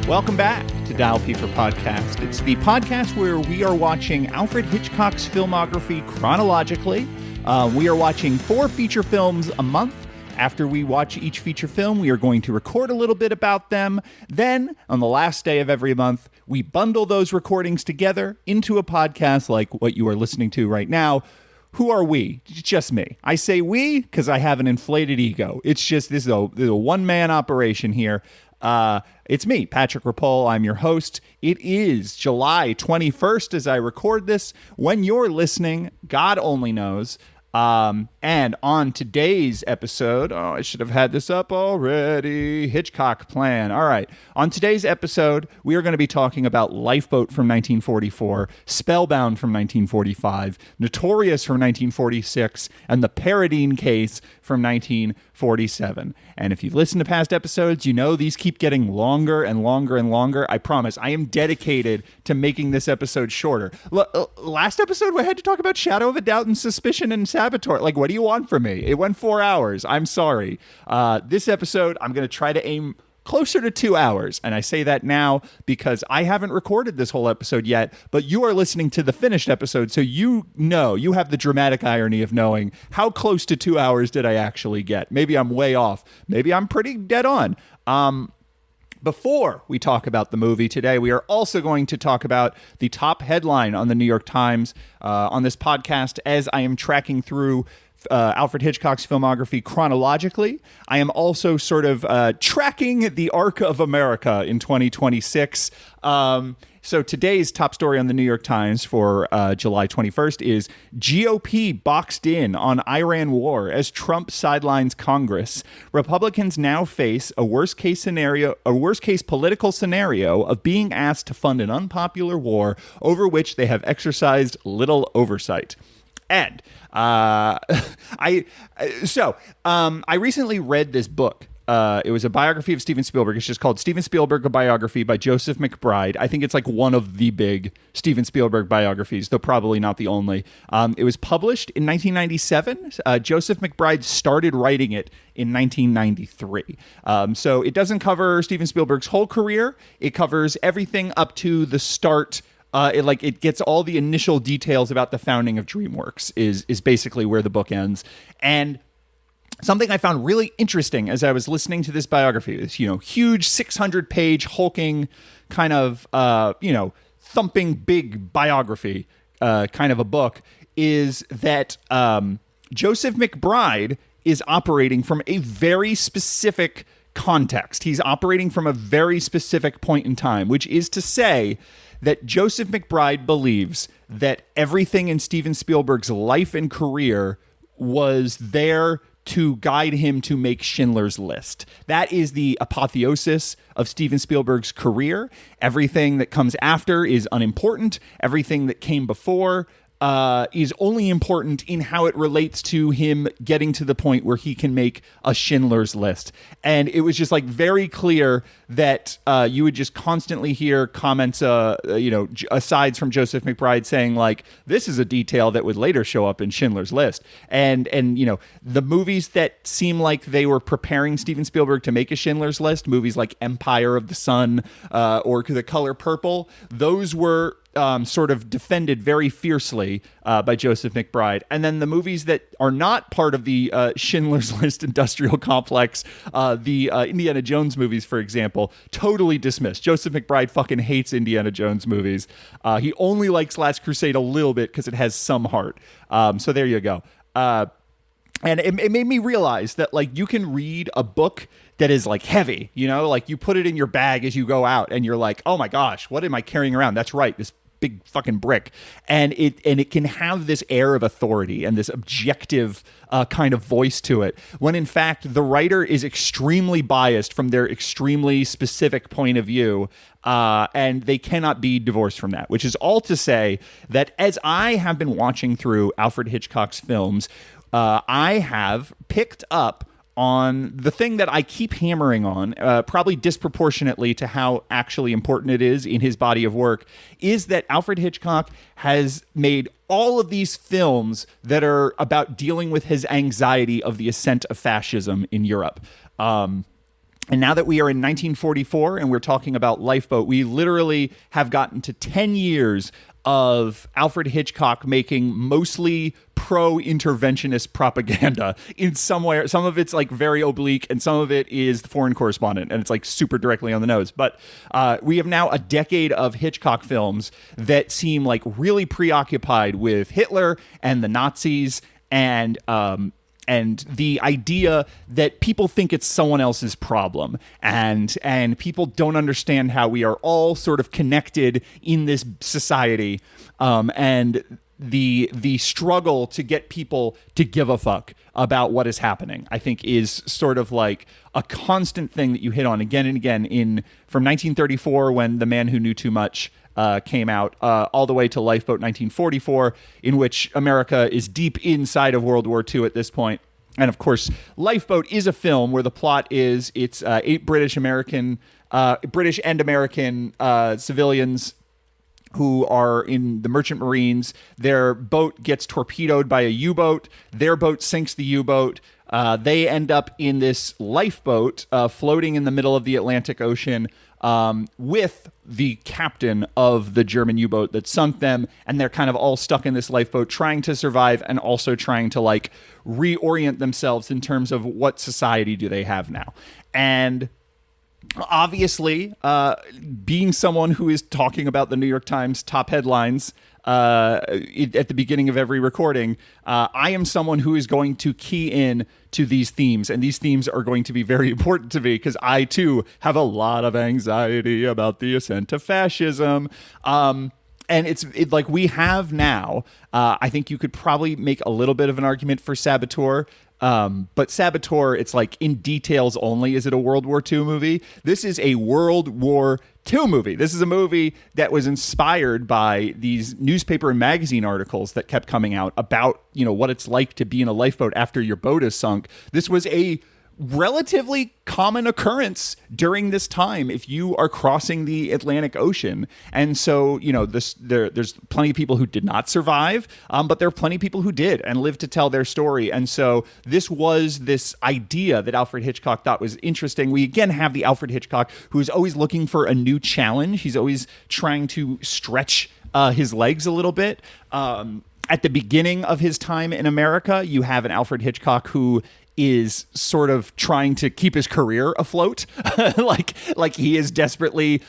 Welcome back to Dial P for Podcast. It's the podcast where we are watching Alfred Hitchcock's filmography chronologically. We are watching 4 feature films a month. After we watch each feature film, we are going to record a little bit about them. Then, on the last day of every month, we bundle those recordings together into a podcast like what you are listening to right now. Who are we? It's just me. I say we because I have an inflated ego. It's just, this is a one-man operation here. It's me, Patrick Ripoll. I'm your host. It is July 21st as I record this. When you're listening, God only knows. And on today's episode, I should have had this up already. Hitchcock plan. All right. On today's episode, we are going to be talking about Lifeboat from 1944, Spellbound from 1945, Notorious from 1946, and the Paradine Case from 1947. And if you've listened to past episodes, you know these keep getting longer and longer and longer. I promise, I am dedicated to making this episode shorter. Last episode, we had to talk about Shadow of a Doubt and Suspicion and Saboteur. Like, what do you want from me? It went 4 hours. I'm sorry. This episode, I'm going to try to aim closer to 2 hours. And I say that now because I haven't recorded this whole episode yet, but you are listening to the finished episode. So you know, you have the dramatic irony of knowing how close to 2 hours did I actually get. Maybe I'm way off. Maybe I'm pretty dead on. Before we talk about the movie today, we are also going to talk about the top headline on the New York Times on this podcast as I am tracking through Alfred Hitchcock's filmography chronologically. I am also sort of tracking the arc of America in 2026. So today's top story on the New York Times for July 21st is GOP boxed in on Iran war as Trump sidelines Congress. Republicans now face a worst case political scenario of being asked to fund an unpopular war over which they have exercised little oversight. And I recently read this book. It was a biography of Steven Spielberg. It's just called Steven Spielberg, a Biography by Joseph McBride. I think it's like one of the big Steven Spielberg biographies, though probably not the only. It was published in 1997. Joseph McBride started writing it in 1993. So it doesn't cover Steven Spielberg's whole career. It covers everything up to the start. It gets all the initial details about the founding of DreamWorks is basically where the book ends. And something I found really interesting as I was listening to this biography, this, huge 600-page hulking kind of, thumping big biography kind of a book, is that Joseph McBride is operating from a very specific context. He's operating from a very specific point in time, which is to say that Joseph McBride believes that everything in Steven Spielberg's life and career was there to guide him to make Schindler's List. That is the apotheosis of Steven Spielberg's career. Everything that comes after is unimportant. Everything that came before is only important in how it relates to him getting to the point where he can make a Schindler's List. And it was just like very clear that you would just constantly hear comments, asides from Joseph McBride saying like, this is a detail that would later show up in Schindler's List. And the movies that seem like they were preparing Steven Spielberg to make a Schindler's List, movies like Empire of the Sun or The Color Purple, those were sort of defended very fiercely by Joseph McBride. And then the movies that are not part of the Schindler's List industrial complex, the Indiana Jones movies, for example, totally dismissed. Joseph McBride fucking hates Indiana Jones movies. He only likes Last Crusade a little bit because it has some heart. So there you go. And it made me realize that like you can read a book that is like heavy, like you put it in your bag as you go out and you're like, oh my gosh, what am I carrying around? That's right, this big fucking brick. And it can have this air of authority and this objective kind of voice to it, when in fact the writer is extremely biased from their extremely specific point of view, and they cannot be divorced from that, which is all to say that as I have been watching through Alfred Hitchcock's films, I have picked up on the thing that I keep hammering on, probably disproportionately to how actually important it is in his body of work, is that Alfred Hitchcock has made all of these films that are about dealing with his anxiety of the ascent of fascism in Europe. And now that we are in 1944 and we're talking about Lifeboat, we literally have gotten to 10 years of Alfred Hitchcock making mostly pro-interventionist propaganda in some way. Some of it's like very oblique and some of it is The Foreign Correspondent, and it's like super directly on the nose. But we have now a decade of Hitchcock films that seem like really preoccupied with Hitler and the Nazis and the idea that people think it's someone else's problem, and people don't understand how we are all sort of connected in this society, and the struggle to get people to give a fuck about what is happening, I think, is sort of like a constant thing that you hit on again and again from 1934, when The Man Who Knew Too Much came out, all the way to Lifeboat 1944, in which America is deep inside of World War II at this point. And of course, Lifeboat is a film where the plot is it's 8 British and American civilians who are in the Merchant Marines. Their boat gets torpedoed by a U-boat. Their boat sinks the U-boat. They end up in this lifeboat floating in the middle of the Atlantic Ocean with the captain of the German U-boat that sunk them, and they're kind of all stuck in this lifeboat trying to survive and also trying to like reorient themselves in terms of what society do they have now. And obviously, being someone who is talking about the New York Times top headlines at the beginning of every recording, I am someone who is going to key in to these themes, and these themes are going to be very important to me because I too have a lot of anxiety about the ascent of fascism. And it's like we have now, I think you could probably make a little bit of an argument for Saboteur. But Saboteur, it's like in details only. Is it a World War II movie? This is a World War II movie. This is a movie that was inspired by these newspaper and magazine articles that kept coming out about, what it's like to be in a lifeboat after your boat is sunk. This was a relatively common occurrence during this time if you are crossing the Atlantic Ocean. And so, there's plenty of people who did not survive, but there are plenty of people who did and lived to tell their story. And so this was this idea that Alfred Hitchcock thought was interesting. We again have the Alfred Hitchcock who is always looking for a new challenge. He's always trying to stretch his legs a little bit. At the beginning of his time in America, you have an Alfred Hitchcock who is sort of trying to keep his career afloat. like he is desperately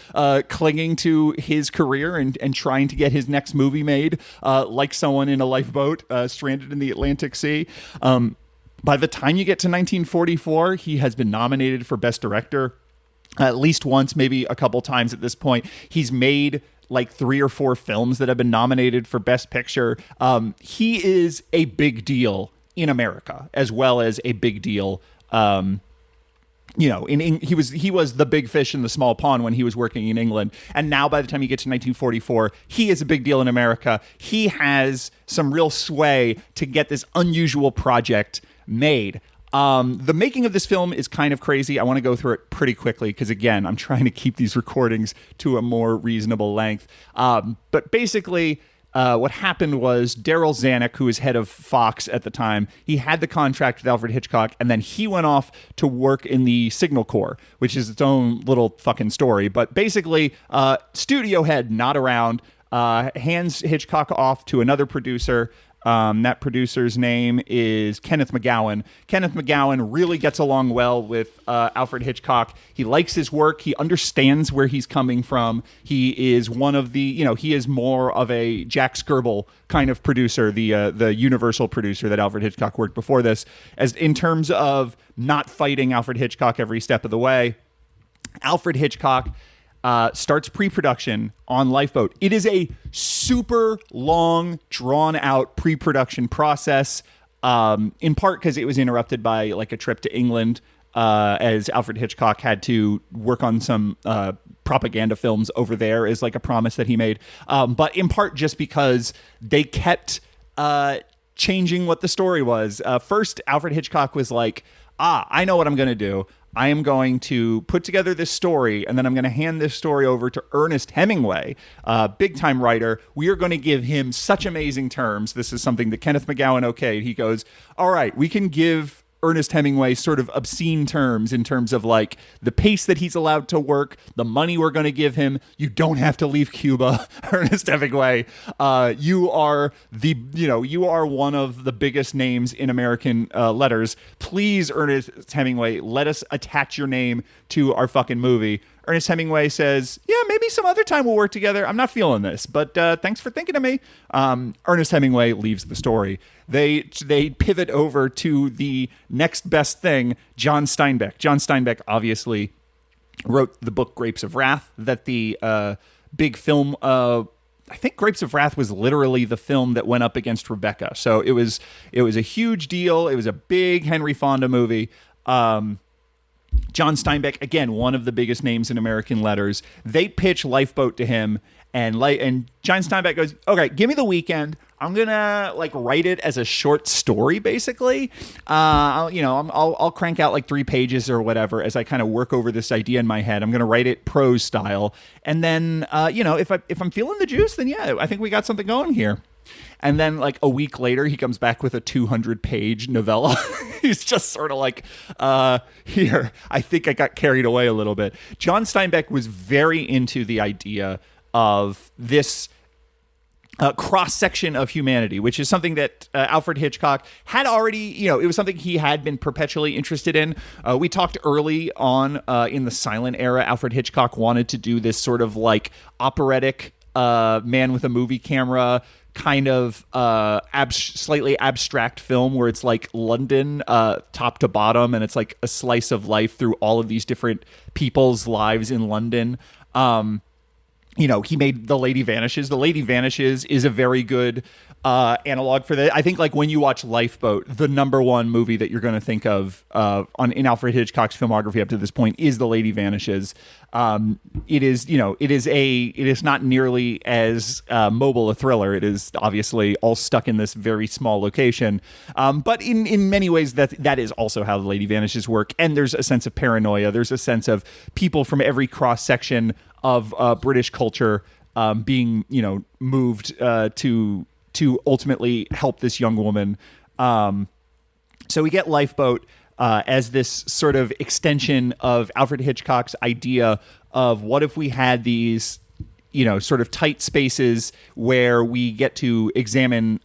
clinging to his career and trying to get his next movie made, like someone in a lifeboat stranded in the Atlantic Sea. By the time you get to 1944, he has been nominated for Best Director at least once, maybe a couple times at this point. He's made like 3 or 4 films that have been nominated for Best Picture. He is a big deal in America, as well as a big deal, he was the big fish in the small pond when he was working in England. And now by the time you get to 1944, he is a big deal in America. He has some real sway to get this unusual project made. The making of this film is kind of crazy. I want to go through it pretty quickly because, again, I'm trying to keep these recordings to a more reasonable length. But basically, what happened was Daryl Zanuck, who was head of Fox at the time, he had the contract with Alfred Hitchcock, and then he went off to work in the Signal Corps, which is its own little fucking story. But basically, studio head not around, hands Hitchcock off to another producer. That producer's name is Kenneth McGowan. Kenneth McGowan really gets along well with Alfred Hitchcock. He likes his work. He understands where he's coming from. He is one of the, he is more of a Jack Skirball kind of producer, the Universal producer that Alfred Hitchcock worked before this, as in terms of not fighting Alfred Hitchcock every step of the way. Alfred Hitchcock starts pre-production on Lifeboat. It is a super long, drawn-out pre-production process, in part because it was interrupted by like a trip to England, as Alfred Hitchcock had to work on some propaganda films over there as like a promise that he made, but in part just because they kept changing what the story was. First, Alfred Hitchcock was like, I know what I'm going to do. I am going to put together this story, and then I'm going to hand this story over to Ernest Hemingway, big-time writer. We are going to give him such amazing terms. This is something that Kenneth McGowan okayed. He goes, all right, we can give Ernest Hemingway sort of obscene terms in terms of like the pace that he's allowed to work, the money we're going to give him. You don't have to leave Cuba, Ernest Hemingway. You are one of the biggest names in American letters. Please, Ernest Hemingway, let us attach your name to our fucking movie. Ernest Hemingway says, yeah, maybe some other time we'll work together. I'm not feeling this, but thanks for thinking of me. Ernest Hemingway leaves the story. They pivot over to the next best thing, John Steinbeck. John Steinbeck obviously wrote the book Grapes of Wrath, that the big film, I think Grapes of Wrath was literally the film that went up against Rebecca. So it was a huge deal. It was a big Henry Fonda movie. John Steinbeck, again, one of the biggest names in American letters. They pitch Lifeboat to him, and John Steinbeck goes, "Okay, give me the weekend. I'm gonna write it as a short story, basically. I'll crank out 3 pages or whatever as I kind of work over this idea in my head. I'm gonna write it prose style, and then if I'm feeling the juice, then yeah, I think we got something going here." And then a week later, he comes back with a 200-page novella. He's just sort of here, I think I got carried away a little bit. John Steinbeck was very into the idea of this cross-section of humanity, which is something that Alfred Hitchcock had already, it was something he had been perpetually interested in. We talked early on in the silent era, Alfred Hitchcock wanted to do this sort of operatic man with a movie camera kind of slightly abstract film where it's London top to bottom, and it's a slice of life through all of these different people's lives in London. He made The Lady Vanishes. The Lady Vanishes is a very good analog for that. I think when you watch Lifeboat, the number one movie that you're going to think of in Alfred Hitchcock's filmography up to this point is The Lady Vanishes. It is not nearly as mobile a thriller. It is obviously all stuck in this very small location. But in many ways, that is also how The Lady Vanishes work. And there's a sense of paranoia. There's a sense of people from every cross section of British culture being moved to ultimately help this young woman. So we get Lifeboat as this sort of extension of Alfred Hitchcock's idea of what if we had these, sort of tight spaces where we get to examine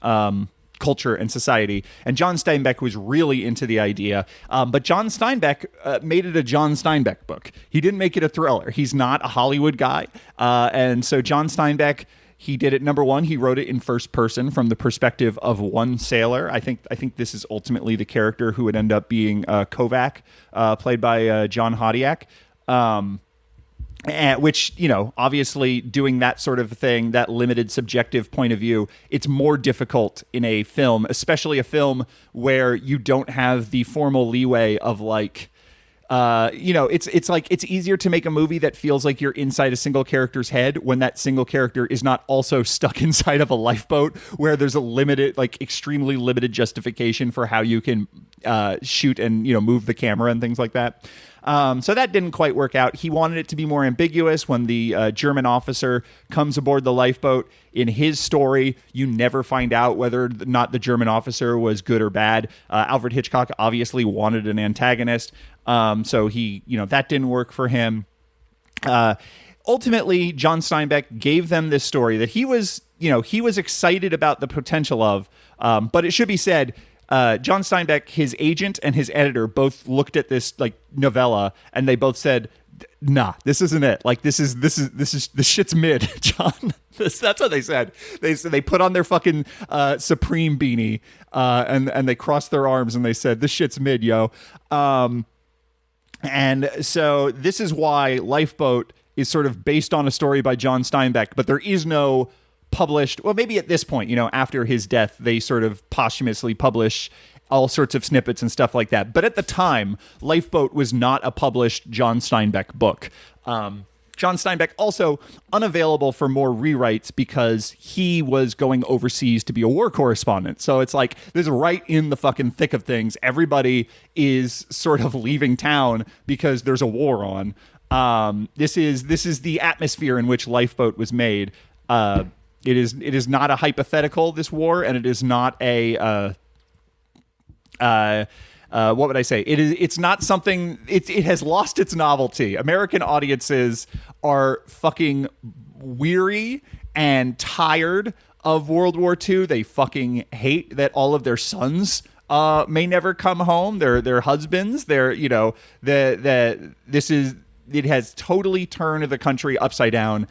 culture and society. And John Steinbeck was really into the idea. But John Steinbeck made it a John Steinbeck book. He didn't make it a thriller. He's not a Hollywood guy. And so John Steinbeck, he did it. Number one, he wrote it in first person from the perspective of one sailor. I think this is ultimately the character who would end up being Kovac, played by John Hodiak. Which, obviously doing that sort of thing, that limited subjective point of view, it's more difficult in a film, especially a film where you don't have the formal leeway of it's easier to make a movie that feels like you're inside a single character's head when that single character is not also stuck inside of a lifeboat where there's a limited, extremely limited justification for how you can shoot and, move the camera and things like that. So that didn't quite work out. He wanted it to be more ambiguous. When the German officer comes aboard the lifeboat, in his story, you never find out whether or not the German officer was good or bad. Alfred Hitchcock obviously wanted an antagonist. So he, that didn't work for him. Ultimately, John Steinbeck gave them this story that he was excited about the potential of. But it should be said, John Steinbeck, his agent and his editor both looked at this novella and they both said, "Nah, this isn't it. This shit's mid, John." That's what they said. They put on their fucking Supreme beanie and they crossed their arms and they said, "This shit's mid, yo." And so this is why Lifeboat is sort of based on a story by John Steinbeck, but there is no published, well, maybe at this point, after his death, they sort of posthumously publish all sorts of snippets and stuff like that. But at the time, Lifeboat was not a published John Steinbeck book. John Steinbeck also unavailable for more rewrites because he was going overseas to be a war correspondent. So it's this is right in the fucking thick of things. Everybody is sort of leaving town because there's a war on. This is the atmosphere in which Lifeboat was made. It is not a hypothetical, this war, and it is not a what would I say? It's not something. It has lost its novelty. American audiences are fucking weary and tired of World War II. They fucking hate that all of their sons may never come home. Their husbands. It has totally turned the country upside down.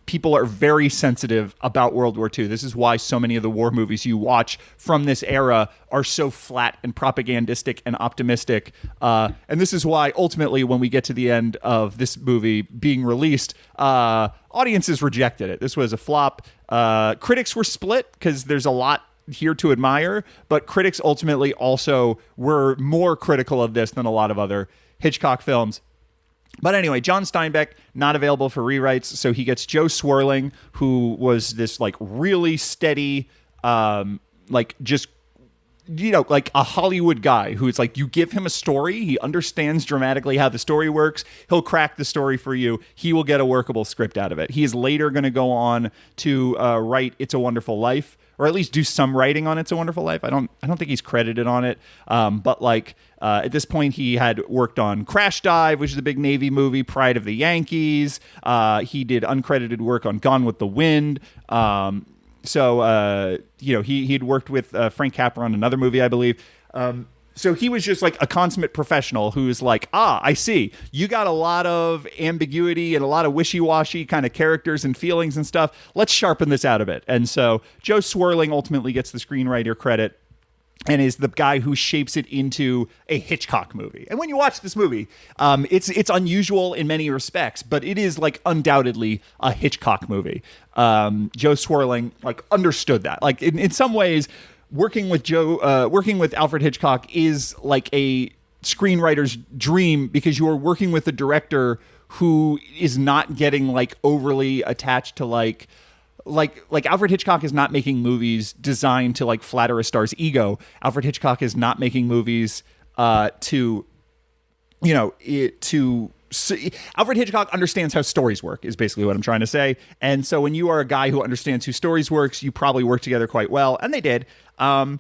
People are very sensitive about World War II. This is why so many of the war movies you watch from this era are so flat and propagandistic and optimistic. And this is why ultimately when we get to the end of this movie being released, audiences rejected it. This was a flop. Critics were split because there's a lot here to admire, but critics ultimately also were more critical of this than a lot of other Hitchcock films. But anyway, John Steinbeck, not available for rewrites, so he gets Joe Swerling, who was this like really steady, like just, like a Hollywood guy who is like, you give him a story, he understands dramatically how the story works, he'll crack the story for you, he will get a workable script out of it. He is later going to go on to write It's a Wonderful Life, or at least do some writing on It's a Wonderful Life. I don't think he's credited on it. But like at this point, he had worked on Crash Dive, which is a big Navy movie, Pride of the Yankees. He did uncredited work on Gone with the Wind. So he'd worked with Frank Capra on another movie, I believe. So he was just like a consummate professional who's like, I see. You got a lot of ambiguity and a lot of wishy-washy kind of characters and feelings and stuff. Let's sharpen this out a bit. And so Joe Swerling ultimately gets the screenwriter credit and is the guy who shapes it into a Hitchcock movie. And when you watch this movie, it's unusual in many respects, but it is like undoubtedly a Hitchcock movie. Joe Swerling like understood that. Like in some ways, working with Alfred Hitchcock is like a screenwriter's dream because you are working with a director who is not getting like overly attached to like Alfred Hitchcock is not making movies designed to like flatter a star's ego. Alfred Hitchcock is not making movies Alfred Hitchcock understands how stories work is basically what I'm trying to say. And so when you are a guy who understands how stories works, you probably work together quite well. And they did. The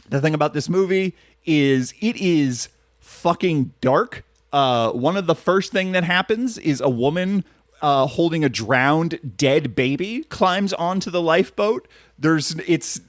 thing about this movie is it is fucking dark. One of the first thing that happens is a woman holding a drowned dead baby climbs onto the lifeboat. It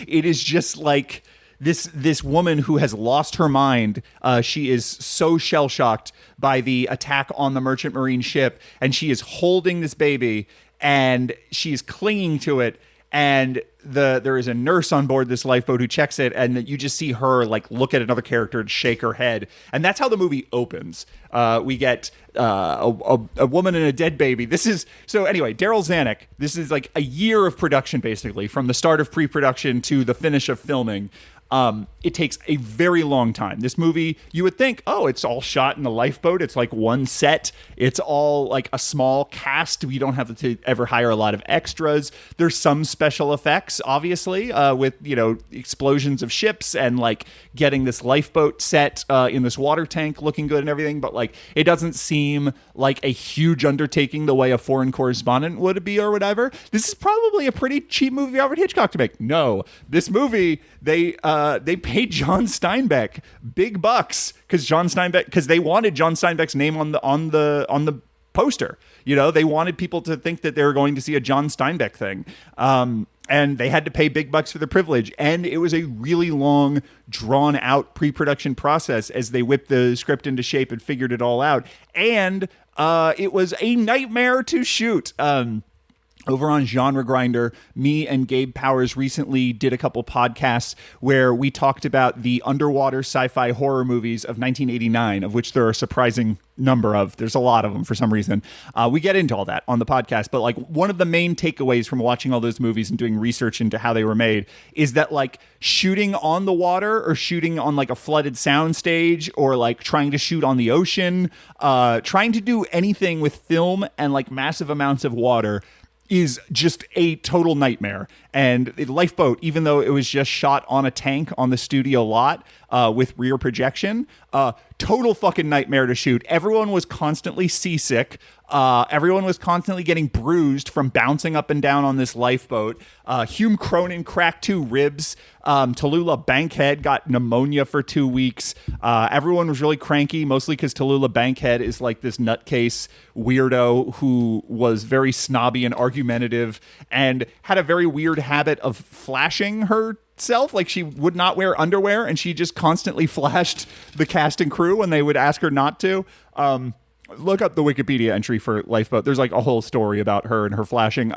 is just like this woman who has lost her mind. She is so shell-shocked by the attack on the Merchant Marine ship, and she is holding this baby, and she's clinging to it, and there is a nurse on board this lifeboat who checks it, and you just see her like look at another character and shake her head, and that's how the movie opens. We get a woman and a dead baby. So anyway, Daryl Zanuck. This is like a year of production, basically, from the start of pre-production to the finish of filming. It takes a very long time. This movie, you would think, it's all shot in the lifeboat. It's like one set. It's all like a small cast. We don't have to ever hire a lot of extras. There's some special effects, obviously, with, explosions of ships and like getting this lifeboat set in this water tank looking good and everything. But like, it doesn't seem like a huge undertaking the way a Foreign Correspondent would be or whatever. This is probably a pretty cheap movie Alfred Hitchcock to make. No, this movie, they paid John Steinbeck big bucks because they wanted John Steinbeck's name on the poster. They wanted people to think that they were going to see a John Steinbeck thing. And they had to pay big bucks for the privilege. And it was a really long, drawn out pre-production process as they whipped the script into shape and figured it all out. And it was a nightmare to shoot. Over on Genre Grinder, me and Gabe Powers recently did a couple podcasts where we talked about the underwater sci-fi horror movies of 1989, of which there are a surprising number of. There's a lot of them for some reason. We get into all that on the podcast, but like one of the main takeaways from watching all those movies and doing research into how they were made is that like shooting on the water or shooting on like a flooded soundstage or like trying to shoot on the ocean, trying to do anything with film and like massive amounts of water is just a total nightmare. And Lifeboat, even though it was just shot on a tank on the studio lot, with rear projection. Total fucking nightmare to shoot. Everyone was constantly seasick. Everyone was constantly getting bruised from bouncing up and down on this lifeboat. Hume Cronin cracked 2 ribs. Tallulah Bankhead got pneumonia for 2 weeks. Everyone was really cranky, mostly because Tallulah Bankhead is like this nutcase weirdo who was very snobby and argumentative and had a very weird habit of flashing herself. Like, she would not wear underwear, and she just constantly flashed the cast and crew when they would ask her not to. Look up the Wikipedia entry for Lifeboat. There's like a whole story about her and her flashing.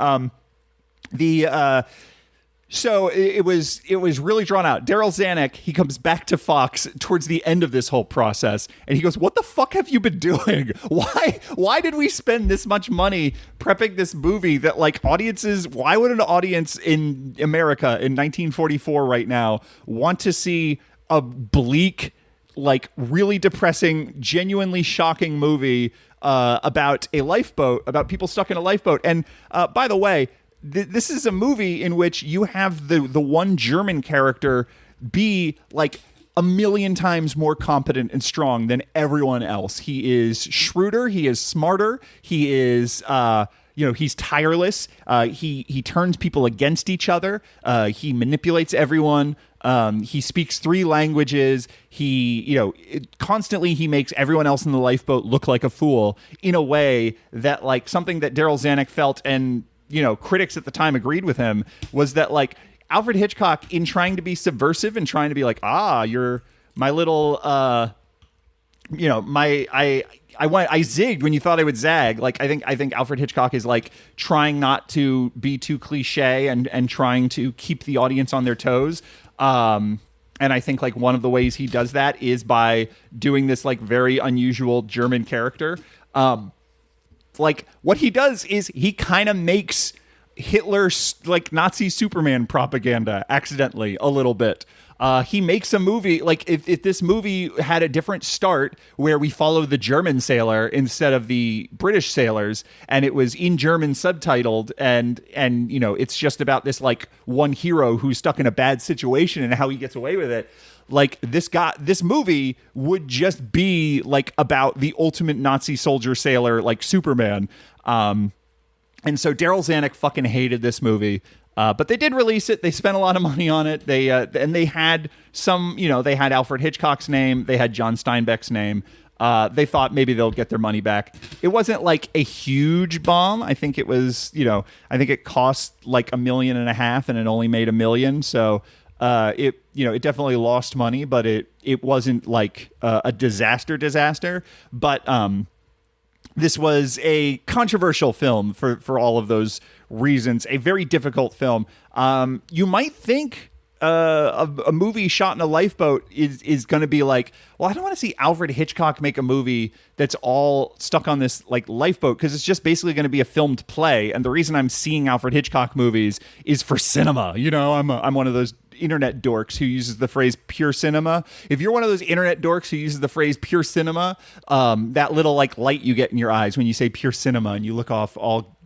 So it was really drawn out. Daryl Zanuck, he comes back to Fox towards the end of this whole process, and he goes, "What the fuck have you been doing? Why did we spend this much money prepping this movie that, like, audiences, why would an audience in America in 1944 right now want to see a bleak, like, really depressing, genuinely shocking movie about a lifeboat, about people stuck in a lifeboat?" And by the way, this is a movie in which you have the one German character be like a million times more competent and strong than everyone else. He is shrewder. He is smarter. He is, he's tireless. He turns people against each other. He manipulates everyone. He speaks 3 languages. Constantly he makes everyone else in the lifeboat look like a fool in a way that, like, something that Daryl Zanuck felt, and critics at the time agreed with him, was that, like, Alfred Hitchcock, in trying to be subversive and trying to be like, you're my little, I zigged when you thought I would zag. Like, I think Alfred Hitchcock is, like, trying not to be too cliche and trying to keep the audience on their toes. And I think, like, one of the ways he does that is by doing this, like, very unusual German character. Like, what he does is he kind of makes Hitler's, like, Nazi Superman propaganda accidentally a little bit. He makes a movie, like, if this movie had a different start where we follow the German sailor instead of the British sailors, and it was in German subtitled, and it's just about this, like, one hero who's stuck in a bad situation and how he gets away with it. Like, this movie would just be, like, about the ultimate Nazi soldier sailor, like Superman. And so Daryl Zanuck fucking hated this movie. But they did release it. They spent a lot of money on it. They had they had Alfred Hitchcock's name. They had John Steinbeck's name. They thought maybe they'll get their money back. It wasn't like a huge bomb. I think it was, I think it cost like $1.5 million and it only made $1 million. So it definitely lost money, but it wasn't like a disaster. But this was a controversial film for all of those reasons. A very difficult film. You might think a movie shot in a lifeboat is going to be like, well, I don't want to see Alfred Hitchcock make a movie that's all stuck on this, like, lifeboat, because it's just basically going to be a filmed play. And the reason I'm seeing Alfred Hitchcock movies is for cinema. I'm one of those internet dorks who uses the phrase pure cinema. If you're one of those internet dorks who uses the phrase pure cinema, that little, like, light you get in your eyes when you say pure cinema and you look off all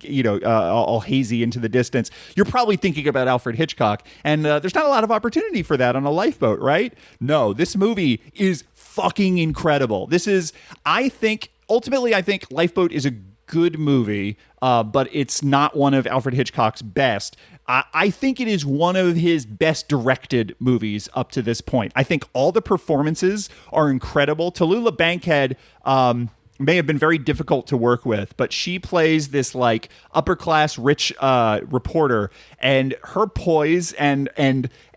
hazy into the distance, you're probably thinking about Alfred Hitchcock. And there's not a lot of opportunity for that on a lifeboat, right? No, this movie is fucking incredible. Ultimately, I think Lifeboat is a good movie, but it's not one of Alfred Hitchcock's best. I think it is one of his best directed movies up to this point. I think all the performances are incredible. Tallulah Bankhead may have been very difficult to work with, but she plays this, like, upper class rich reporter, and her poise and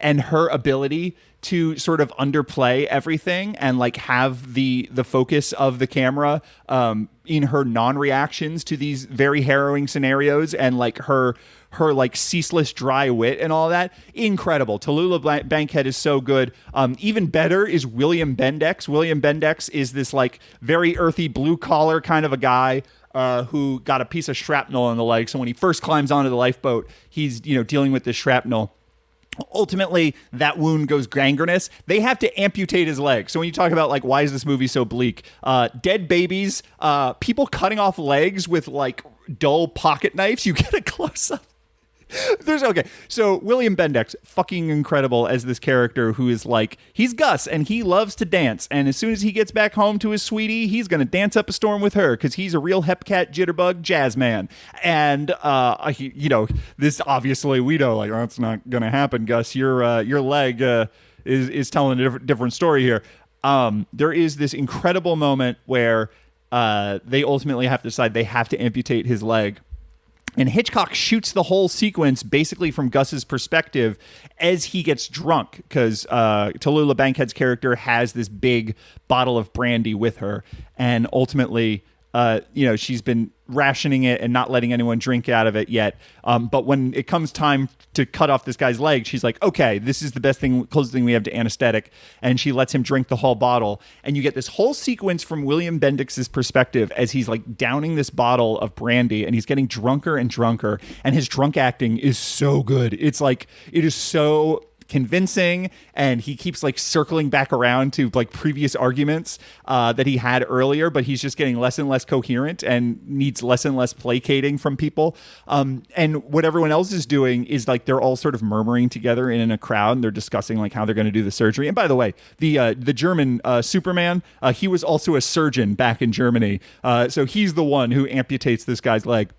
her ability to sort of underplay everything and, like, have the focus of the camera in her non-reactions to these very harrowing scenarios, and, like, her like ceaseless dry wit and all that. Incredible. Tallulah Bankhead is so good. Even better is William Bendix. William Bendix is this, like, very earthy blue collar kind of a guy who got a piece of shrapnel in the leg. So when he first climbs onto the lifeboat, he's, dealing with this shrapnel. Ultimately, that wound goes gangrenous. They have to amputate his leg. So when you talk about, like, why is this movie so bleak? Dead babies, people cutting off legs with, like, dull pocket knives. You get a close-up. So William Bendix, fucking incredible as this character who is like, he's Gus and he loves to dance, and as soon as he gets back home to his sweetie, he's gonna dance up a storm with her because he's a real hepcat jitterbug jazz man. And this obviously we know, like, that's not gonna happen, Gus. Your leg is telling a different story here. There is this incredible moment where they ultimately have to decide they have to amputate his leg. And Hitchcock shoots the whole sequence basically from Gus's perspective as he gets drunk, because Tallulah Bankhead's character has this big bottle of brandy with her, and ultimately, she's been rationing it and not letting anyone drink out of it yet. But when it comes time to cut off this guy's leg, she's like, okay, this is the closest thing we have to anesthetic. And she lets him drink the whole bottle. And you get this whole sequence from William Bendix's perspective as he's like downing this bottle of brandy, and he's getting drunker and drunker. And his drunk acting is so good. It's like, it is so convincing, and he keeps like circling back around to like previous arguments that he had earlier, but he's just getting less and less coherent and needs less and less placating from people. And what everyone else is doing is like they're all sort of murmuring together in a crowd, and they're discussing like how they're going to do the surgery. And by the way, the German Superman, he was also a surgeon back in Germany, so he's the one who amputates this guy's leg.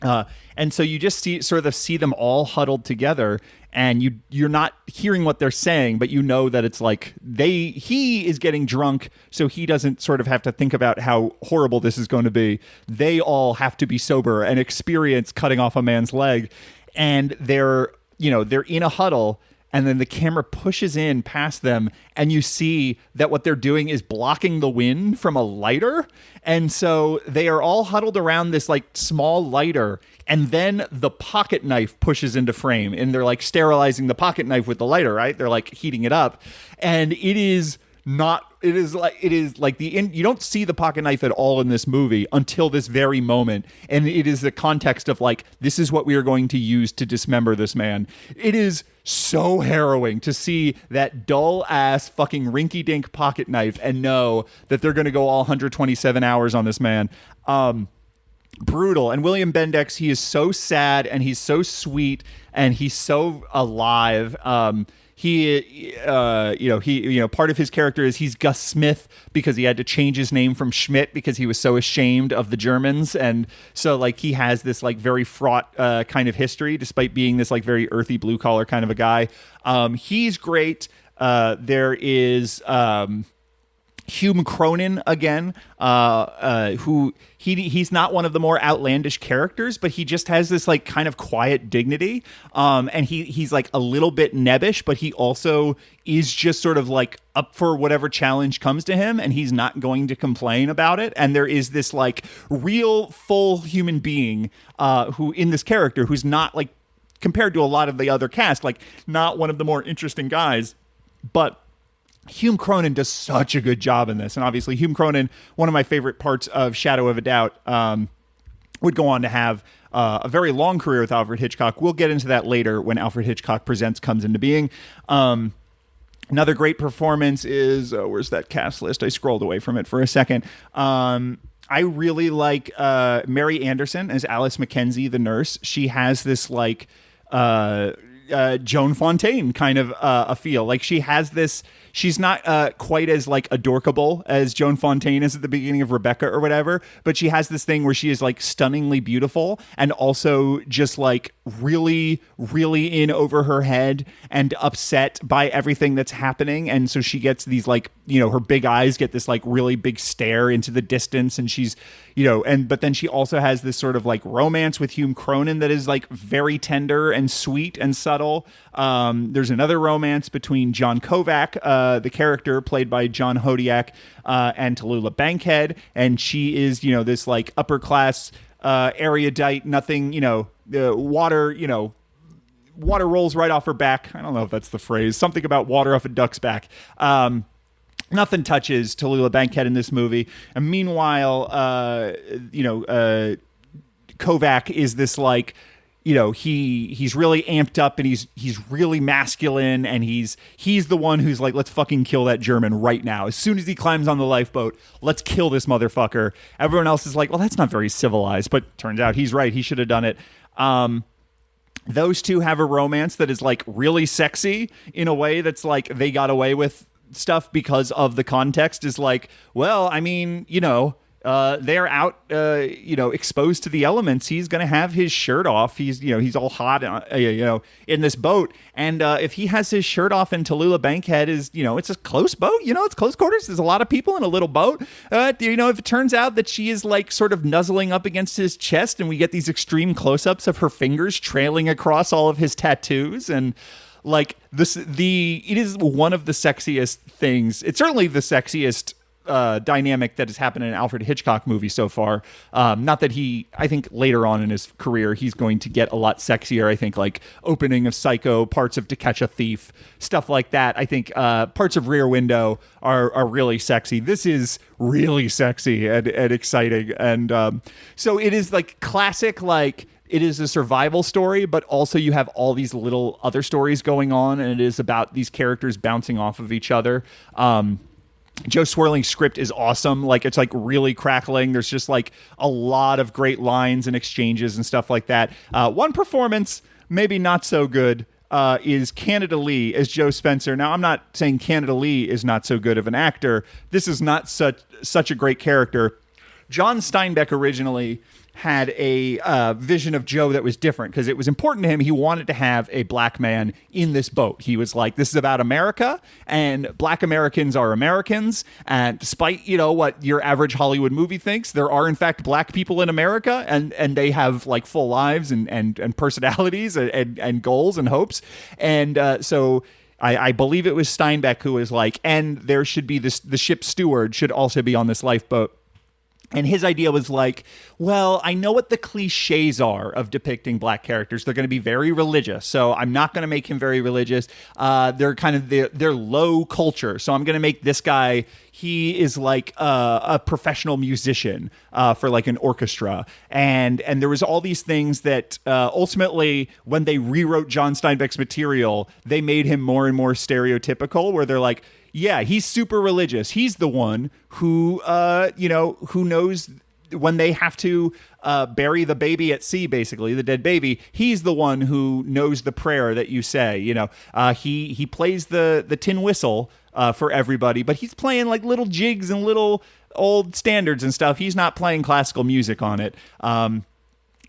And so you just see them all huddled together, and you're not hearing what they're saying, but you know that it's like he is getting drunk, so he doesn't sort of have to think about how horrible this is going to be. They all have to be sober and experience cutting off a man's leg, and they're in a huddle. And then the camera pushes in past them, and you see that what they're doing is blocking the wind from a lighter. And so they are all huddled around this like small lighter, and then the pocket knife pushes into frame, and they're like sterilizing the pocket knife with the lighter, right? They're like heating it up, and you don't see the pocket knife at all in this movie until this very moment. And it is the context of like, this is what we are going to use to dismember this man. It is so harrowing to see that dull ass fucking rinky dink pocket knife and know that they're going to go all 127 hours on this man. Brutal. And William Bendix, he is so sad, and he's so sweet, and he's so alive. Part of his character is he's Gus Smith because he had to change his name from Schmidt because he was so ashamed of the Germans. And so like he has this like very fraught kind of history, despite being this like very earthy blue collar kind of a guy. He's great. There is Hume Cronin again, who he's not one of the more outlandish characters, but he just has this like kind of quiet dignity, and he's like a little bit nebbish, but he also is just sort of like up for whatever challenge comes to him, and he's not going to complain about it. And there is this like real full human being who in this character who's not like, compared to a lot of the other cast, like not one of the more interesting guys, but Hume Cronin does such a good job in this. And obviously Hume Cronin, one of my favorite parts of Shadow of a Doubt, would go on to have a very long career with Alfred Hitchcock. We'll get into that later when Alfred Hitchcock Presents comes into being. Another great performance is, where's that cast list? I scrolled away from it for a second. I really like Mary Anderson as Alice Mackenzie, the nurse. She has this like Joan Fontaine kind of a feel. Like she has this, she's not quite as like adorkable as Joan Fontaine is at the beginning of Rebecca or whatever, but she has this thing where she is like stunningly beautiful and also just like really, really in over her head and upset by everything that's happening. And so she gets these like, her big eyes get this like really big stare into the distance, and she's, but then she also has this sort of like romance with Hume Cronin that is like very tender and sweet and subtle. There's another romance between John Kovac, the character played by John Hodiak, and Tallulah Bankhead, and she is, this like upper class erudite, nothing, water rolls right off her back. I don't know if that's the phrase. Something about water off a duck's back. Nothing touches Tallulah Bankhead in this movie. And meanwhile, Kovac is this like, he's really amped up, and he's really masculine, and he's the one who's like, let's fucking kill that German right now. As soon as he climbs on the lifeboat, let's kill this motherfucker. Everyone else is like, well, that's not very civilized, but turns out he's right. He should have done it. those two have a romance that is like really sexy in a way that's like they got away with stuff because of the context is like, well, I mean, they're out, exposed to the elements. He's going to have his shirt off. He's all hot, in this boat. And if he has his shirt off and Tallulah Bankhead is, it's a close boat, it's close quarters. There's a lot of people in a little boat. If it turns out that she is like sort of nuzzling up against his chest and we get these extreme close-ups of her fingers trailing across all of his tattoos and like it is one of the sexiest things. It's certainly the sexiest dynamic that has happened in an Alfred Hitchcock movie so far. Not that I think later on in his career, he's going to get a lot sexier. I think like opening of Psycho, parts of To Catch a Thief, stuff like that. I think parts of Rear Window are really sexy. This is really sexy and exciting. And so it is like classic, like, it is a survival story, but also you have all these little other stories going on, and it is about these characters bouncing off of each other. Joe Swirling's script is awesome. Like, it's like really crackling. There's just like a lot of great lines and exchanges and stuff like that. One performance, maybe not so good, is Canada Lee as Joe Spencer. Now, I'm not saying Canada Lee is not so good of an actor. This is not such a great character. John Steinbeck originally had a vision of Joe that was different because it was important to him. He wanted to have a black man in this boat. He was like, this is about America, and black Americans are Americans. And despite, what your average Hollywood movie thinks, there are in fact black people in America, and they have like full lives and personalities and goals and hopes. And so I believe it was Steinbeck who was like, and there should be the ship's steward should also be on this lifeboat. And his idea was like, well, I know what the cliches are of depicting black characters. They're going to be very religious. So I'm not going to make him very religious. They're kind of they're low culture. So I'm going to make this guy, he is like a professional musician for like an orchestra. And there was all these things that ultimately, when they rewrote John Steinbeck's material, they made him more and more stereotypical, where they're like, yeah, he's super religious. He's the one who, who knows when they have to bury the baby at sea, basically, the dead baby. He's the one who knows the prayer that you say. He plays the tin whistle for everybody, but he's playing like little jigs and little old standards and stuff. He's not playing classical music on it.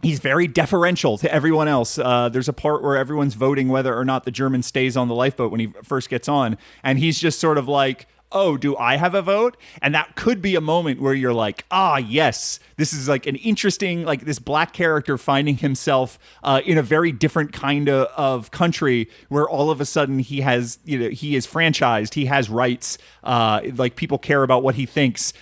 He's very deferential to everyone else. There's a part where everyone's voting whether or not the German stays on the lifeboat when he first gets on. And he's just sort of like, oh, do I have a vote? And that could be a moment where you're like, yes, this is like an interesting, like this black character finding himself in a very different kind of country where all of a sudden he has, he is franchised, he has rights, like people care about what he thinks.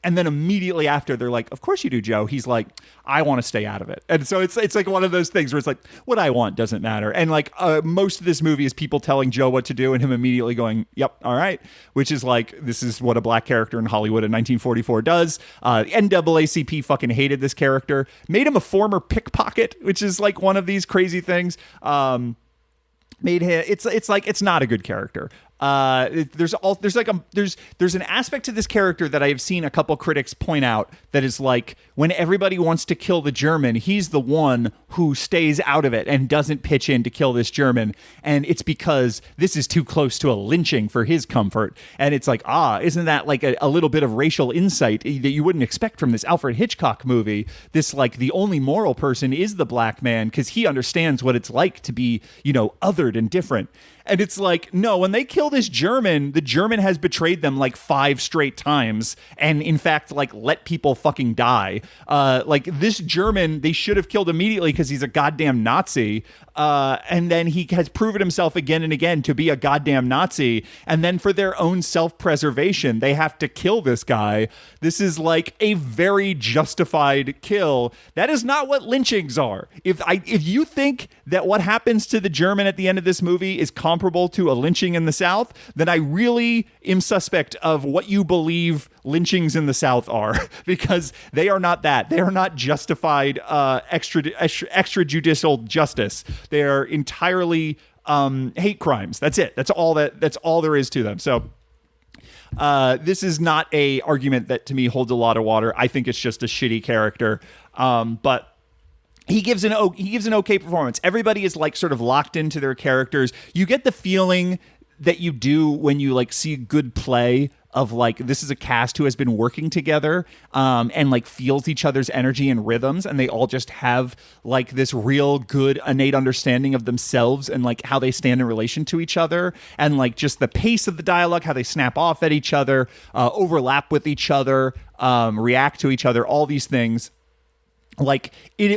And then immediately after, they're like, of course you do, Joe. He's like, I want to stay out of it. And so it's like one of those things where it's like, what I want doesn't matter. And like most of this movie is people telling Joe what to do and him immediately going, yep, all right. Which is like, this is what a black character in Hollywood in 1944 does. NAACP fucking hated this character. Made him a former pickpocket, which is like one of these crazy things. Made him, it's like, it's not a good character. There's an aspect to this character that I have seen a couple critics point out that is like, when everybody wants to kill the German, he's the one who stays out of it and doesn't pitch in to kill this German. And it's because this is too close to a lynching for his comfort. And it's like, isn't that like a little bit of racial insight that you wouldn't expect from this Alfred Hitchcock movie? This, like, the only moral person is the black man because he understands what it's like to be, othered and different. And it's like, no, when they kill this German, the German has betrayed them like 5 straight times. And in fact, like, let people fucking die. Like, this German, they should have killed immediately because he's a goddamn Nazi. And then he has proven himself again and again to be a goddamn Nazi. And then for their own self-preservation, they have to kill this guy. This is like a very justified kill. That is not what lynchings are. If you think that what happens to the German at the end of this movie is comparable to a lynching in the South, then I really am suspect of what you believe lynchings in the South are, because they are not that. They are not justified extrajudicial justice. They are entirely hate crimes. That's it. That's all there is to them. So this is not a argument that to me holds a lot of water. I think it's just a shitty character. But he gives an okay performance. Everybody is like sort of locked into their characters. You get the feeling that you do when you like see good play of like, this is a cast who has been working together and like feels each other's energy and rhythms, and they all just have like this real good innate understanding of themselves and like how they stand in relation to each other, and like just the pace of the dialogue, how they snap off at each other, overlap with each other, react to each other, all these things. Like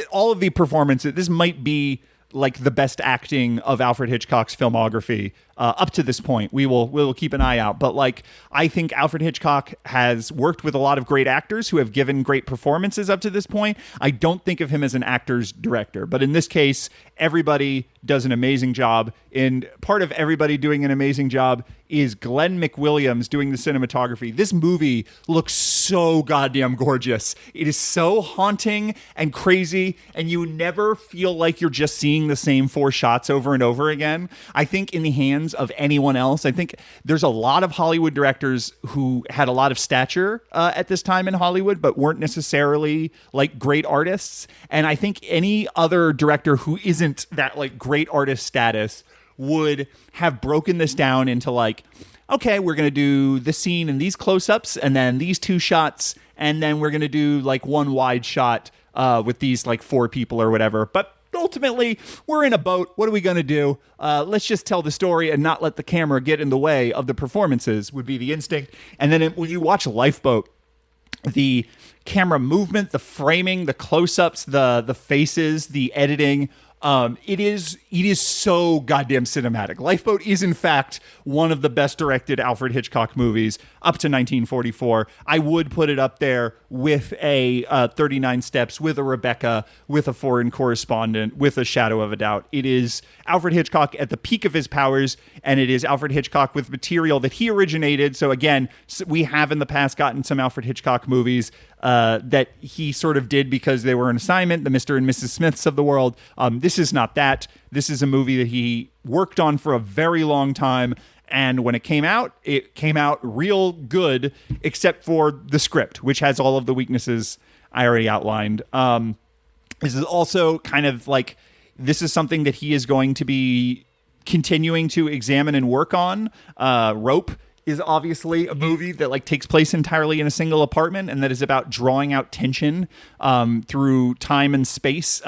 all of the performances, this might be like the best acting of Alfred Hitchcock's filmography up to this point. We will keep an eye out, but like I think Alfred Hitchcock has worked with a lot of great actors who have given great performances up to this point. I don't think of him as an actor's director, but in this case, everybody does an amazing job. And part of everybody doing an amazing job is Glenn McWilliams doing the cinematography. This movie looks so goddamn gorgeous. It is so haunting and crazy, and you never feel like you're just seeing the same 4 shots over and over again. I think in the hands of anyone else, I think there's a lot of Hollywood directors who had a lot of stature at this time in Hollywood, but weren't necessarily like great artists. And I think any other director who isn't that like great artist status would have broken this down into like, okay, we're going to do the scene in these close-ups and then these 2 shots, and then we're going to do like 1 wide shot with these like 4 people or whatever. But ultimately, we're in a boat. What are we going to do? Let's just tell the story and not let the camera get in the way of the performances would be the instinct. And then when you watch Lifeboat, the camera movement, the framing, the close-ups, the faces, the editing, it is so goddamn cinematic. Lifeboat is, in fact, one of the best directed Alfred Hitchcock movies up to 1944. I would put it up there with a 39 Steps, with a Rebecca, with a Foreign Correspondent, with a Shadow of a Doubt. It is Alfred Hitchcock at the peak of his powers, and it is Alfred Hitchcock with material that he originated. So again, we have in the past gotten some Alfred Hitchcock movies that he sort of did because they were an assignment, the Mr. and Mrs. Smiths of the world. This is not that. This is a movie that he worked on for a very long time, and when it came out real good, except for the script, which has all of the weaknesses I already outlined. This is also kind of like, this is something that he is going to be continuing to examine and work on. Rope is obviously a movie that like takes place entirely in a single apartment, and that is about drawing out tension through time and space.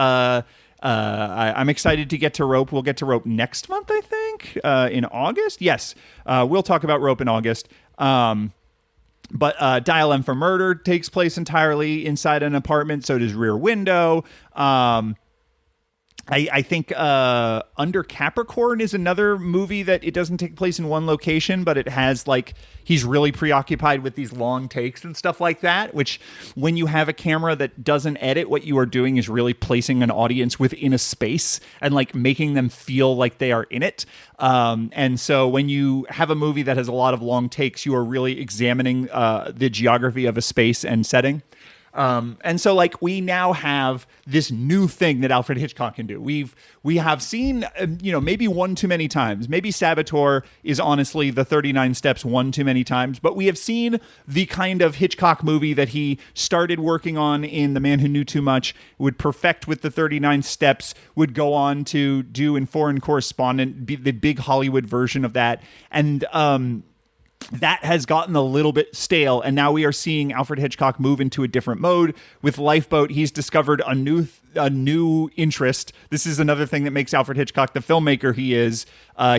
I'm excited to get to Rope. We'll get to Rope next month, I think, in August. Yes, we'll talk about Rope in August. But Dial M for Murder takes place entirely inside an apartment. So does Rear Window. I think Under Capricorn is another movie that it doesn't take place in one location, but it has like, he's really preoccupied with these long takes and stuff like that, which when you have a camera that doesn't edit, what you are doing is really placing an audience within a space and like making them feel like they are in it. And so when you have a movie that has a lot of long takes, you are really examining the geography of a space and setting. And so like we now have this new thing that Alfred Hitchcock can do. We have seen, maybe one too many times. Maybe Saboteur is honestly the 39 Steps one too many times, but we have seen the kind of Hitchcock movie that he started working on in The Man Who Knew Too Much, would perfect with the 39 Steps, would go on to do in Foreign Correspondent, the big Hollywood version of that. And, that has gotten a little bit stale, and now we are seeing Alfred Hitchcock move into a different mode. With Lifeboat, he's discovered a new interest. This is another thing that makes Alfred Hitchcock the filmmaker he is.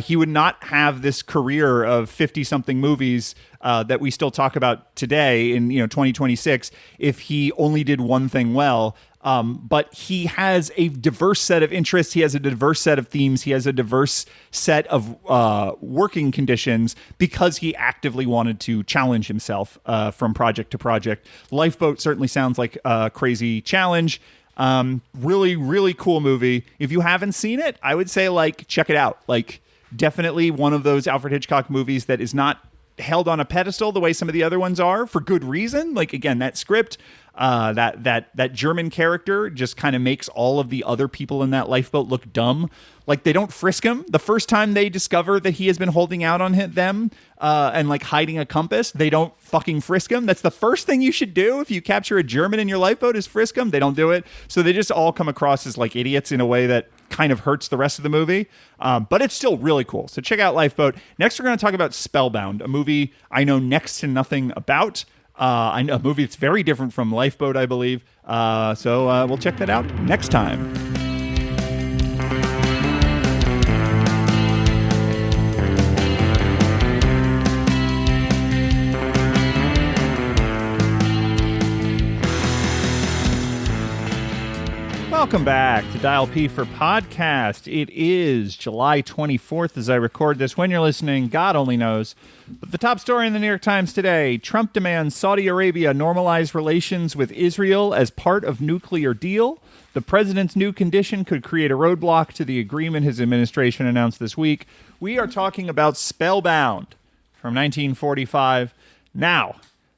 He would not have this career of 50-something movies that we still talk about today in 2026 if he only did one thing well. But he has a diverse set of interests. He has a diverse set of themes. He has a diverse set of working conditions because he actively wanted to challenge himself from project to project. Lifeboat certainly sounds like a crazy challenge. Really, really cool movie. If you haven't seen it, I would say check it out. Definitely one of those Alfred Hitchcock movies that is not held on a pedestal the way some of the other ones are, for good reason. Again, that script, That German character just kind of makes all of the other people in that lifeboat look dumb. Like, they don't frisk him. The first time they discover that he has been holding out on them and like hiding a compass, they don't fucking frisk him. That's the first thing you should do if you capture a German in your lifeboat, is frisk him. They don't do it. So they just all come across as like idiots in a way that kind of hurts the rest of the movie. But it's still really cool. So check out Lifeboat. Next, we're going to talk about Spellbound, a movie I know next to nothing about. I know a movie that's very different from Lifeboat, I believe. So we'll check that out next time. Welcome back to Dial P for Podcast. It is July 24th as I record this. When you're listening, God only knows. But the top story in the New York Times today: Trump demands Saudi Arabia normalize relations with Israel as part of nuclear deal. The president's new condition could create a roadblock to the agreement his administration announced this week. We are talking about Spellbound from 1945. Now,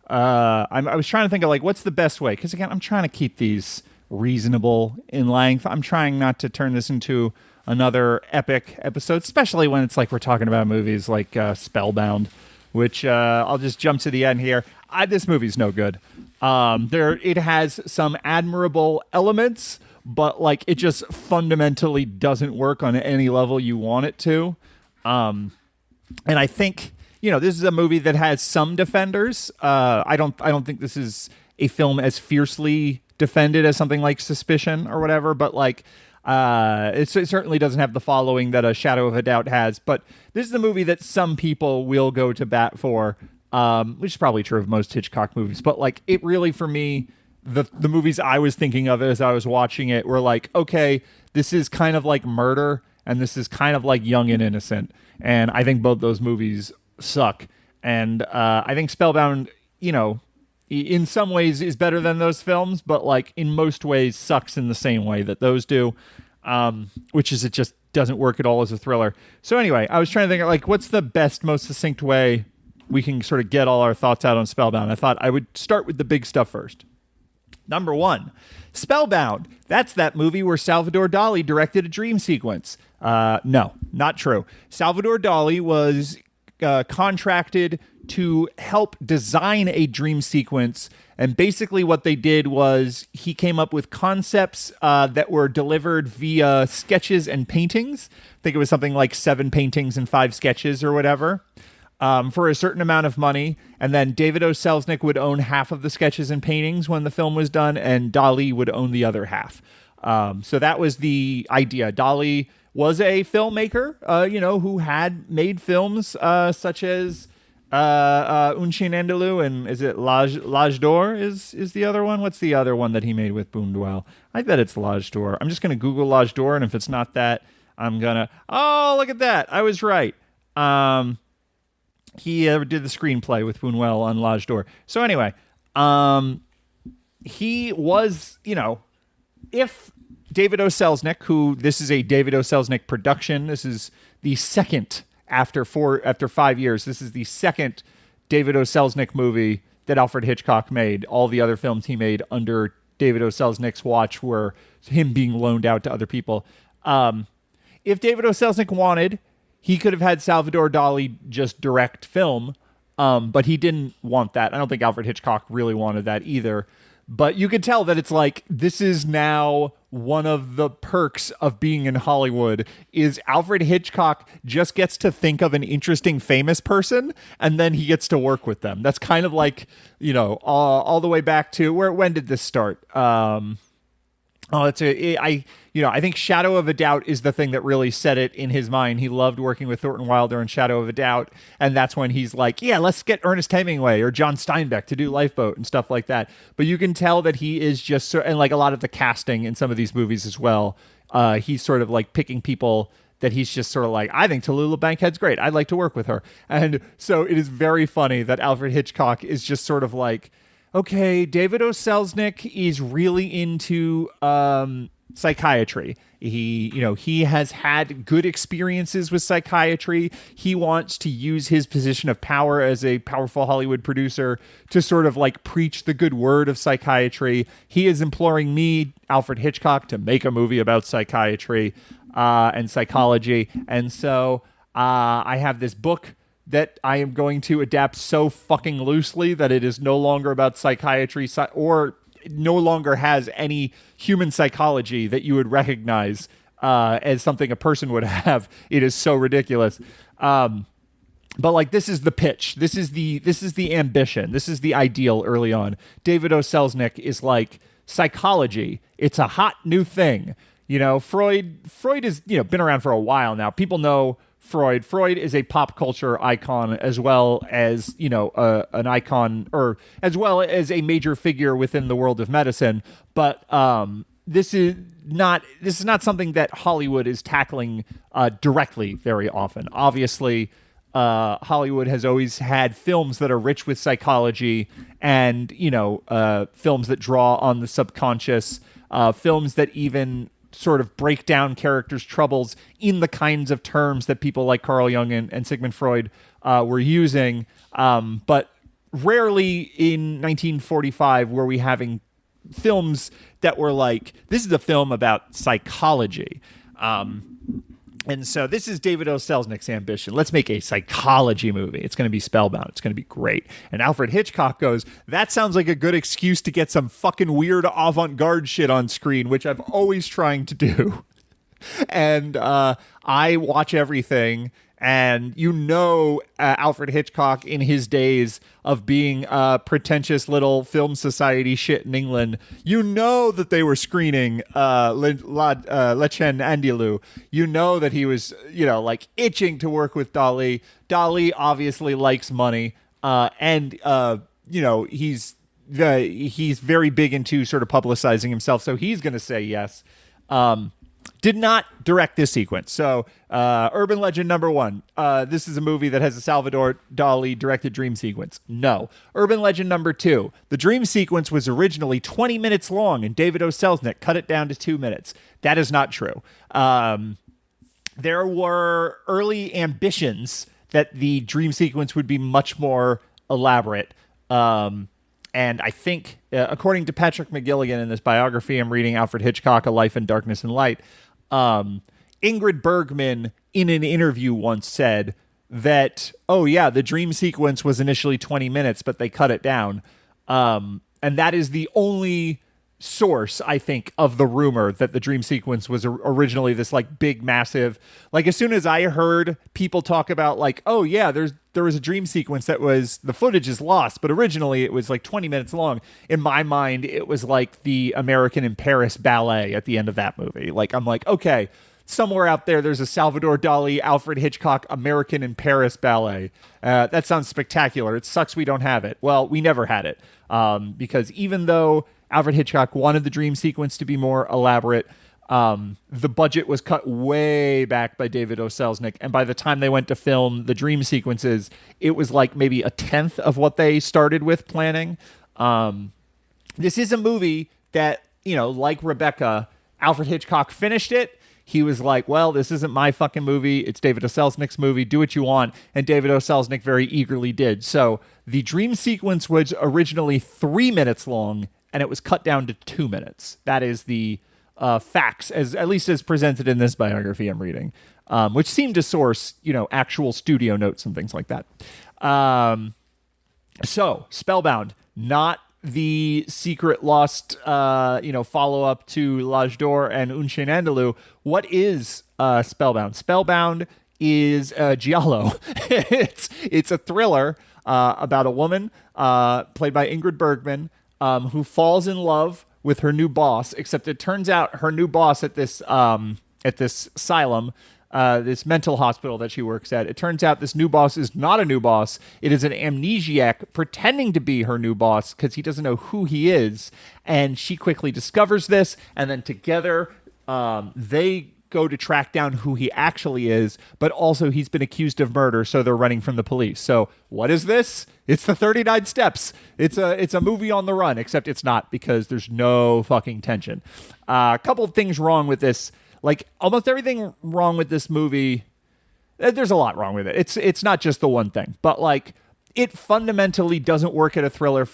I was trying to think of like what's the best way, because again, I'm trying to keep these reasonable in length. I'm trying not to turn this into another epic episode, especially when it's like we're talking about movies like Spellbound, which I'll just jump to the end here. This movie's no good. It has some admirable elements, but like it just fundamentally doesn't work on any level you want it to. And I think, this is a movie that has some defenders. I don't think this is a film as fiercely defended as something like Suspicion or whatever, but like it certainly doesn't have the following that A Shadow of a Doubt has. But this is a movie that some people will go to bat for, which is probably true of most Hitchcock movies. But like it really, for me, the movies I was thinking of as I was watching it were like, okay, this is kind of like Murder and this is kind of like Young and Innocent, and I think both those movies suck. And I think Spellbound, in some ways is better than those films, but like in most ways sucks in the same way that those do, which is it just doesn't work at all as a thriller. So anyway, I was trying to think like what's the best, most succinct way we can sort of get all our thoughts out on Spellbound. I thought I would start with the big stuff first. Number one, Spellbound. That's that movie where Salvador Dali directed a dream sequence. No, not true. Salvador Dali was contracted to help design a dream sequence, and basically what they did was he came up with concepts that were delivered via sketches and paintings. I think it was something like 7 paintings and 5 sketches or whatever, for a certain amount of money, and then David O Selznick would own half of the sketches and paintings when the film was done, and Dali would own the other half. So that was the idea. Dali was a filmmaker, who had made films such as Un Chien Andalou, and is it L'Âge d'Or is the other one? What's the other one that he made with Boondwell? I bet it's L'Âge d'Or. I'm just going to Google L'Âge d'Or, and if it's not that, I'm going to... Oh, look at that. I was right. He did the screenplay with Boondwell on L'Âge d'Or. So anyway, he was, if David O Selznick, who this is a David O Selznick production, this is the second... After 5 years, this is the second David O Selznick movie that Alfred Hitchcock made. All the other films he made under David O Selznick's watch were him being loaned out to other people. If David O Selznick wanted, he could have had Salvador Dali just direct film, but he didn't want that. I don't think Alfred Hitchcock really wanted that either. But you could tell that it's like, this is now one of the perks of being in Hollywood is Alfred Hitchcock just gets to think of an interesting famous person and then he gets to work with them. That's kind of like, all the way back to when did this start? I think Shadow of a Doubt is the thing that really set it in his mind. He loved working with Thornton Wilder in Shadow of a Doubt, and that's when he's like, yeah, let's get Ernest Hemingway or John Steinbeck to do Lifeboat and stuff like that. But you can tell that he is just, and like a lot of the casting in some of these movies as well, he's sort of like picking people that he's just sort of like, I think Tallulah Bankhead's great. I'd like to work with her. And so it is very funny that Alfred Hitchcock is just sort of like, okay, David O Selznick is really into psychiatry. He has had good experiences with psychiatry. He wants to use his position of power as a powerful Hollywood producer to sort of like preach the good word of psychiatry. He is imploring me, Alfred Hitchcock, to make a movie about psychiatry and psychology. And so I have this book that I am going to adapt so fucking loosely that it is no longer about psychiatry or no longer has any human psychology that you would recognize as something a person would have. It is so ridiculous. But like, this is the pitch. This is the ambition. This is the ideal early on. David O Selznick is like, psychology, it's a hot new thing. Freud has, been around for a while now. People know Freud. Freud is a pop culture icon as well as, an icon, or as well as a major figure within the world of medicine. But this is not something that Hollywood is tackling directly very often. Obviously, Hollywood has always had films that are rich with psychology and, films that draw on the subconscious, films that even sort of break down characters' troubles in the kinds of terms that people like Carl Jung and Sigmund Freud were using. But rarely in 1945 were we having films that were like, this is a film about psychology. And so this is David O. Selznick's ambition. Let's make a psychology movie. It's going to be Spellbound. It's going to be great. And Alfred Hitchcock goes, that sounds like a good excuse to get some fucking weird avant-garde shit on screen, which I'm always trying to do. And I watch everything. And Alfred Hitchcock in his days of being a pretentious little film society shit in England, that they were screening Lecce Andalou. That he was, like itching to work with Dali. Dali obviously likes money. And he's very big into sort of publicizing himself. So he's going to say yes. Did not direct this sequence. So, urban legend number one. This is a movie that has a Salvador Dali directed dream sequence. No. Urban legend number two. The dream sequence was originally 20 minutes long, and David O. Selznick cut it down to 2 minutes. That is not true. There were early ambitions that the dream sequence would be much more elaborate. And I think, according to Patrick McGilligan in this biography I'm reading, Alfred Hitchcock, A Life in Darkness and Light, Ingrid Bergman in an interview once said that, the dream sequence was initially 20 minutes, but they cut it down. And that is the only source, I think, of the rumor that the dream sequence was originally this like big, massive, like as soon as I heard people talk about like, there was a dream sequence that was, the footage is lost, but originally it was like 20 minutes long. In my mind, it was like the American in Paris ballet at the end of that movie. Like, I'm like, okay, somewhere out there's a Salvador Dali, Alfred Hitchcock, American in Paris ballet. That sounds spectacular. It sucks we don't have it. Well, we never had it. Because even though Alfred Hitchcock wanted the dream sequence to be more elaborate, the budget was cut way back by David O. Selznick. And by the time they went to film the dream sequences, it was like maybe a tenth of what they started with planning. This is a movie that, like Rebecca, Alfred Hitchcock finished it. He was like, well, this isn't my fucking movie. It's David O. Selznick's movie. Do what you want. And David O. Selznick very eagerly did. So the dream sequence was originally 3 minutes long, and it was cut down to 2 minutes. That is the facts, at least as presented in this biography I'm reading, which seemed to source, actual studio notes and things like that. So Spellbound, not the secret lost, follow-up to L'Âge d'Or and Un Chien Andalou. What is Spellbound? Spellbound is giallo. It's a thriller about a woman played by Ingrid Bergman who falls in love with her new boss, except it turns out her new boss at this asylum, this mental hospital that she works at, it turns out this new boss is not a new boss. It is an amnesiac pretending to be her new boss because he doesn't know who he is. And she quickly discovers this, and then together they go to track down who he actually is, but also he's been accused of murder, so they're running from the police. So what is this? It's the 39 Steps. It's a movie on the run, except it's not, because there's no fucking tension. A couple of things wrong with this. Like, almost everything wrong with this movie, there's a lot wrong with it. It's not just the one thing, but like, it fundamentally doesn't work as a thriller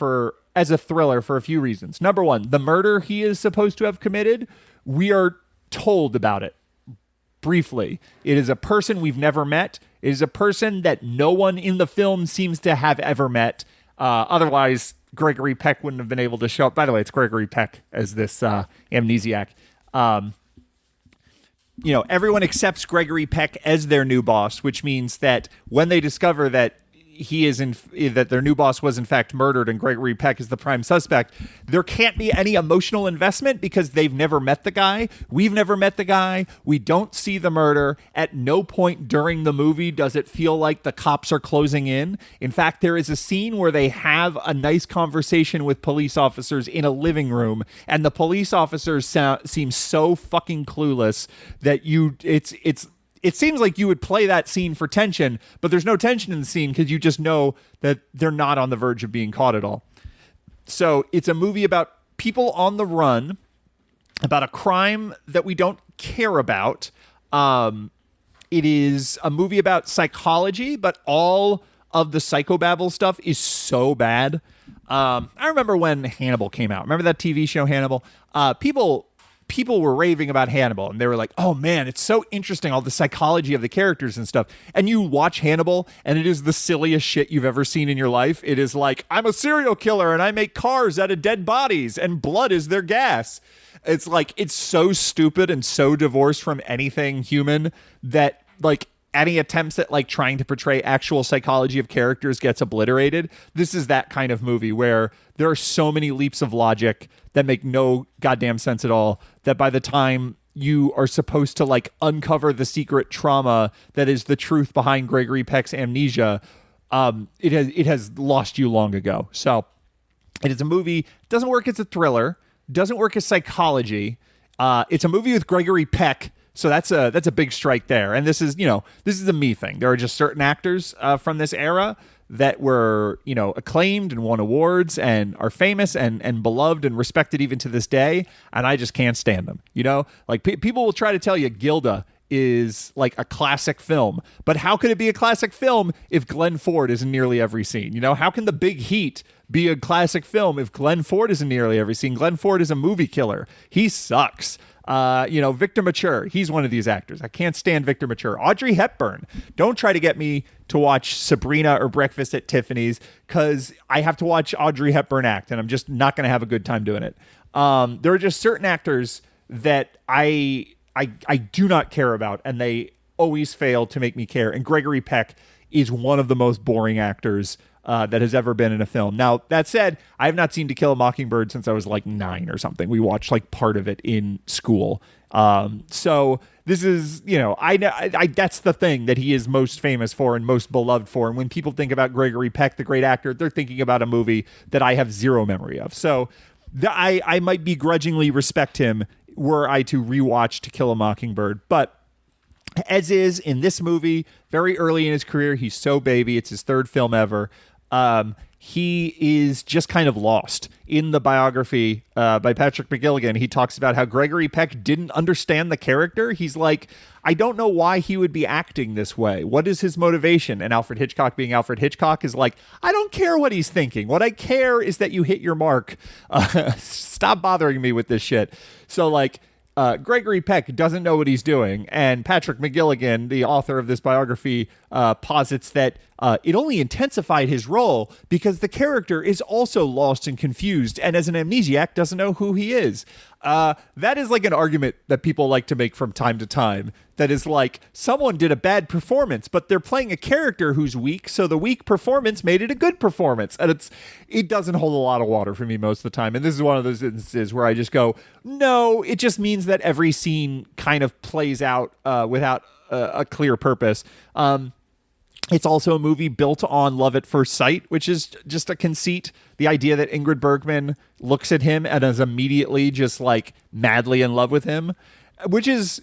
for a few reasons. Number one, the murder he is supposed to have committed, we are told about it briefly. It is a person we've never met. It is a person that no one in the film seems to have ever met. Otherwise, Gregory Peck wouldn't have been able to show up. By the way, it's Gregory Peck as this amnesiac. Everyone accepts Gregory Peck as their new boss, which means that when they discover that that their new boss was in fact murdered and Gregory Peck is the prime suspect, there can't be any emotional investment because they've never met the guy. We've never met the guy. We don't see the murder. At no point during the movie does it feel like the cops are closing in. In fact, there is a scene where they have a nice conversation with police officers in a living room, and the police officers seem so fucking clueless that it seems like you would play that scene for tension, but there's no tension in the scene because you just know that they're not on the verge of being caught at all. So it's a movie about people on the run, about a crime that we don't care about. It is a movie about psychology, but all of the psychobabble stuff is so bad. I remember when Hannibal came out. Remember that TV show Hannibal? People were raving about Hannibal, and they were like, oh man, it's so interesting, all the psychology of the characters and stuff. And you watch Hannibal, and it is the silliest shit you've ever seen in your life. It is like, I'm a serial killer, and I make cars out of dead bodies, and blood is their gas. It's like, it's so stupid and so divorced from anything human that, like, any attempts at like trying to portray actual psychology of characters gets obliterated. This is that kind of movie where there are so many leaps of logic that make no goddamn sense at all, that by the time you are supposed to like uncover the secret trauma that is the truth behind Gregory Peck's amnesia, it has lost you long ago. So it is a movie, doesn't work as a thriller, doesn't work as psychology. It's a movie with Gregory Peck. So that's a big strike there. And this is a me thing. There are just certain actors from this era that were, acclaimed and won awards and are famous and beloved and respected even to this day. And I just can't stand them. Like people will try to tell you Gilda is like a classic film, but how could it be a classic film if Glenn Ford is in nearly every scene? How can The Big Heat be a classic film if Glenn Ford is in nearly every scene? Glenn Ford is a movie killer. He sucks. Victor Mature, he's one of these actors. I can't stand Victor Mature. Audrey Hepburn. Don't try to get me to watch Sabrina or Breakfast at Tiffany's, because I have to watch Audrey Hepburn act, and I'm just not going to have a good time doing it. There are just certain actors that I do not care about, and they always fail to make me care. And Gregory Peck is one of the most boring actors that has ever been in a film. Now, that said, I have not seen To Kill a Mockingbird since I was like 9 or something. We watched like part of it in school. So this is, I that's the thing that he is most famous for and most beloved for. And when people think about Gregory Peck, the great actor, they're thinking about a movie that I have zero memory of. So I might begrudgingly respect him were I to rewatch To Kill a Mockingbird. But as is in this movie, very early in his career, he's so baby. It's his third film ever. He is just kind of lost. In the biography by Patrick McGilligan, he talks about how Gregory Peck didn't understand the character. He's like, I don't know why he would be acting this way. What is his motivation? And Alfred Hitchcock, being Alfred Hitchcock, is like, I don't care what he's thinking. What I care is that you hit your mark. Stop bothering me with this shit. So like, Gregory Peck doesn't know what he's doing, and Patrick McGilligan, the author of this biography, posits that it only intensified his role because the character is also lost and confused, and as an amnesiac doesn't know who he is. That is like an argument that people like to make from time to time. That is like, someone did a bad performance, but they're playing a character who's weak, so the weak performance made it a good performance. And it doesn't hold a lot of water for me most of the time. And this is one of those instances where I just go, no, it just means that every scene kind of plays out without a clear purpose. It's also a movie built on love at first sight, which is just a conceit. The idea that Ingrid Bergman looks at him and is immediately just like madly in love with him, which is,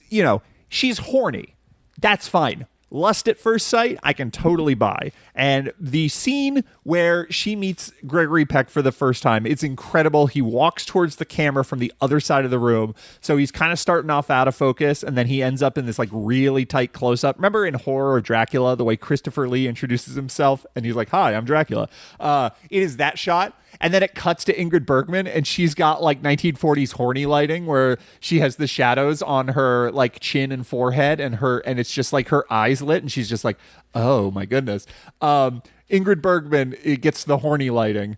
she's horny. That's fine. Lust at first sight, I can totally buy. And the scene where she meets Gregory Peck for the first time, it's incredible. He walks towards the camera from the other side of the room. So he's kind of starting off out of focus, and then he ends up in this like really tight close-up. Remember in Horror of Dracula, the way Christopher Lee introduces himself, and he's like, "Hi, I'm Dracula." It is that shot. And then it cuts to Ingrid Bergman, and she's got like 1940s horny lighting where she has the shadows on her like chin and forehead, and it's just like her eyes lit, and she's just like, "Oh my goodness." Ingrid Bergman, it gets the horny lighting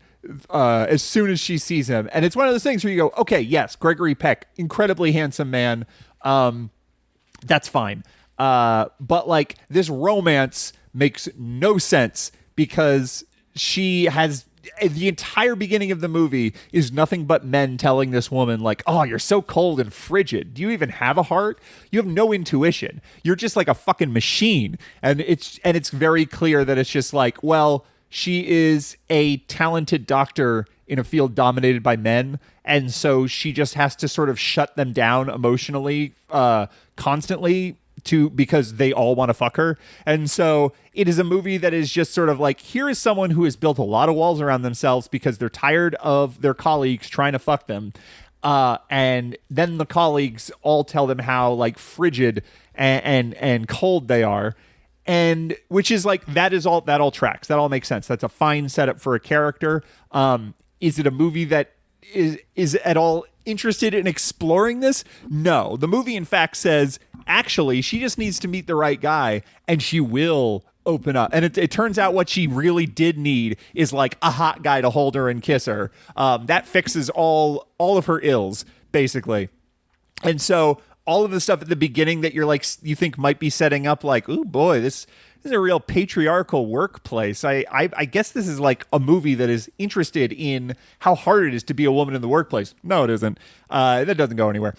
as soon as she sees him, and it's one of those things where you go, "Okay, yes, Gregory Peck, incredibly handsome man. That's fine." But like this romance makes no sense because she has. The entire beginning of the movie is nothing but men telling this woman like, "Oh, you're so cold and frigid. Do you even have a heart? You have no intuition. You're just like a fucking machine." And it's very clear that it's just like, well, she is a talented doctor in a field dominated by men, and so she just has to sort of shut them down emotionally constantly because they all want to fuck her. And so it is a movie that is just sort of like, here is someone who has built a lot of walls around themselves because they're tired of their colleagues trying to fuck them. And then the colleagues all tell them how like frigid and cold they are. And which is like, that all tracks. That all makes sense. That's a fine setup for a character. Is it a movie that is at all interested in exploring this? No. The movie, in fact, says, actually, she just needs to meet the right guy and she will open up. And it turns out what she really did need is like a hot guy to hold her and kiss her. That fixes all of her ills, basically. And so all of the stuff at the beginning that you're like, you think might be setting up like, "Ooh, boy, this is a real patriarchal workplace." I guess this is like a movie that is interested in how hard it is to be a woman in the workplace. No, it isn't. That doesn't go anywhere.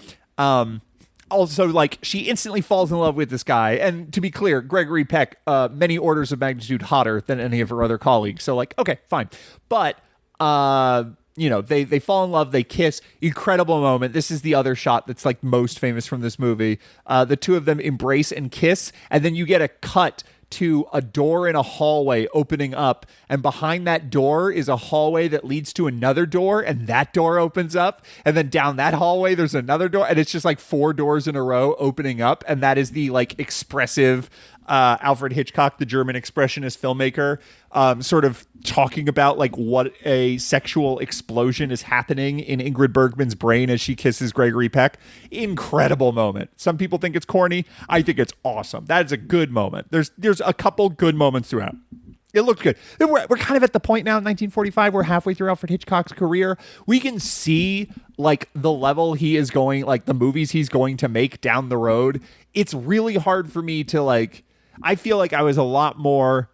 Also, like, she instantly falls in love with this guy. And to be clear, Gregory Peck, many orders of magnitude hotter than any of her other colleagues. So, like, okay, fine. But, they fall in love, they kiss. Incredible moment. This is the other shot that's, like, most famous from this movie. The two of them embrace and kiss. And then you get a cut to a door in a hallway opening up, and behind that door is a hallway that leads to another door, and that door opens up, and then down that hallway there's another door, and it's just like 4 doors in a row opening up. And that is the like expressive Alfred Hitchcock, the German expressionist filmmaker, sort of talking about like what a sexual explosion is happening in Ingrid Bergman's brain as she kisses Gregory Peck. Incredible moment. Some people think it's corny. I think it's awesome. That is a good moment. There's a couple good moments throughout. It looked good. We're kind of at the point now in 1945. We're halfway through Alfred Hitchcock's career. We can see like the level he is going, like the movies he's going to make down the road. It's really hard for me to like, I feel like I was a lot more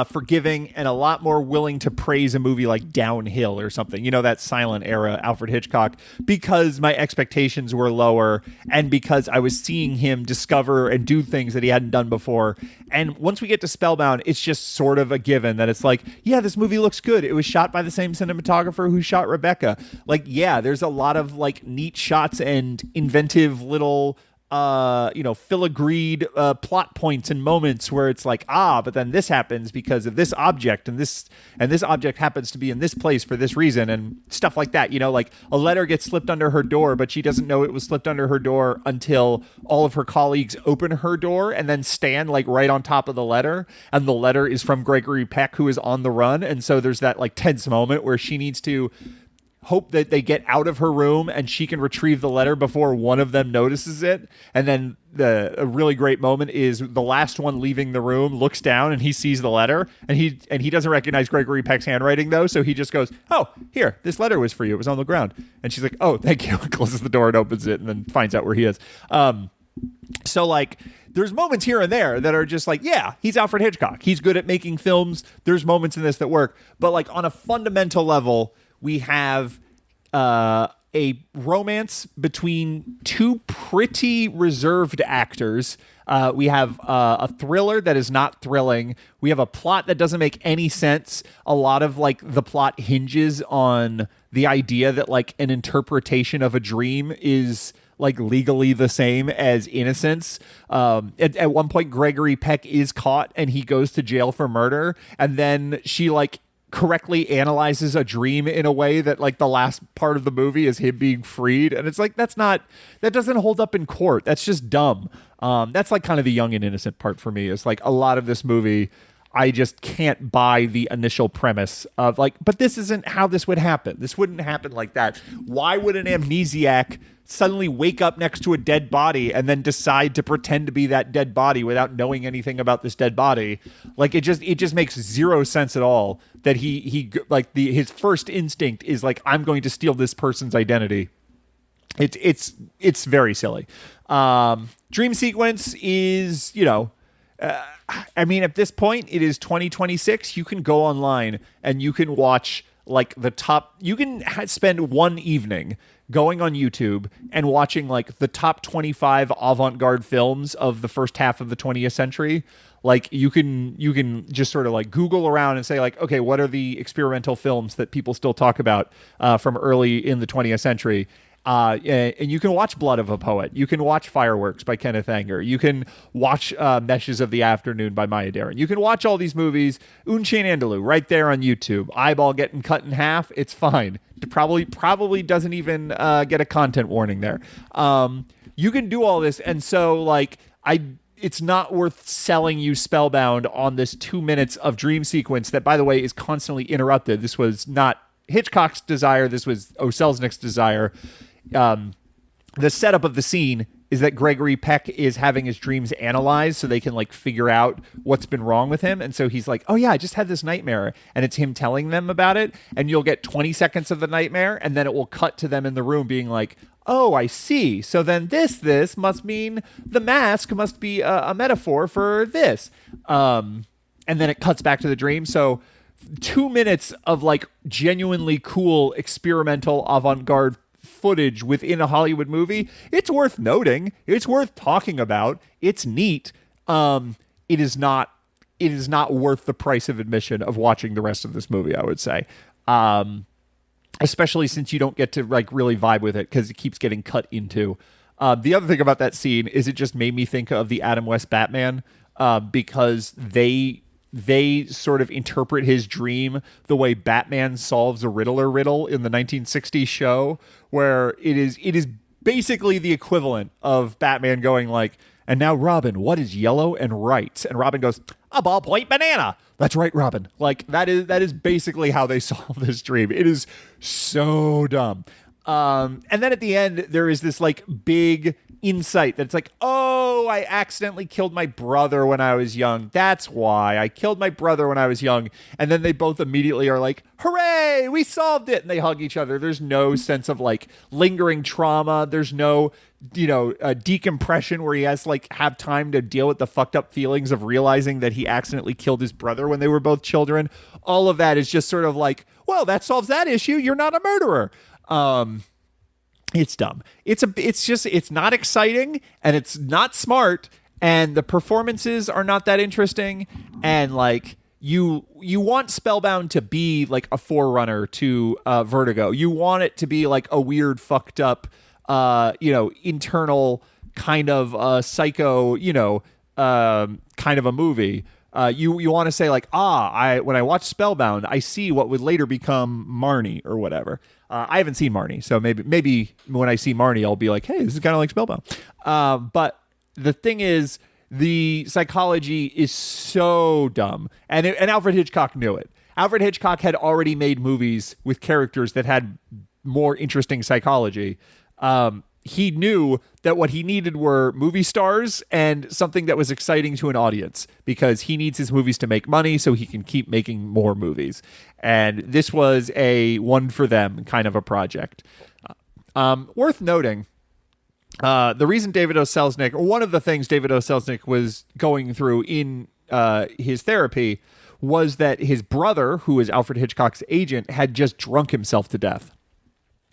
forgiving and a lot more willing to praise a movie like Downhill or something, that silent era Alfred Hitchcock, because my expectations were lower and because I was seeing him discover and do things that he hadn't done before. And once we get to Spellbound, it's just sort of a given that it's like, yeah, this movie looks good. It was shot by the same cinematographer who shot Rebecca. Like, yeah, there's a lot of like neat shots and inventive little filigreed plot points and moments where it's like, but then this happens because of this object, and this object happens to be in this place for this reason, and stuff like that. Like a letter gets slipped under her door, but she doesn't know it was slipped under her door until all of her colleagues open her door and then stand like right on top of the letter, and the letter is from Gregory Peck, who is on the run. And so there's that like tense moment where she needs to hope that they get out of her room and she can retrieve the letter before one of them notices it. And then a really great moment is the last one leaving the room looks down and he sees the letter, and he doesn't recognize Gregory Peck's handwriting though. So he just goes, "Oh, here, this letter was for you. It was on the ground." And she's like, "Oh, thank you." Closes the door and opens it and then finds out where he is. So like, there's moments here and there that are just like, yeah, he's Alfred Hitchcock. He's good at making films. There's moments in this that work. But like on a fundamental level, we have a a romance between two pretty reserved actors. We have a thriller that is not thrilling. We have a plot that doesn't make any sense. A lot of like the plot hinges on the idea that like an interpretation of a dream is like legally the same as innocence. At one point, Gregory Peck is caught and he goes to jail for murder. And then she like correctly analyzes a dream in a way that like the last part of the movie is him being freed. And it's like, that doesn't hold up in court. That's just dumb. That's like kind of the young and innocent part for me, is like a lot of this movie, I just can't buy the initial premise of like, but this isn't how this would happen. This wouldn't happen like that. Why would an amnesiac suddenly wake up next to a dead body and then decide to pretend to be that dead body without knowing anything about this dead body? Like it just makes zero sense at all that he like his first instinct is like, I'm going to steal this person's identity. It's very silly. Dream sequence is, I mean, at this point, it is 2026. You can go online and you can watch like the top. You can spend one evening going on YouTube and watching like the top 25 avant-garde films of the first half of the 20th century. Like you can just sort of like Google around and say like, okay, what are the experimental films that people still talk about from early in the 20th century? And you can watch Blood of a Poet. You can watch Fireworks by Kenneth Anger. You can watch Meshes of the Afternoon by Maya Deren. You can watch all these movies, Un Chien Andalou, right there on YouTube. Eyeball getting cut in half. It's fine. It probably doesn't even get a content warning there. You can do all this. And so like it's not worth selling you Spellbound on this 2 minutes of dream sequence that, by the way, is constantly interrupted. This was not Hitchcock's desire. This was O Selznick's desire. The setup of the scene is that Gregory Peck is having his dreams analyzed so they can like figure out what's been wrong with him. And so he's like, oh yeah, I just had this nightmare, and it's him telling them about it. And you'll get 20 seconds of the nightmare, and then it will cut to them in the room being like, oh, I see. So then this must mean the mask must be a metaphor for this. And then it cuts back to the dream. So 2 minutes of like genuinely cool experimental avant-garde footage within a Hollywood movie. It's worth noting. It's worth talking about. It's neat. It is not worth the price of admission of watching the rest of this movie, I would say. Especially since you don't get to like really vibe with it because it keeps getting cut into. The other thing about that scene is it just made me think of the Adam West Batman because they sort of interpret his dream the way Batman solves a Riddler riddle in the 1960s show, where it is basically the equivalent of Batman going like, and now Robin, what is yellow and right? And Robin goes, a ballpoint banana. That's right, Robin. Like that is basically how they solve this dream. It is so dumb. And then at the end, there is this like big insight that's like, oh, I accidentally killed my brother when I was young. That's why I killed my brother when I was young. And then they both immediately are like, hooray, we solved it. And they hug each other. There's no sense of like lingering trauma. There's no, decompression where he has to like have time to deal with the fucked up feelings of realizing that he accidentally killed his brother when they were both children. All of that is just sort of like, well, that solves that issue. You're not a murderer. It's dumb. It's not exciting, and it's not smart, and the performances are not that interesting. And like you want Spellbound to be like a forerunner to Vertigo. You want it to be like a weird, fucked up, internal kind of psycho, kind of a movie. You want to say like, when I watch Spellbound, I see what would later become Marnie or whatever. I haven't seen Marnie, so maybe when I see Marnie, I'll be like, hey, this is kind of like Spellbound. But the thing is, the psychology is so dumb, and Alfred Hitchcock knew it. Alfred Hitchcock had already made movies with characters that had more interesting psychology. He knew that what he needed were movie stars and something that was exciting to an audience, because he needs his movies to make money so he can keep making more movies. And this was a one for them kind of a project. Worth noting, the reason David O Selznick, or one of the things David O Selznick was going through in his therapy, was that his brother, who is Alfred Hitchcock's agent, had just drunk himself to death.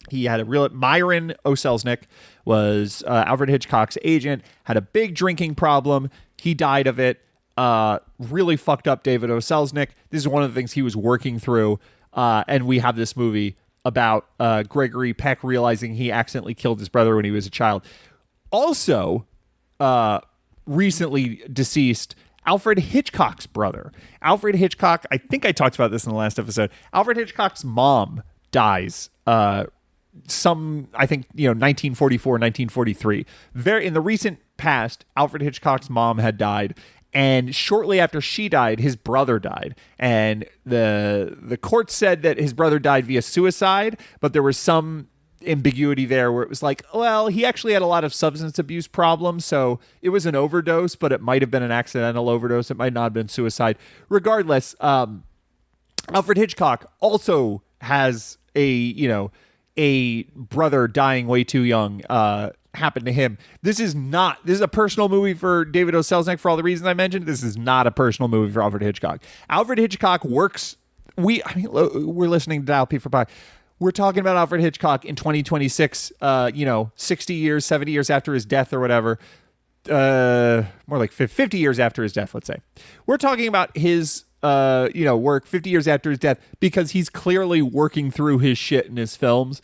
He had a real Myron O Selznick was Alfred Hitchcock's agent, had a big drinking problem. He died of it. Really fucked up David O Selznick. This is one of the things he was working through. And we have this movie about Gregory Peck realizing he accidentally killed his brother when he was a child. Also, recently deceased, Alfred Hitchcock's brother. Alfred Hitchcock, I think I talked about this in the last episode. Alfred Hitchcock's mom dies I think, 1944, 1943. In the recent past, Alfred Hitchcock's mom had died. And shortly after she died, his brother died. And the court said that his brother died via suicide, but there was some ambiguity there where it was like, well, he actually had a lot of substance abuse problems, so it was an overdose, but it might have been an accidental overdose. It might not have been suicide. Regardless, Alfred Hitchcock also has a brother dying way too young happened to him. This is a personal movie for David O Selznick for all the reasons I mentioned. This is not a personal movie for Alfred Hitchcock. Alfred Hitchcock works. We're listening to Dial P for Pi. We're talking about Alfred Hitchcock in 2026, 60 years, 70 years after his death or whatever. More like 50 years after his death, let's say. We're talking about his work 50 years after his death because he's clearly working through his shit in his films.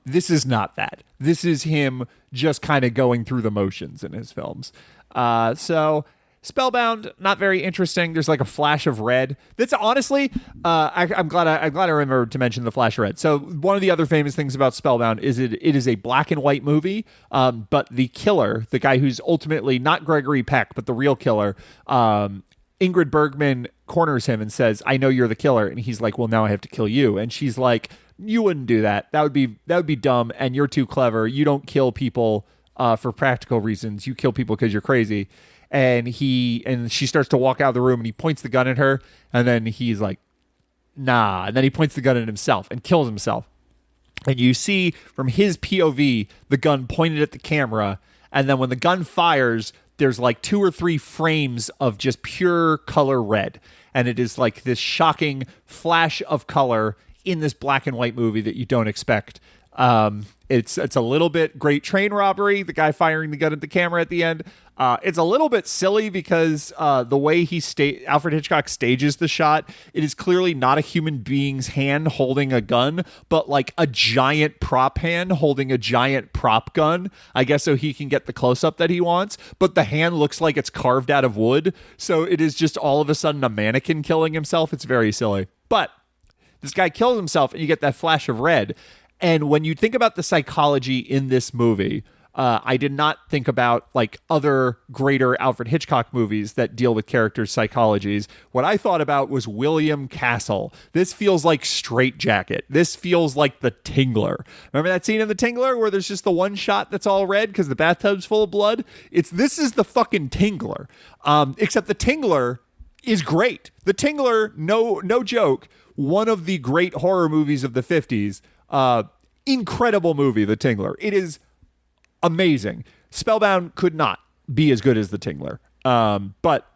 This is not that. This is him just kind of going through the motions in his films. So Spellbound, not very interesting. There's like a flash of red. That's honestly, I'm glad I remembered to mention the flash of red. So one of the other famous things about Spellbound is it is a black and white movie, but the killer, the guy who's ultimately not Gregory Peck, but the real killer, Ingrid Bergman corners him and says, "I know you're the killer," and he's like, "Well, now I have to kill you." And she's like, "You wouldn't do that. That would be dumb, and you're too clever. You don't kill people for practical reasons. You kill people because you're crazy." And she starts to walk out of the room, and he points the gun at her, and then he's like, "Nah," and then he points the gun at himself and kills himself. And you see from his POV the gun pointed at the camera, and then when the gun fires, there's like 2 or 3 frames of just pure color red. And it is like this shocking flash of color in this black and white movie that you don't expect. It's a little bit Great Train Robbery, the guy firing the gun at the camera at the end. It's a little bit silly because the way Alfred Hitchcock stages the shot, it is clearly not a human being's hand holding a gun, but like a giant prop hand holding a giant prop gun, I guess, so he can get the close-up that he wants. But the hand looks like it's carved out of wood, so it is just all of a sudden a mannequin killing himself. It's very silly. But this guy kills himself, and you get that flash of red. And when you think about the psychology in this movie, I did not think about like other greater Alfred Hitchcock movies that deal with characters' psychologies. What I thought about was William Castle. This feels like Straight Jacket. This feels like The Tingler. Remember that scene in The Tingler where there's just the one shot that's all red because the bathtub's full of blood? This is the fucking Tingler. Except The Tingler is great. The Tingler, no joke, one of the great horror movies of the 50s. Incredible movie, The Tingler. It is amazing. Spellbound could not be as good as The Tingler. But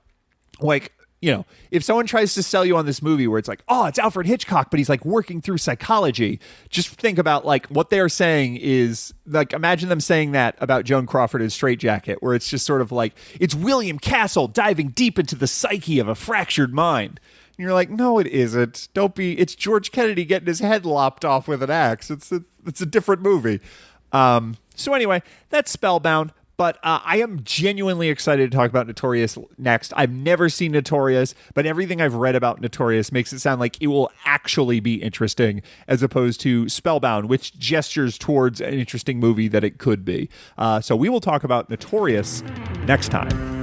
like, if someone tries to sell you on this movie where it's like, oh, it's Alfred Hitchcock, but he's like working through psychology, just think about like what they're saying is like, imagine them saying that about Joan Crawford in Straight Jacket, where it's just sort of like, it's William Castle diving deep into the psyche of a fractured mind. And you're like, no, it isn't. It's George Kennedy getting his head lopped off with an axe. It's a different movie. So anyway, that's Spellbound. But I am genuinely excited to talk about Notorious next. I've never seen Notorious, but everything I've read about Notorious makes it sound like it will actually be interesting as opposed to Spellbound, which gestures towards an interesting movie that it could be. So we will talk about Notorious next time.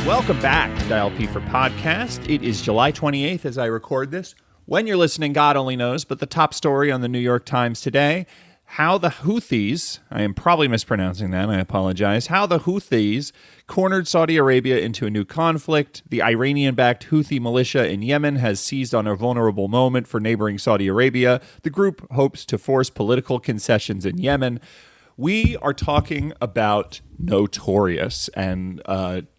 Welcome back to Dial P for Podcast. It is July 28th as I record this. When you're listening, God only knows, but the top story on the New York Times today, how the Houthis, I am probably mispronouncing that, I apologize, how the Houthis cornered Saudi Arabia into a new conflict. The Iranian-backed Houthi militia in Yemen has seized on a vulnerable moment for neighboring Saudi Arabia. The group hopes to force political concessions in Yemen. We are talking about Notorious, and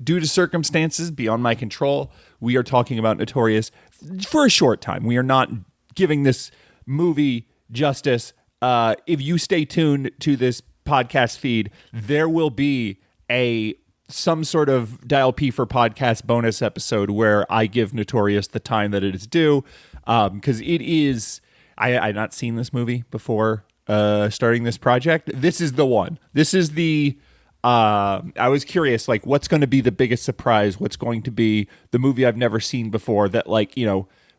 due to circumstances beyond my control, we are talking about Notorious for a short time. We are not giving this movie justice. If you stay tuned to this podcast feed, there will be some sort of Dial P for podcast bonus episode where I give Notorious the time that it is due, because it is. I not seen this movie before starting this project. This is the one. This is the. I was curious, like, what's going to be the biggest surprise? What's going to be the movie I've never seen before that, like,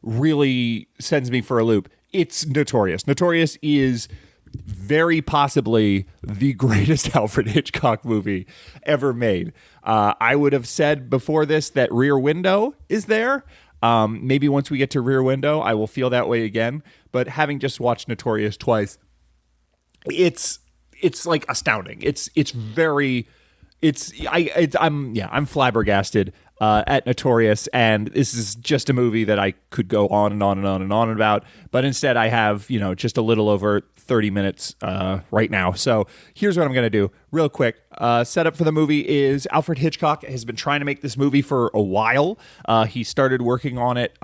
really sends me for a loop? It's Notorious. Notorious is very possibly the greatest Alfred Hitchcock movie ever made. I would have said before this that Rear Window is there. Maybe once we get to Rear Window, I will feel that way again. But having just watched Notorious twice, it's like astounding. I'm flabbergasted at Notorious, and this is just a movie that I could go on and on and on and on about, but instead I have, just a little over 30 minutes right now. So here's what I'm going to do real quick. Setup for the movie is Alfred Hitchcock has been trying to make this movie for a while. He started working on it.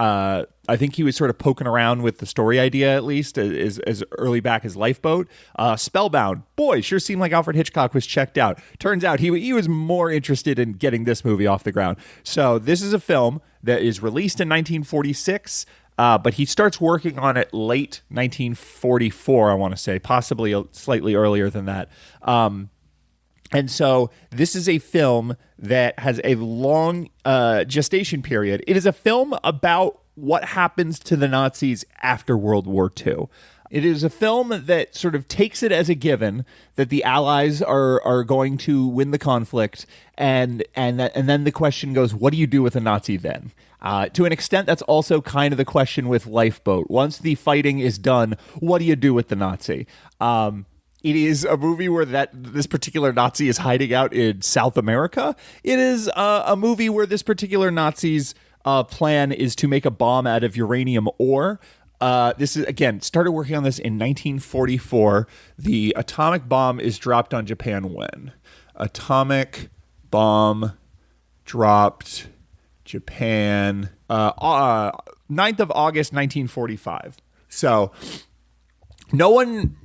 I think he was sort of poking around with the story idea, at least as early back as Lifeboat. Spellbound, boy, sure seemed like Alfred Hitchcock was checked out. Turns out he was more interested in getting this movie off the ground. So this is a film that is released in 1946, but he starts working on it late 1944, I want to say, possibly slightly earlier than that. And so this is a film that has a long gestation period. It is a film about what happens to the Nazis after World War II. It is a film that sort of takes it as a given that the Allies are going to win the conflict, and then the question goes, what do you do with a Nazi then? To an extent, that's also kind of the question with Lifeboat. Once the fighting is done, what do you do with the Nazi? It is a movie where this particular Nazi is hiding out in South America. It is a movie where this particular Nazi's plan is to make a bomb out of uranium ore. This is, again, started working on this in 1944. The atomic bomb is dropped on Japan when? Atomic bomb dropped Japan 9th of August 1945. So no one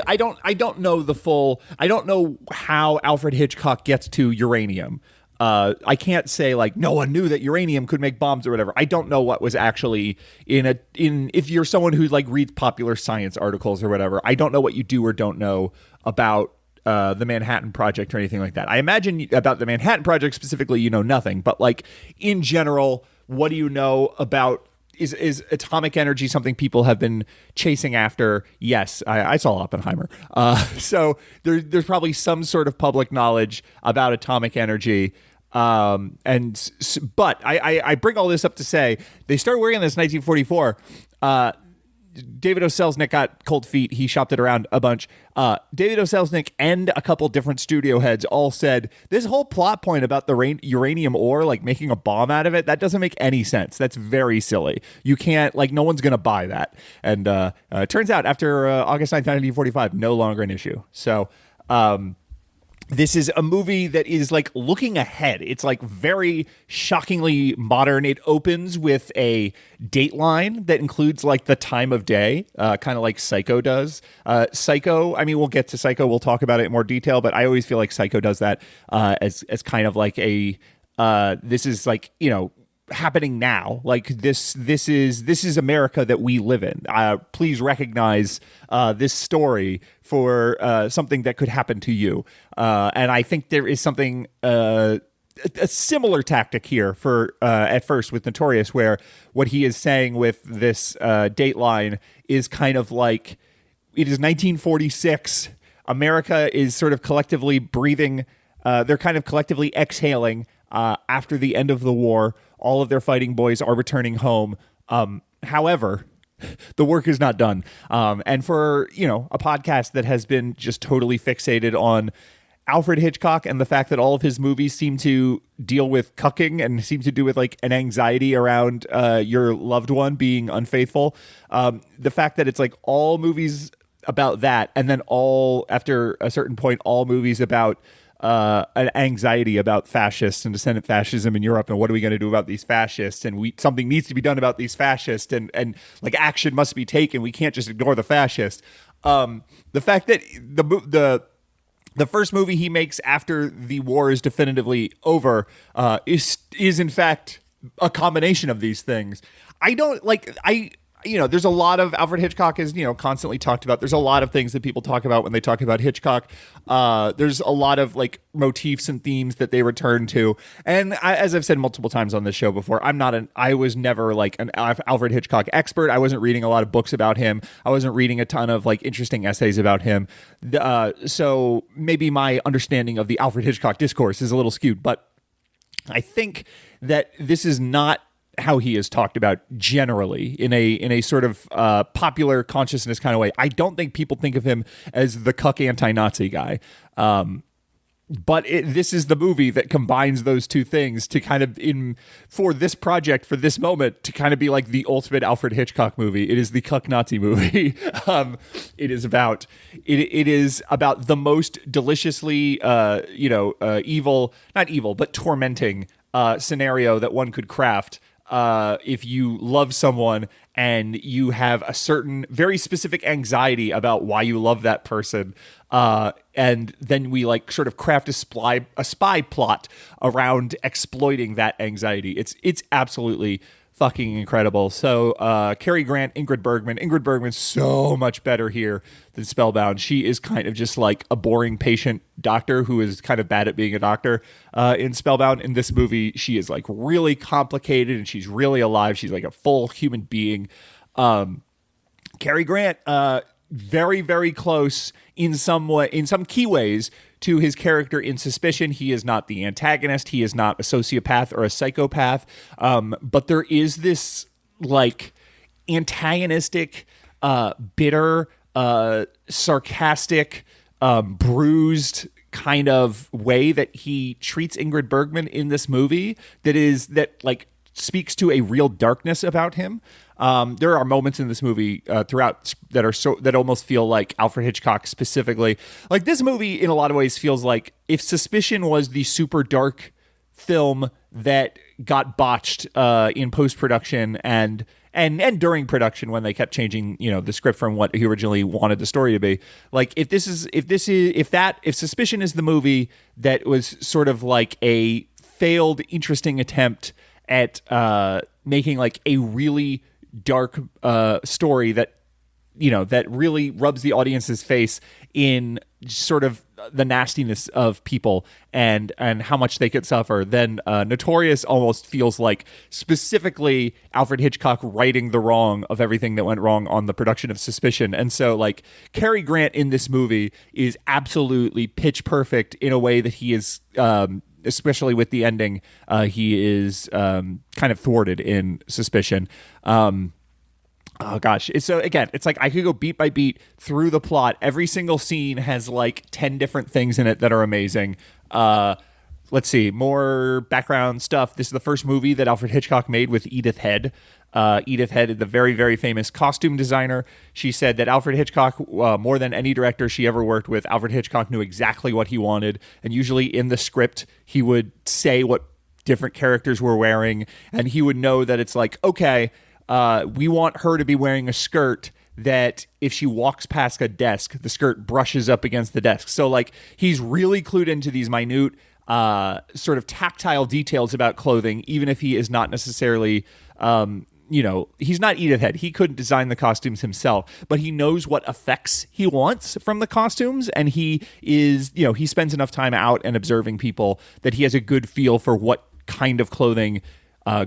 I don't know the full. I don't know how Alfred Hitchcock gets to uranium. I can't say like no one knew that uranium could make bombs or whatever. I don't know what was actually in if you're someone who like reads popular science articles or whatever. I don't know what you do or don't know about the Manhattan Project or anything like that. I imagine about the Manhattan Project specifically, you know nothing. But like in general, what do you know about? Is atomic energy something people have been chasing after? Yes, I saw Oppenheimer. So there's probably some sort of public knowledge about atomic energy. But I bring all this up to say they started working on this in 1944. David O Selznick got cold feet. He shopped it around a bunch. David O Selznick and a couple different studio heads all said this whole plot point about the uranium ore, like making a bomb out of it, that doesn't make any sense. That's very silly. You can't, like, no one's going to buy that. And it turns out after August 9th, 1945, no longer an issue. So this is a movie that is like looking ahead. It's like very shockingly modern. It opens with a dateline that includes like the time of day, kind of like Psycho does. Psycho, I mean, we'll get to Psycho. We'll talk about it in more detail, but I always feel like Psycho does that as kind of like a this is like, you know, happening now. Like this is America that we live in. Please recognize this story for something that could happen to you. And I think there is something a similar tactic here for at first with Notorious, where what he is saying with this dateline is kind of like it is 1946. America is sort of collectively breathing. They're kind of collectively exhaling after the end of the war. All of their fighting boys are returning home. However, the work is not done. And for, you know, a podcast that has been just totally fixated on Alfred Hitchcock and the fact that all of his movies seem to deal with cucking and seem to do with like an anxiety around your loved one being unfaithful. The fact that it's like all movies about that, and then all after a certain point, all movies about an anxiety about fascists and descendant fascism in Europe, and what are we going to do about these fascists? And something needs to be done about these fascists, and like action must be taken. We can't just ignore the fascists. The fact that the first movie he makes after the war is definitively over is in fact a combination of these things. There's a lot of Alfred Hitchcock is, constantly talked about. There's a lot of things that people talk about when they talk about Hitchcock. There's a lot of like motifs and themes that they return to. And as I've said multiple times on this show before, I was never like an Alfred Hitchcock expert. I wasn't reading a lot of books about him. I wasn't reading a ton of like interesting essays about him. So maybe my understanding of the Alfred Hitchcock discourse is a little skewed, but I think that this is not how he is talked about generally in a sort of popular consciousness kind of way. I don't think people think of him as the cuck anti-Nazi guy. But this is the movie that combines those two things to kind of for this project, for this moment, to kind of be like the ultimate Alfred Hitchcock movie. It is the cuck Nazi movie. It is about the most deliciously evil, not evil, but tormenting scenario that one could craft. If you love someone and you have a certain very specific anxiety about why you love that person, and then we like sort of craft a spy plot around exploiting that anxiety. It's absolutely fucking incredible. So Cary Grant, Ingrid Bergman's so much better here than Spellbound. She is kind of just like a boring patient doctor who is kind of bad at being a doctor. In Spellbound, in this movie, she is like really complicated and she's really alive. She's like a full human being. Cary Grant, very, very close in some key ways to his character in Suspicion. He is not the antagonist. He is not a sociopath or a psychopath. But there is this like antagonistic, bitter, sarcastic, bruised kind of way that he treats Ingrid Bergman in this movie that like speaks to a real darkness about him. There are moments in this movie throughout that almost feel like Alfred Hitchcock specifically. Like this movie, in a lot of ways, feels like if Suspicion was the super dark film that got botched in post-production and during production when they kept changing, the script from what he originally wanted the story to be. Like if Suspicion is the movie that was sort of like a failed, interesting attempt at making like a really dark story that really rubs the audience's face in sort of the nastiness of people and how much they could suffer, then Notorious almost feels like specifically Alfred Hitchcock righting the wrong of everything that went wrong on the production of Suspicion. And so like Cary Grant in this movie is absolutely pitch perfect in a way that he is especially with the ending, he is kind of thwarted in Suspicion. Oh gosh. It's like I could go beat by beat through the plot. Every single scene has like 10 different things in it that are amazing. Let's see, more background stuff. This is the first movie that Alfred Hitchcock made with Edith Head. Edith Head, the very, very famous costume designer. She said that Alfred Hitchcock, more than any director she ever worked with, Alfred Hitchcock knew exactly what he wanted. And usually in the script, he would say what different characters were wearing. And he would know that it's like, okay, we want her to be wearing a skirt that if she walks past a desk, the skirt brushes up against the desk. So like he's really clued into these minute sort of tactile details about clothing, even if he is not necessarily, he's not Edith Head. He couldn't design the costumes himself, but he knows what effects he wants from the costumes. And he is, he spends enough time out and observing people that he has a good feel for what kind of clothing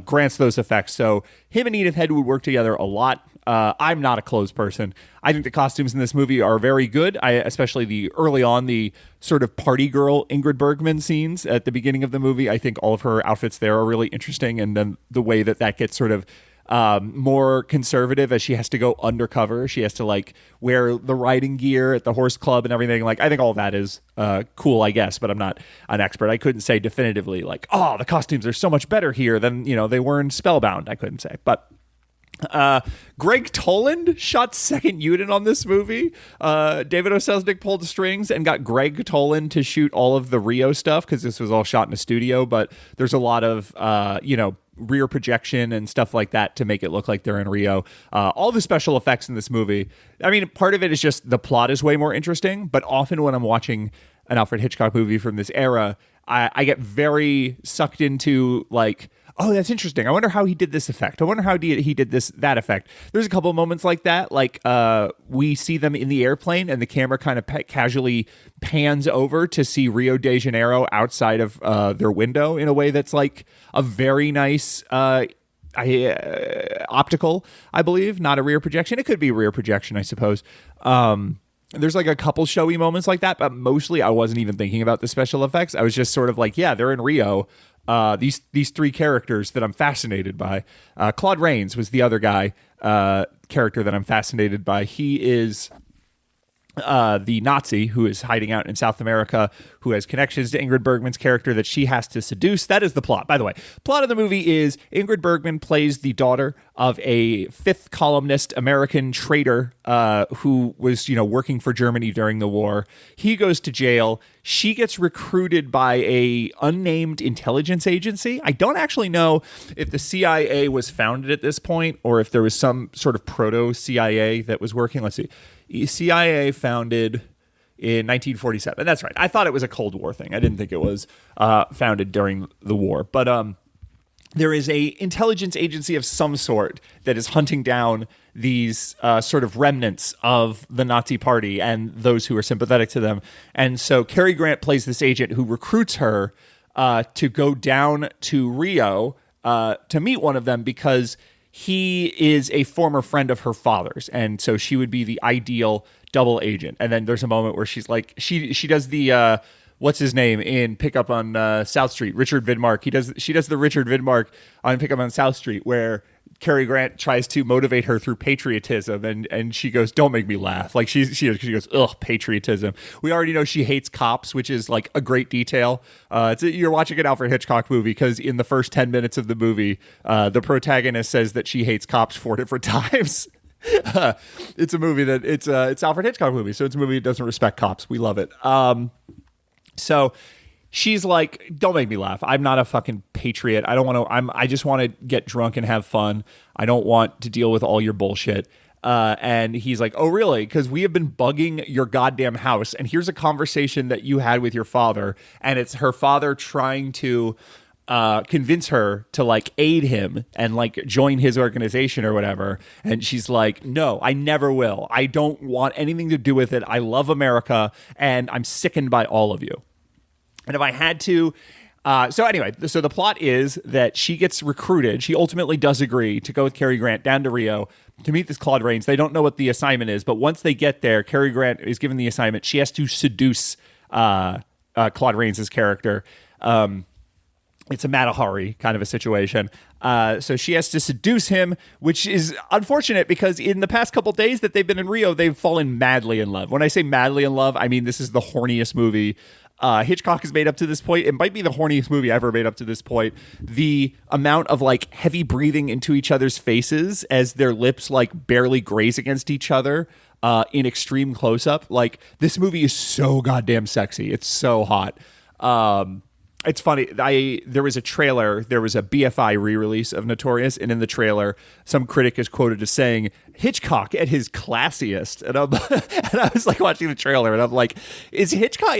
grants those effects. So him and Edith Head would work together a lot. I'm not a clothes person. I think the costumes in this movie are very good. Especially the sort of party girl Ingrid Bergman scenes at the beginning of the movie. I think all of her outfits there are really interesting. And then the way that gets sort of more conservative as she has to go undercover. She has to like wear the riding gear at the horse club and everything. Like I think all that is cool, I guess, but I'm not an expert. I couldn't say definitively like, oh, the costumes are so much better here than, they were in Spellbound. I couldn't say, but Greg Toland shot second unit on this movie. David O Selznick pulled the strings and got Greg Toland to shoot all of the Rio stuff because this was all shot in a studio, but there's a lot of, rear projection and stuff like that to make it look like they're in Rio. All the special effects in this movie, I mean, part of it is just the plot is way more interesting, but often when I'm watching an Alfred Hitchcock movie from this era, I get very sucked into like, oh, that's interesting. I wonder how he did this effect. I wonder how he did that effect. There's a couple of moments like that. Like we see them in the airplane and the camera kind of casually pans over to see Rio de Janeiro outside of their window in a way that's like a very nice optical, I believe, not a rear projection. It could be a rear projection, I suppose. There's like a couple showy moments like that, but mostly I wasn't even thinking about the special effects. I was just sort of like, yeah, they're in Rio. These three characters that I'm fascinated by. Claude Rains was the other guy, character that I'm fascinated by. He is the Nazi who is hiding out in South America, who has connections to Ingrid Bergman's character that she has to seduce. That is the plot. By the way, plot of the movie is Ingrid Bergman plays the daughter of a fifth columnist American trader who was, working for Germany during the war. He goes to jail. She gets recruited by a unnamed intelligence agency. I don't actually know if the CIA was founded at this point or if there was some sort of proto-CIA that was working. Let's see. CIA founded in 1947. That's right. I thought it was a Cold War thing. I didn't think it was founded during the war. But there is a intelligence agency of some sort that is hunting down these sort of remnants of the Nazi party and those who are sympathetic to them. And so Cary Grant plays this agent who recruits her to go down to Rio to meet one of them because he is a former friend of her father's, and so she would be the ideal double agent. And then there's a moment where she's like, she does the what's his name in Pickup on South Street, Richard Vidmark. She does the Richard Vidmark on Pickup on South Street, where Cary Grant tries to motivate her through patriotism, and she goes, "Don't make me laugh." Like she goes, "Ugh, patriotism." We already know she hates cops, which is like a great detail. You're watching an Alfred Hitchcock movie because in the first 10 minutes of the movie, the protagonist says that she hates cops 4 different times. It's a movie that it's Alfred Hitchcock movie, so it's a movie that doesn't respect cops. We love it. So she's like, "Don't make me laugh. I'm not a fucking patriot. I don't want to. I just want to get drunk and have fun. I don't want to deal with all your bullshit." And he's like, "Oh, really? Because we have been bugging your goddamn house. And here's a conversation that you had with your father, and it's her father trying to convince her to like aid him and like join his organization or whatever." And she's like, "No, I never will. I don't want anything to do with it. I love America, and I'm sickened by all of you." And if I had to, so the plot is that she gets recruited. She ultimately does agree to go with Cary Grant down to Rio to meet this Claude Rains. They don't know what the assignment is, but once they get there, Cary Grant is given the assignment. She has to seduce Claude Rains' character. It's a Matahari kind of a situation. So she has to seduce him, which is unfortunate because in the past couple days that they've been in Rio, they've fallen madly in love. When I say madly in love, I mean this is the horniest movie Hitchcock has made up to this point. It might be the horniest movie ever made up to this point. The amount of like heavy breathing into each other's faces as their lips like barely graze against each other in extreme close-up. Like this movie is so goddamn sexy. It's so hot. It's funny. There was a trailer. There was a BFI re-release of Notorious, and in the trailer, some critic is quoted as saying Hitchcock at his classiest. And I was like watching the trailer, and I'm like, is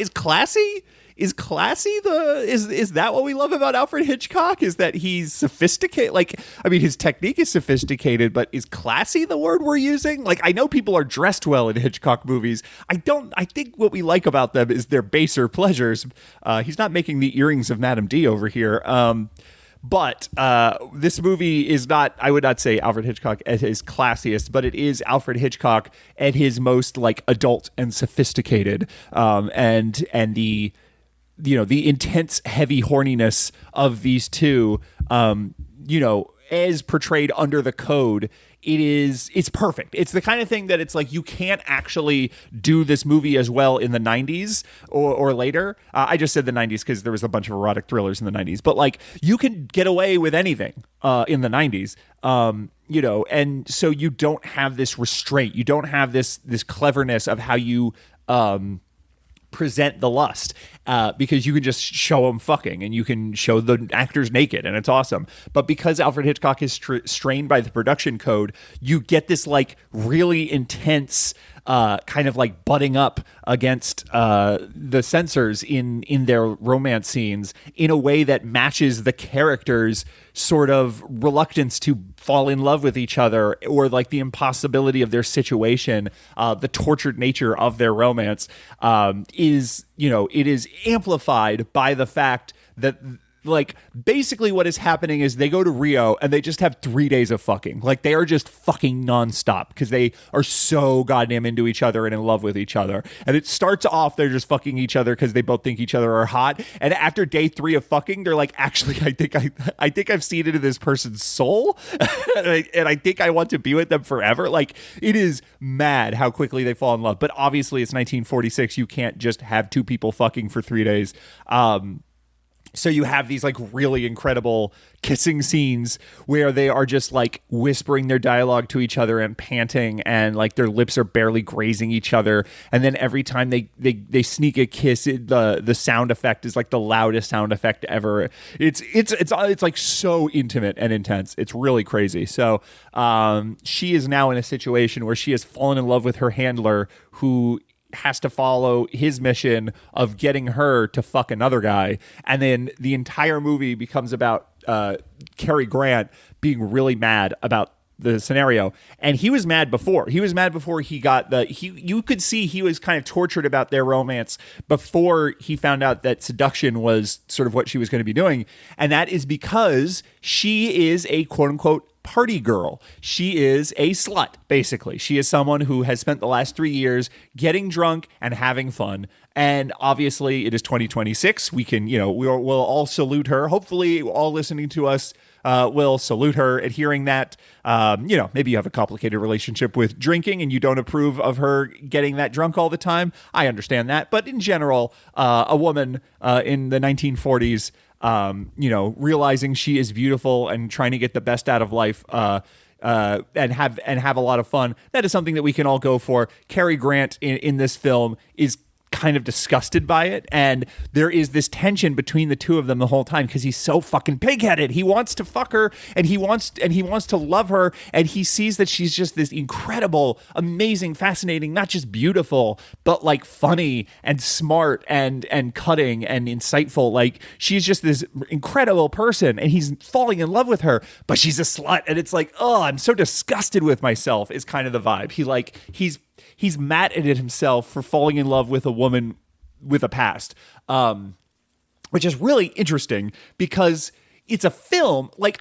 classy? Is that what we love about Alfred Hitchcock? Is that he's sophisticated? Like, I mean, his technique is sophisticated, but is classy the word we're using? Like, I know people are dressed well in Hitchcock movies. I think what we like about them is their baser pleasures. He's not making the earrings of Madame D over here. But this movie is not, I would not say Alfred Hitchcock at his classiest, but it is Alfred Hitchcock at his most like adult and sophisticated. And the intense, heavy horniness of these two, as portrayed under the code, it's perfect. It's the kind of thing that it's like you can't actually do this movie as well in the 90s or later. I just said the 90s because there was a bunch of erotic thrillers in the 90s, but like you can get away with anything in the 90s. And so you don't have this restraint. You don't have this cleverness of how you present the lust, because you can just show them fucking and you can show the actors naked and it's awesome. But because Alfred Hitchcock is strained by the production code, you get this like really intense kind of like butting up against the censors in their romance scenes in a way that matches the characters' sort of reluctance to fall in love with each other, or like the impossibility of their situation, the tortured nature of their romance it is amplified by the fact that like basically what is happening is they go to Rio and they just have 3 days of fucking. Like they are just fucking nonstop because they are so goddamn into each other and in love with each other. And it starts off they're just fucking each other because they both think each other are hot. And after day 3 of fucking, they're like, actually, I think I've seen into this person's soul, and I think I want to be with them forever. Like it is mad how quickly they fall in love. But obviously, it's 1946. You can't just have 2 people fucking for 3 days. So you have these like really incredible kissing scenes where they are just like whispering their dialogue to each other and panting, and like their lips are barely grazing each other. And then every time they sneak a kiss, the sound effect is like the loudest sound effect ever. It's like so intimate and intense. It's really crazy. So she is now in a situation where she has fallen in love with her handler, who has to follow his mission of getting her to fuck another guy. And then the entire movie becomes about Cary Grant being really mad about the scenario. And he was mad before. He was mad before he got you could see he was kind of tortured about their romance before he found out that seduction was sort of what she was going to be doing. And that is because she is a quote unquote party girl. She is a slut, basically. She is someone who has spent the last 3 years getting drunk and having fun. And obviously it is 2026. We can, we'll all salute her. Hopefully all listening to us will salute her at hearing that. Maybe you have a complicated relationship with drinking and you don't approve of her getting that drunk all the time. I understand that. But in general, a woman in the 1940s, realizing she is beautiful and trying to get the best out of life, and have a lot of fun. That is something that we can all go for. Cary Grant in this film is kind of disgusted by it, and there is this tension between the two of them the whole time because he's so fucking pig-headed. He wants to fuck her and he wants to love her, and he sees that she's just this incredible, amazing, fascinating, not just beautiful, but like funny and smart and cutting and insightful. Like she's just this incredible person and he's falling in love with her, but she's a slut, and it's like, oh, I'm so disgusted with myself is kind of the vibe. He's mad at himself for falling in love with a woman with a past, which is really interesting because it's a film. Like,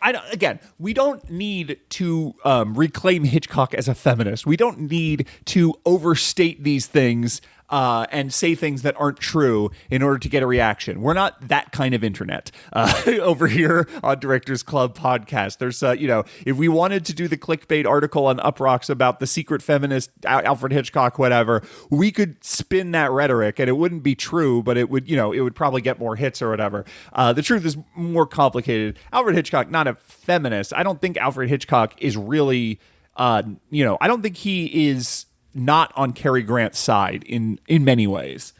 we don't need to reclaim Hitchcock as a feminist. We don't need to overstate these things and say things that aren't true in order to get a reaction. We're not that kind of internet over here on Directors Club podcast. There's, if we wanted to do the clickbait article on Uprocks about the secret feminist Alfred Hitchcock, whatever, we could spin that rhetoric and it wouldn't be true, but it would probably get more hits or whatever. The truth is more complicated. Alfred Hitchcock, not a feminist. I don't think Alfred Hitchcock is really, I don't think he is not on Cary Grant's side in many ways.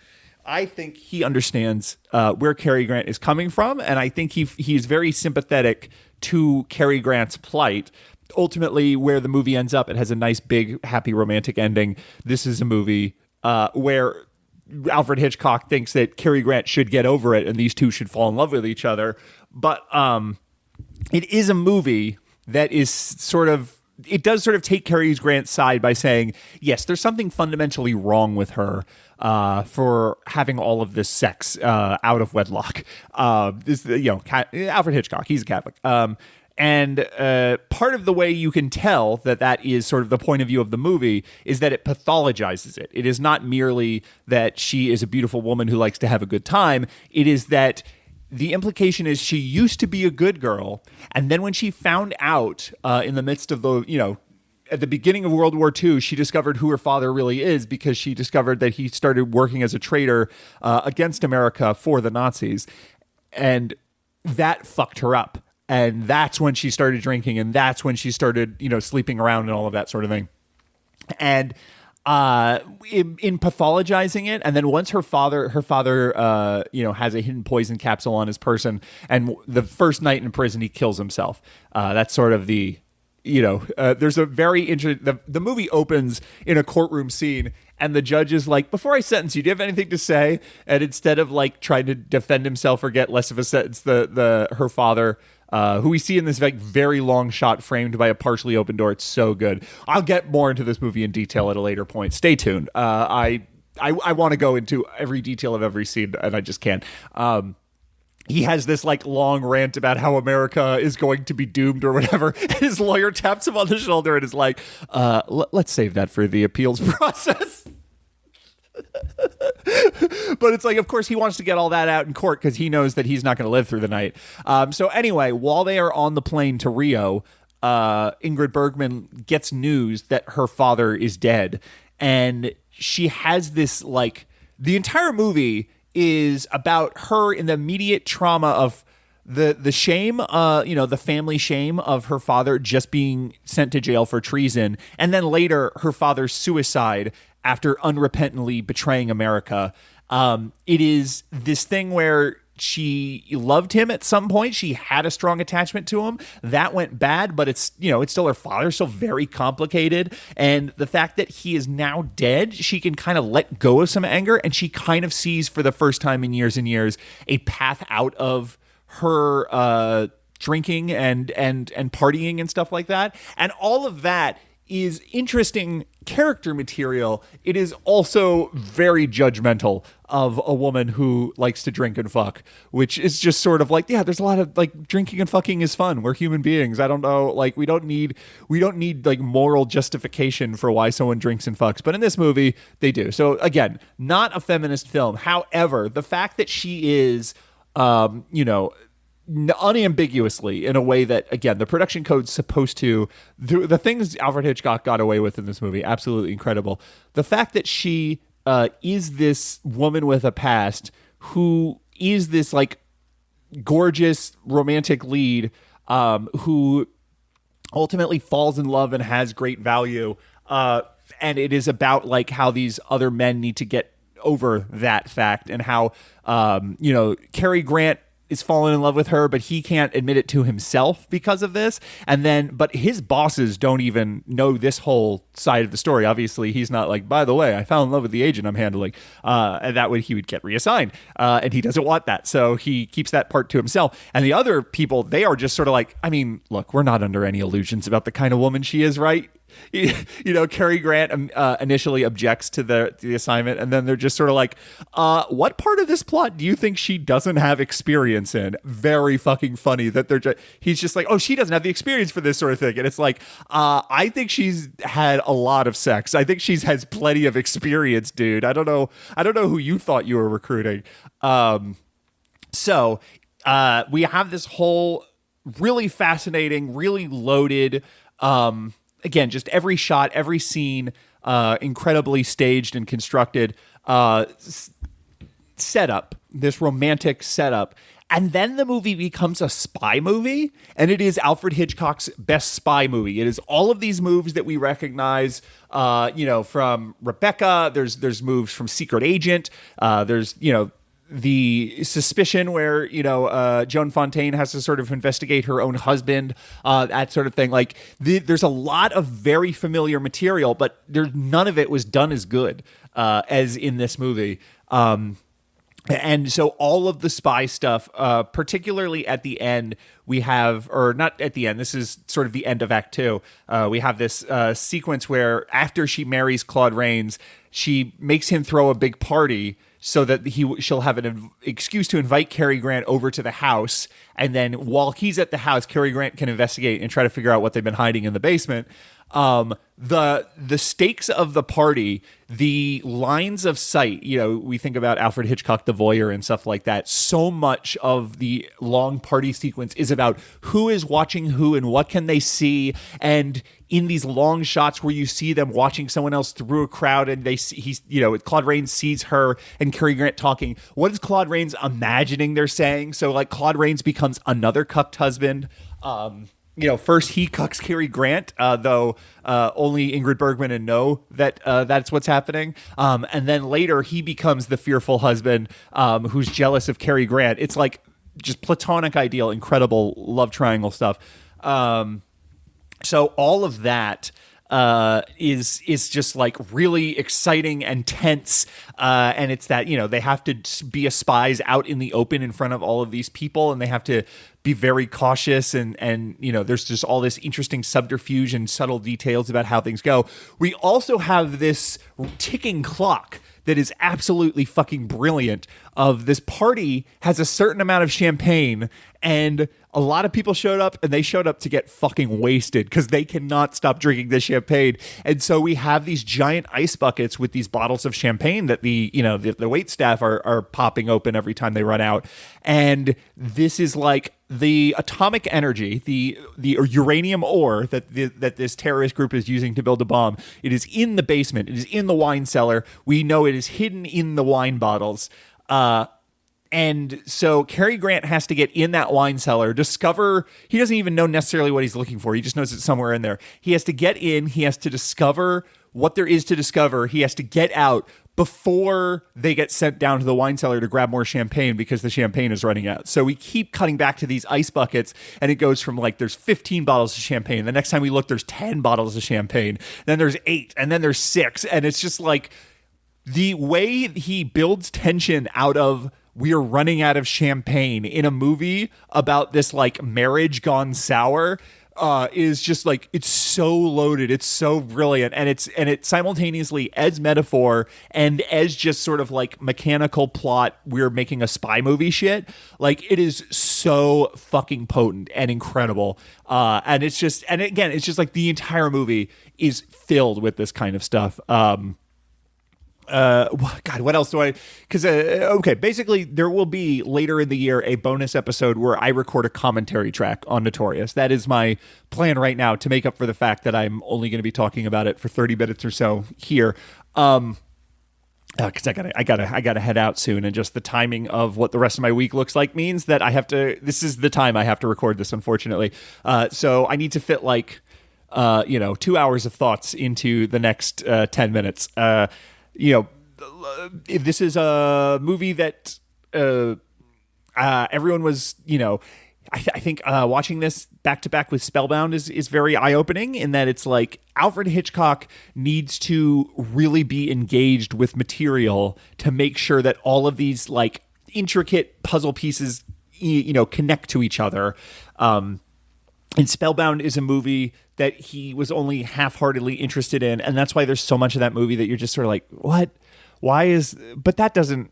I think he understands where Cary Grant is coming from, and I think he's very sympathetic to Cary Grant's plight. Ultimately, where the movie ends up, it has a nice, big, happy, romantic ending. This is a movie where Alfred Hitchcock thinks that Cary Grant should get over it and these two should fall in love with each other. But it is a movie that is it does sort of take Cary Grant's side by saying, yes, there's something fundamentally wrong with her for having all of this sex out of wedlock. Alfred Hitchcock, he's a Catholic. And part of the way you can tell that is sort of the point of view of the movie is that it pathologizes it. It is not merely that she is a beautiful woman who likes to have a good time. It is that the implication is she used to be a good girl, and then when she found out in the midst of at the beginning of World War II, she discovered who her father really is because she discovered that he started working as a traitor against America for the Nazis. And that fucked her up. And that's when she started drinking. And that's when she started, sleeping around and all of that sort of thing. And in pathologizing it, and then once her father has a hidden poison capsule on his person, and the first night in prison, he kills himself. That's sort of the... there's a very interesting... The movie opens in a courtroom scene, and the judge is like, before I sentence you, do you have anything to say? And instead of trying to defend himself or get less of a sentence, her father, who we see in this very long shot framed by a partially open door, it's so good. I'll get more into this movie in detail at a later point. Stay tuned. I want to go into every detail of every scene, and I just can't. He has this long rant about how America is going to be doomed or whatever. And his lawyer taps him on the shoulder and is like, let's save that for the appeals process. But it's of course he wants to get all that out in court because he knows that he's not going to live through the night. So anyway, while they are on the plane to Rio, Ingrid Bergman gets news that her father is dead. And she has this the entire movie is about her in the immediate trauma of the shame, the family shame of her father just being sent to jail for treason. And then later her father's suicide after unrepentantly betraying America. It is this thing where she loved him at some point. She had a strong attachment to him. That went bad, but it's still her father, still very complicated. And the fact that he is now dead, she can kind of let go of some anger, and she kind of sees for the first time in years and years a path out of her drinking and partying and stuff like that. And all of that is interesting character material. It is also very judgmental of a woman who likes to drink and fuck, which is just sort of there's a lot of drinking and fucking is fun. We're human beings. I don't know, we don't need moral justification for why someone drinks and fucks. But in this movie, they do. So again, not a feminist film. However, the fact that she is, unambiguously in a way that, again, the production code's supposed to... The things Alfred Hitchcock got away with in this movie, absolutely incredible. The fact that she is this woman with a past who is this, gorgeous romantic lead who ultimately falls in love and has great value. And it is about, how these other men need to get over that fact, and how, Cary Grant is falling in love with her, but he can't admit it to himself because of this. But his bosses don't even know this whole side of the story. Obviously, he's not by the way, I fell in love with the agent I'm handling. And that way he would get reassigned. And he doesn't want that. So he keeps that part to himself. And the other people, they are just sort of look, we're not under any illusions about the kind of woman she is, right? Cary Grant initially objects to the assignment, and then they're just sort of what part of this plot do you think she doesn't have experience in? Very fucking funny that he's just oh, she doesn't have the experience for this sort of thing. And it's I think she's had a lot of sex. I think she's has plenty of experience, dude. I don't know who you thought you were recruiting. So we have this whole really fascinating, really loaded, again, just every shot, every scene, incredibly staged and constructed setup, this romantic setup. And then the movie becomes a spy movie, and it is Alfred Hitchcock's best spy movie. It is all of these moves that we recognize, from Rebecca. There's moves from Secret Agent. There's, the suspicion where, Joan Fontaine has to sort of investigate her own husband, that sort of thing. There's a lot of very familiar material, but none of it was done as good as in this movie. And so all of the spy stuff, particularly at the end, we have, or not at the end, this is sort of the end of Act 2. We have this sequence where after she marries Claude Rains, she makes him throw a big party so that she'll have an excuse to invite Cary Grant over to the house. And then while he's at the house, Cary Grant can investigate and try to figure out what they've been hiding in the basement. The stakes of the party, the lines of sight, we think about Alfred Hitchcock, the voyeur and stuff like that. So much of the long party sequence is about who is watching who and what can they see. And in these long shots where you see them watching someone else through a crowd and Claude Rains sees her and Cary Grant talking. What is Claude Rains imagining they're saying? So like Claude Rains becomes another cucked husband. First he cucks Cary Grant, though only Ingrid Bergman know that that's what's happening. And then later he becomes the fearful husband who's jealous of Cary Grant. It's like just platonic ideal, incredible love triangle stuff. So all of that is just like really exciting and tense. And it's that, they have to be as spies out in the open in front of all of these people, and they have to be very cautious. And there's just all this interesting subterfuge and subtle details about how things go. We also have this ticking clock that is absolutely fucking brilliant of this party has a certain amount of champagne, and a lot of people showed up, and they showed up to get fucking wasted because they cannot stop drinking this champagne. And so we have these giant ice buckets with these bottles of champagne that the wait staff are popping open every time they run out. And this is like the atomic energy, the uranium ore that this terrorist group is using to build a bomb. It is in the basement. It is in the wine cellar. We know it is hidden in the wine bottles. And so Cary Grant has to get in that wine cellar, discover, he doesn't even know necessarily what he's looking for. He just knows it's somewhere in there. He has to get in. He has to discover what there is to discover. He has to get out before they get sent down to the wine cellar to grab more champagne because the champagne is running out. So we keep cutting back to these ice buckets, and it goes from like there's 15 bottles of champagne. The next time we look, there's 10 bottles of champagne. Then there's 8, and then there's 6. And it's just like the way he builds tension out of we are running out of champagne in a movie about this like marriage gone sour is just like, it's so loaded. It's so brilliant. And it simultaneously as metaphor and as just sort of like mechanical plot. We're making a spy movie shit. Like it is so fucking potent and incredible. And it's just like the entire movie is filled with this kind of stuff. God, what else do I? Because basically there will be later in the year a bonus episode where I record a commentary track on Notorious. That is my plan right now to make up for the fact that I'm only going to be talking about it for 30 minutes or so here. Because I gotta head out soon, and just the timing of what the rest of my week looks like means that I have to. This is the time I have to record this, unfortunately. So I need to fit 2 hours of thoughts into the next 10 minutes. This is a movie that everyone was, I think watching this back to back with Spellbound is very eye opening in that it's like Alfred Hitchcock needs to really be engaged with material to make sure that all of these like intricate puzzle pieces, connect to each other. And Spellbound is a movie that he was only half-heartedly interested in, and that's why there's so much of that movie that you're just sort of like, what? But that doesn't,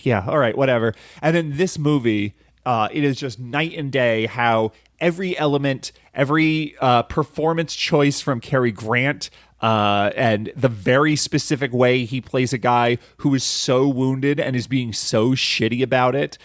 yeah, all right, whatever. And then this movie, it is just night and day how every element, every performance choice from Cary Grant, and the very specific way he plays a guy who is so wounded and is being so shitty about it,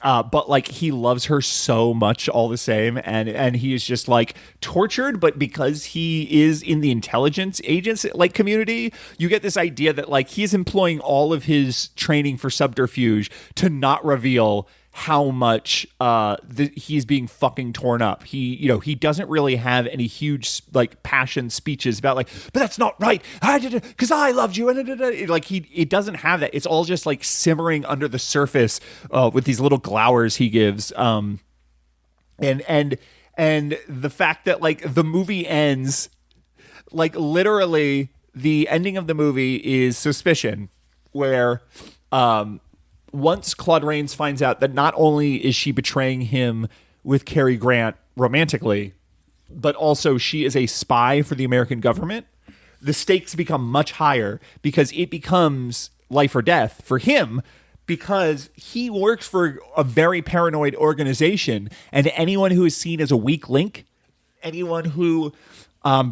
but like he loves her so much all the same, and he is just like tortured, but because he is in the intelligence agents like community, you get this idea that like he's employing all of his training for subterfuge to not reveal how much he's being fucking torn up. He doesn't really have any huge like passion speeches about like, but that's not right, because I loved you, and like it doesn't have that. It's all just like simmering under the surface with these little glowers he gives. And the fact that like the movie ends, like literally the ending of the movie is Suspicion, where once Claude Rains finds out that not only is she betraying him with Cary Grant romantically, but also she is a spy for the American government, the stakes become much higher because it becomes life or death for him, because he works for a very paranoid organization, and anyone who is seen as a weak link, anyone who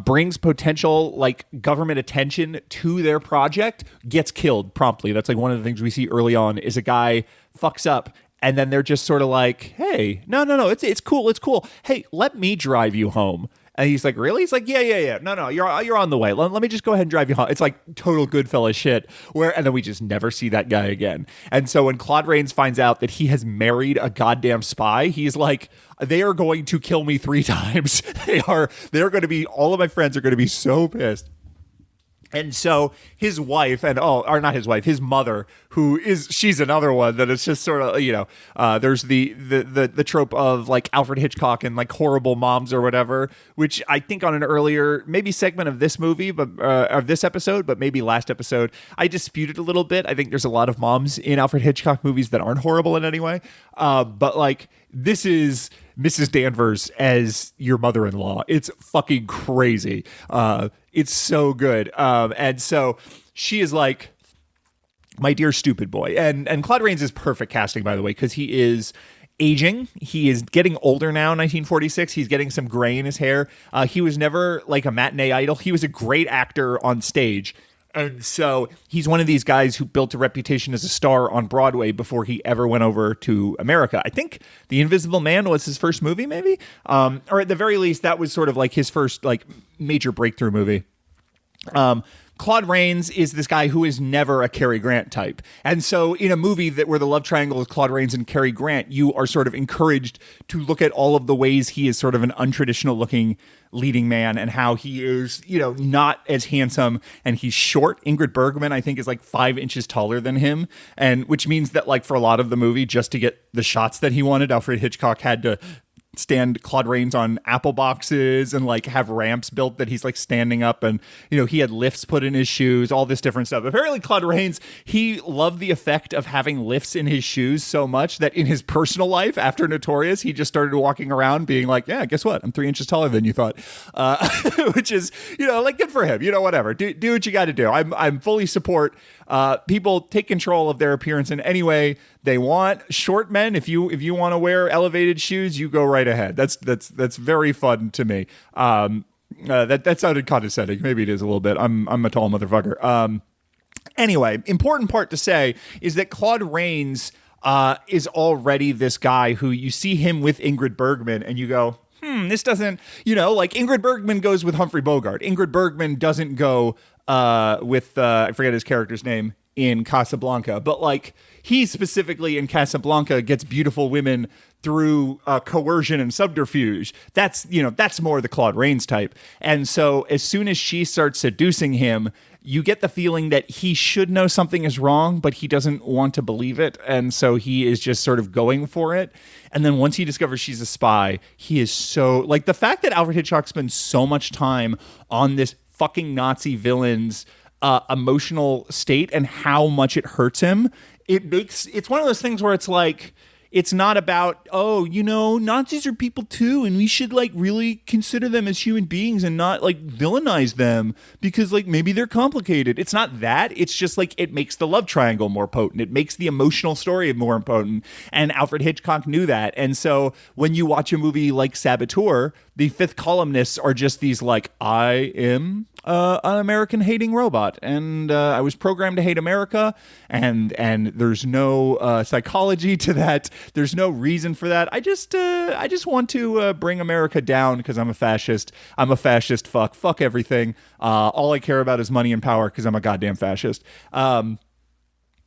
brings potential like government attention to their project, gets killed promptly. That's like one of the things we see early on is a guy fucks up. And then they're just sort of like, hey, no, it's cool. Hey, let me drive you home. And he's like, really? He's like, yeah. No, you're on the way. Let me just go ahead and drive you home. It's like total Goodfellas shit. And then we just never see that guy again. And so when Claude Rains finds out that he has married a goddamn spy, he's like, they are going to kill me 3 times. They're going to be, all of my friends are going to be so pissed. And so his wife or not his wife, his mother, she's another one that is just sort of, there's the trope of like Alfred Hitchcock and like horrible moms or whatever, which I think on an earlier maybe segment of this movie, but of this episode, but maybe last episode, I disputed a little bit. I think there's a lot of moms in Alfred Hitchcock movies that aren't horrible in any way. But like this is Mrs. Danvers as your mother-in-law. It's fucking crazy. It's so good. And so she is like, my dear stupid boy. And Claude Rains is perfect casting, by the way, because he is aging. He is getting older now, 1946. He's getting some gray in his hair. He was never like a matinee idol. He was a great actor on stage. And so he's one of these guys who built a reputation as a star on Broadway before he ever went over to America. I think The Invisible Man was his first movie, maybe? Or at the very least, that was sort of like his first like major breakthrough movie. Claude Rains is this guy who is never a Cary Grant type. And so in a movie where the love triangle is Claude Rains and Cary Grant, you are sort of encouraged to look at all of the ways he is sort of an untraditional looking leading man and how he is, not as handsome and he's short. Ingrid Bergman, I think, is like 5 inches taller than him. And which means that like for a lot of the movie, just to get the shots that he wanted, Alfred Hitchcock had to stand Claude Rains on apple boxes and like have ramps built that he's like standing up, and he had lifts put in his shoes, all this different stuff. Apparently Claude Rains, he loved the effect of having lifts in his shoes so much that in his personal life after Notorious, he just started walking around being like, yeah, guess what, I'm 3 inches taller than you thought. Which is like good for him, whatever, do what you got to do. I'm fully support people take control of their appearance in any way they want. Short men, if you want to wear elevated shoes, you go right ahead. That's very fun to me. That sounded condescending. Maybe it is a little bit. I'm a tall motherfucker. Anyway, important part to say is that Claude Rains is already this guy who you see him with Ingrid Bergman and you go, this doesn't, like Ingrid Bergman goes with Humphrey Bogart. Ingrid Bergman doesn't go with I forget his character's name in Casablanca, but like he specifically in Casablanca gets beautiful women through coercion and subterfuge. That's more the Claude Rains type. And so as soon as she starts seducing him, you get the feeling that he should know something is wrong, but he doesn't want to believe it. And so he is just sort of going for it. And then once he discovers she's a spy, he is so like the fact that Alfred Hitchcock spends so much time on this fucking Nazi villain's emotional state and how much it hurts him. It's one of those things where it's like, it's not about, Nazis are people too, and we should like really consider them as human beings and not like villainize them because like maybe they're complicated. It's not that. It's just like it makes the love triangle more potent. It makes the emotional story more potent. And Alfred Hitchcock knew that. And so when you watch a movie like Saboteur, the fifth columnists are just these like, I am an American hating robot, and I was programmed to hate America, and there's no psychology to that. There's no reason for that. I just want to bring America down because I'm a fascist. I'm a fascist. Fuck everything. All I care about is money and power because I'm a goddamn fascist.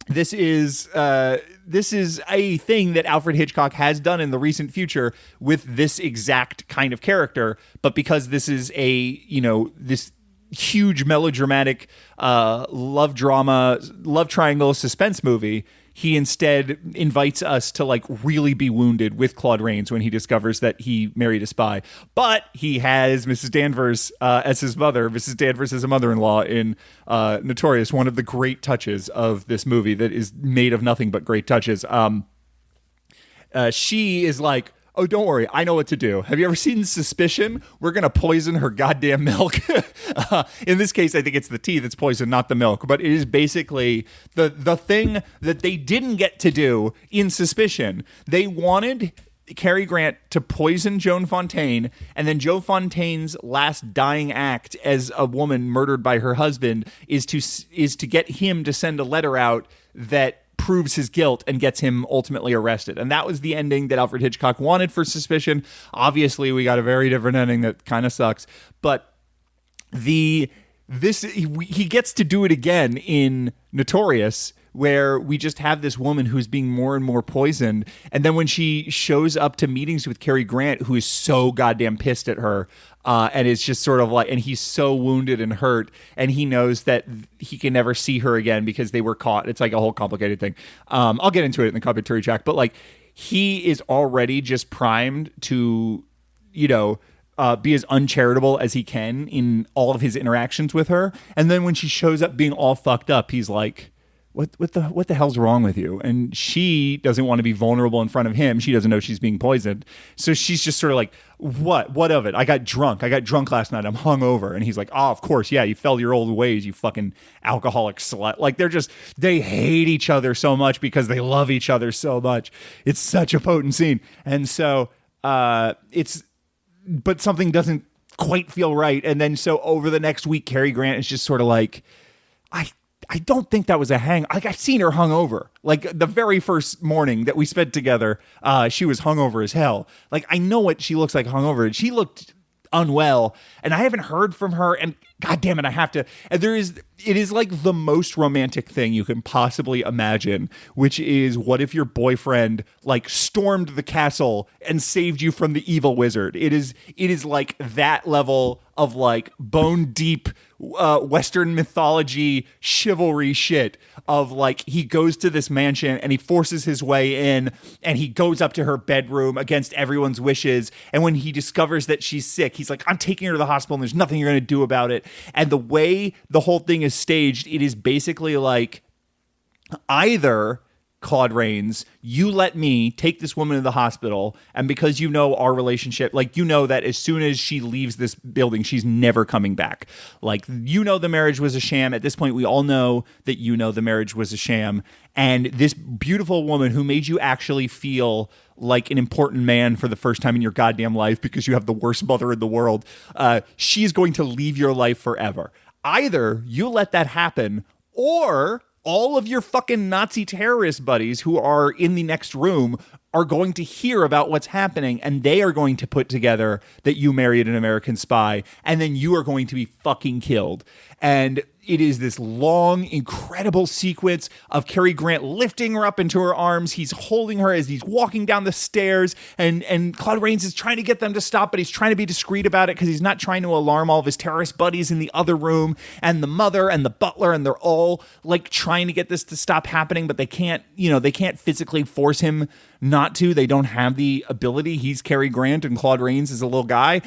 This is a thing that Alfred Hitchcock has done in the recent future with this exact kind of character, but because this is this huge melodramatic love triangle suspense movie, he instead invites us to like really be wounded with Claude Rains when he discovers that he married a spy. But he has Mrs. Danvers as his mother. Mrs. Danvers is a mother-in-law in Notorious, one of the great touches of this movie that is made of nothing but great touches. She is like, oh, don't worry, I know what to do. Have you ever seen Suspicion? We're going to poison her goddamn milk. In this case, I think it's the tea that's poisoned, not the milk. But it is basically the thing that they didn't get to do in Suspicion. They wanted Cary Grant to poison Joan Fontaine, and then Joan Fontaine's last dying act as a woman murdered by her husband is to get him to send a letter out that proves his guilt and gets him ultimately arrested. And that was the ending that Alfred Hitchcock wanted for Suspicion. Obviously, we got a very different ending that kind of sucks, but he gets to do it again in Notorious, where we just have this woman who's being more and more poisoned. And then when she shows up to meetings with Cary Grant, who is so goddamn pissed at her, and it's just sort of like, and he's so wounded and hurt, and he knows that he can never see her again because they were caught. It's like a whole complicated thing. I'll get into it in the commentary track, but like, he is already just primed to, be as uncharitable as he can in all of his interactions with her. And then when she shows up being all fucked up, he's like, what the hell's wrong with you? And she doesn't want to be vulnerable in front of him. She doesn't know she's being poisoned. So she's just sort of like, what of it? I got drunk last night. I'm hungover. And he's like, oh, of course. Yeah. You fell to your old ways, you fucking alcoholic slut. Like they hate each other so much because they love each other so much. It's such a potent scene. And so, but something doesn't quite feel right. And then so over the next week, Cary Grant is just sort of like, I don't think that was a hang. Like, I've seen her hungover. Like, the very first morning that we spent together, she was hungover as hell. Like, I know what she looks like hungover. She looked unwell, and I haven't heard from her. And God damn it, I have to. And it is like the most romantic thing you can possibly imagine, which is, what if your boyfriend like stormed the castle and saved you from the evil wizard? It is like that level of like bone deep Western mythology chivalry shit of like, he goes to this mansion and he forces his way in and he goes up to her bedroom against everyone's wishes. And when he discovers that she's sick, he's like, I'm taking her to the hospital and there's nothing you're going to do about it. And the way the whole thing is staged, it is basically like, either Claude Rains, you let me take this woman to the hospital, and because you know our relationship, like, you know that as soon as she leaves this building, she's never coming back. Like, the marriage was a sham. At this point, we all know that the marriage was a sham. And this beautiful woman who made you actually feel like an important man for the first time in your goddamn life because you have the worst mother in the world, she's going to leave your life forever. Either you let that happen, or all of your fucking Nazi terrorist buddies who are in the next room are going to hear about what's happening, and they are going to put together that you married an American spy, and then you are going to be fucking killed. And it is this long, incredible sequence of Cary Grant lifting her up into her arms. He's holding her as he's walking down the stairs, and Claude Rains is trying to get them to stop, but he's trying to be discreet about it because he's not trying to alarm all of his terrorist buddies in the other room, and the mother and the butler, and they're all like trying to get this to stop happening, but they can't physically force him not to. They don't have the ability. He's Cary Grant and Claude Rains is a little guy.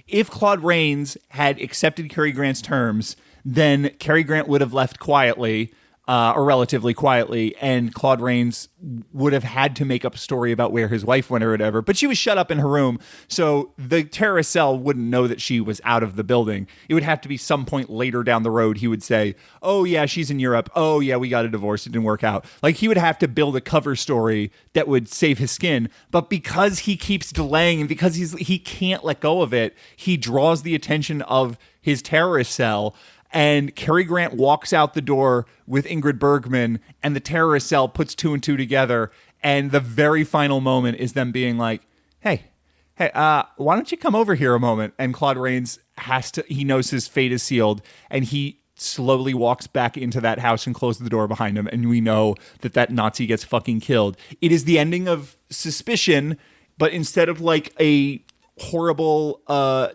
If Claude Rains had accepted Cary Grant's terms, then Cary Grant would have left quietly, or relatively quietly, and Claude Rains would have had to make up a story about where his wife went or whatever. But she was shut up in her room, so the terrorist cell wouldn't know that she was out of the building. It would have to be some point later down the road he would say, oh yeah, she's in Europe. Oh yeah, we got a divorce. It didn't work out. Like, he would have to build a cover story that would save his skin. But because he keeps delaying and because he can't let go of it, he draws the attention of his terrorist cell. And Cary Grant walks out the door with Ingrid Bergman, and the terrorist cell puts two and two together. And the very final moment is them being like, hey, why don't you come over here a moment? And Claude Rains he knows his fate is sealed, and he slowly walks back into that house and closes the door behind him. And we know that Nazi gets fucking killed. It is the ending of Suspicion, but instead of like a horrible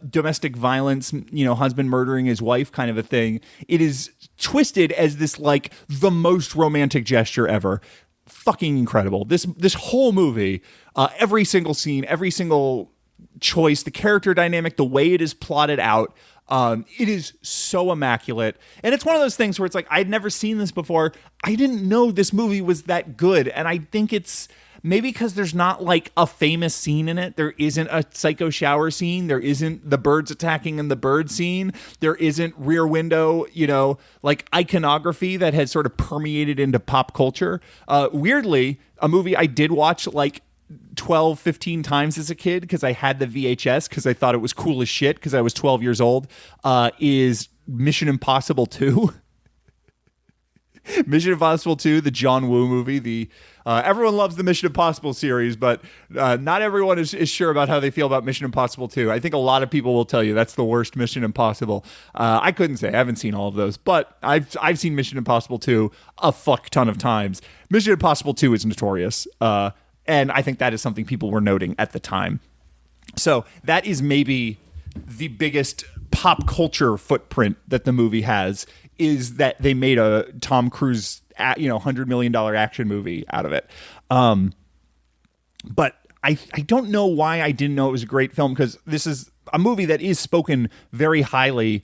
domestic violence, husband murdering his wife kind of a thing, it is twisted as this like the most romantic gesture ever. Fucking incredible. This whole movie, every single scene, every single choice, the character dynamic, the way it is plotted out, it is so immaculate. And it's one of those things where it's like, I'd never seen this before. I didn't know this movie was that good. And I think it's maybe because there's not like a famous scene in it. There isn't a psycho shower scene. There isn't the birds attacking in the bird scene. There isn't Rear Window, like iconography that has sort of permeated into pop culture. Weirdly, a movie I did watch like 12, 15 times as a kid because I had the VHS because I thought it was cool as shit because I was 12 years old, is Mission Impossible 2. Mission Impossible 2, the John Woo movie. Everyone loves the Mission Impossible series, but not everyone is sure about how they feel about Mission Impossible 2. I think a lot of people will tell you that's the worst Mission Impossible. I couldn't say. I haven't seen all of those, but I've seen Mission Impossible 2 a fuck ton of times. Mission Impossible 2 is notorious, and I think that is something people were noting at the time. So that is maybe the biggest pop culture footprint that the movie has, is that they made a Tom Cruise, $100 million action movie out of it. But I don't know why I didn't know it was a great film, because this is a movie that is spoken very highly.